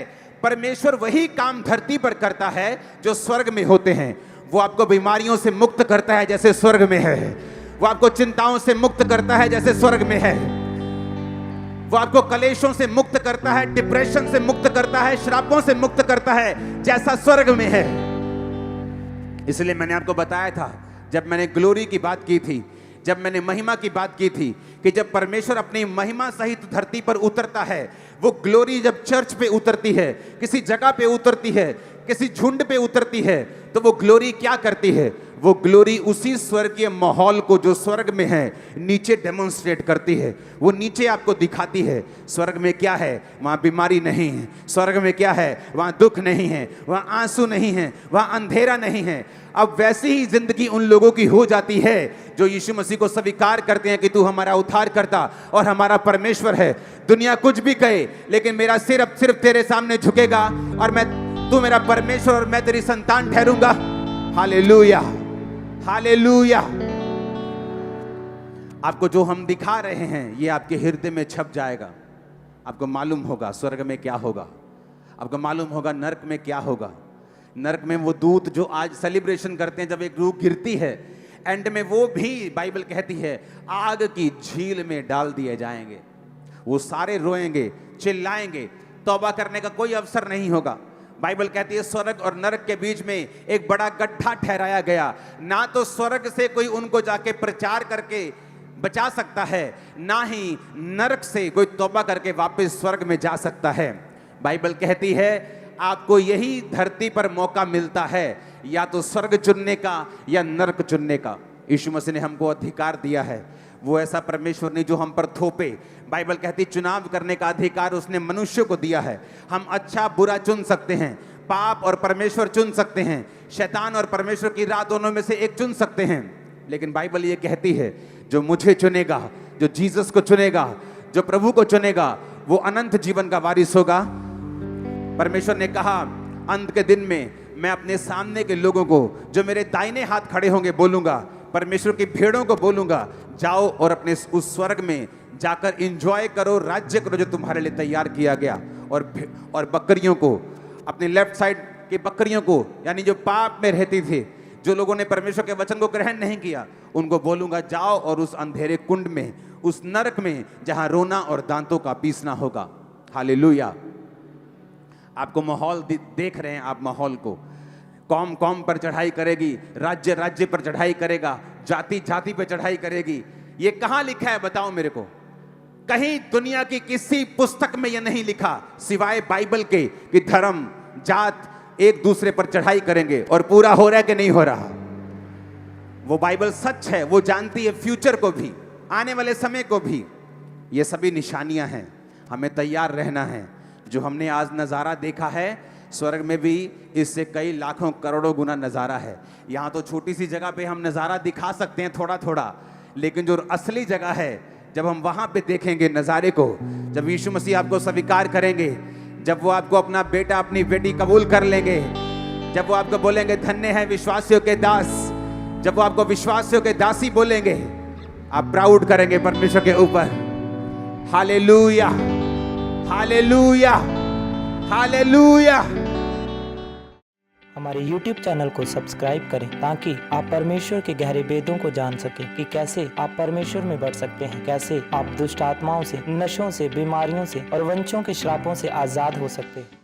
Speaker 12: परमेश्वर वही काम धरती पर करता है जो स्वर्ग में होते हैं। वो आपको बीमारियों से मुक्त करता है जैसे स्वर्ग में है, वो आपको चिंताओं से मुक्त करता है जैसे स्वर्ग में है, वो आपको कलेशों से मुक्त करता है, डिप्रेशन से मुक्त करता है, श्रापों से मुक्त करता है जैसा स्वर्ग में है। इसलिए मैंने आपको बताया था जब मैंने ग्लोरी की बात की थी, जब मैंने महिमा की बात की थी, कि जब परमेश्वर अपनी महिमा सहित धरती पर उतरता है, वो ग्लोरी जब चर्च पे उतरती है, किसी जगह पे उतरती है, किसी झुंड पे उतरती है, तो वो ग्लोरी क्या करती है, वो ग्लोरी उसी स्वर्गीय माहौल को जो स्वर्ग में है नीचे डेमोन्स्ट्रेट करती है। वो नीचे आपको दिखाती है स्वर्ग में क्या है, वहाँ बीमारी नहीं है, स्वर्ग में क्या है, वहाँ दुख नहीं है, वहाँ आंसू नहीं है, वहाँ अंधेरा नहीं है। अब वैसी ही जिंदगी उन लोगों की हो जाती है जो यीशु मसीह को स्वीकार करते हैं कि तू हमारा उद्धार करता और हमारा परमेश्वर है। दुनिया कुछ भी कहे लेकिन मेरा सिर अब सिर्फ तेरे सामने झुकेगा और तू मेरा परमेश्वर और मैं तेरी संतान ठहरूंगा। Hallelujah, hallelujah. आपको जो हम दिखा रहे हैं ये आपके हृदय में छप जाएगा। आपको मालूम होगा स्वर्ग में क्या होगा, आपको मालूम होगा नरक में क्या होगा। नरक में वो दूत जो आज सेलिब्रेशन करते हैं, जब एक रूह गिरती है एंड में वो भी बाइबल कहती है आग की झील में डाल दिए जाएंगे। वो सारे रोएंगे, चिल्लाएंगे, तौबा करने का कोई अवसर नहीं होगा। बाइबल कहती है स्वर्ग और नरक के बीच में एक बड़ा गड्ढा ठहराया गया। ना तो स्वर्ग से कोई उनको जाके प्रचार करके बचा सकता है, ना ही नरक से कोई तौबा करके वापस स्वर्ग में जा सकता है। बाइबल कहती है आपको यही धरती पर मौका मिलता है, या तो स्वर्ग चुनने का या नरक चुनने का। यीशु मसीह ने हमको अधिकार दिया है, वो ऐसा परमेश्वर नहीं जो हम पर थोपे। बाइबल कहती चुनाव करने का अधिकार उसने मनुष्य को दिया है। हम अच्छा बुरा चुन सकते हैं, पाप और परमेश्वर चुन सकते हैं, शैतान और परमेश्वर की राह दोनों में से एक चुन सकते हैं। लेकिन बाइबल ये कहती है जो मुझे चुनेगा, जो जीसस को चुनेगा, जो प्रभु को चुनेगा, वो अनंत जीवन का वारिस होगा। परमेश्वर ने कहा अंत के दिन में मैं अपने सामने के लोगों को जो मेरे दाहिने हाथ खड़े होंगे बोलूंगा, परमेश्वर की भेड़ों को बोलूंगा जाओ और अपने उस स्वर्ग में जाकर एंजॉय करो, राज्य करो जो तुम्हारे लिए तैयार किया गया। और बकरियों को, अपने लेफ्ट साइड की बकरियों को, यानी जो पाप में रहती थी, जो लोगों ने परमेश्वर के वचन को ग्रहण नहीं किया, उनको बोलूंगा जाओ और उस अंधेरे कुंड में, उस नरक में जहां रोना और दांतों का पीसना होगा। हालेलुया। आपको माहौल देख रहे हैं, आप माहौल को, कौम कौम पर चढ़ाई करेगी, राज्य राज्य पर चढ़ाई करेगा, जाति जाति पर चढ़ाई करेगी। ये कहां लिखा है बताओ मेरे को? कहीं दुनिया की किसी पुस्तक में यह नहीं लिखा सिवाय बाइबल के कि धर्म जात एक दूसरे पर चढ़ाई करेंगे। और पूरा हो रहा है कि नहीं हो रहा? वो बाइबल सच है, वो जानती है फ्यूचर को भी, आने वाले समय को भी। ये सभी निशानियां हैं, हमें तैयार रहना है। जो हमने आज नज़ारा देखा है स्वर्ग में भी इससे कई लाखों करोड़ों गुना नज़ारा है। यहाँ तो छोटी सी जगह पे हम नज़ारा दिखा सकते हैं थोड़ा थोड़ा, लेकिन जो असली जगह है जब हम वहाँ पे देखेंगे नज़ारे को, जब यीशु मसीह आपको स्वीकार करेंगे, जब वो आपको अपना बेटा अपनी बेटी कबूल कर लेंगे, जब वो आपको बोलेंगे धन्य है विश्वासियों के दास, जब वो आपको विश्वासियों के दासी बोलेंगे, आप प्राउड करेंगे परमेश्वर के ऊपर। Hallelujah, hallelujah, hallelujah.
Speaker 13: हमारे YouTube चैनल को सब्सक्राइब करें ताकि आप परमेश्वर के गहरे वेदों को जान सकें कि कैसे आप परमेश्वर में बढ़ सकते हैं, कैसे आप दुष्ट आत्माओं से, नशों से, बीमारियों से और वंशों के श्रापों से आजाद हो सकते हैं।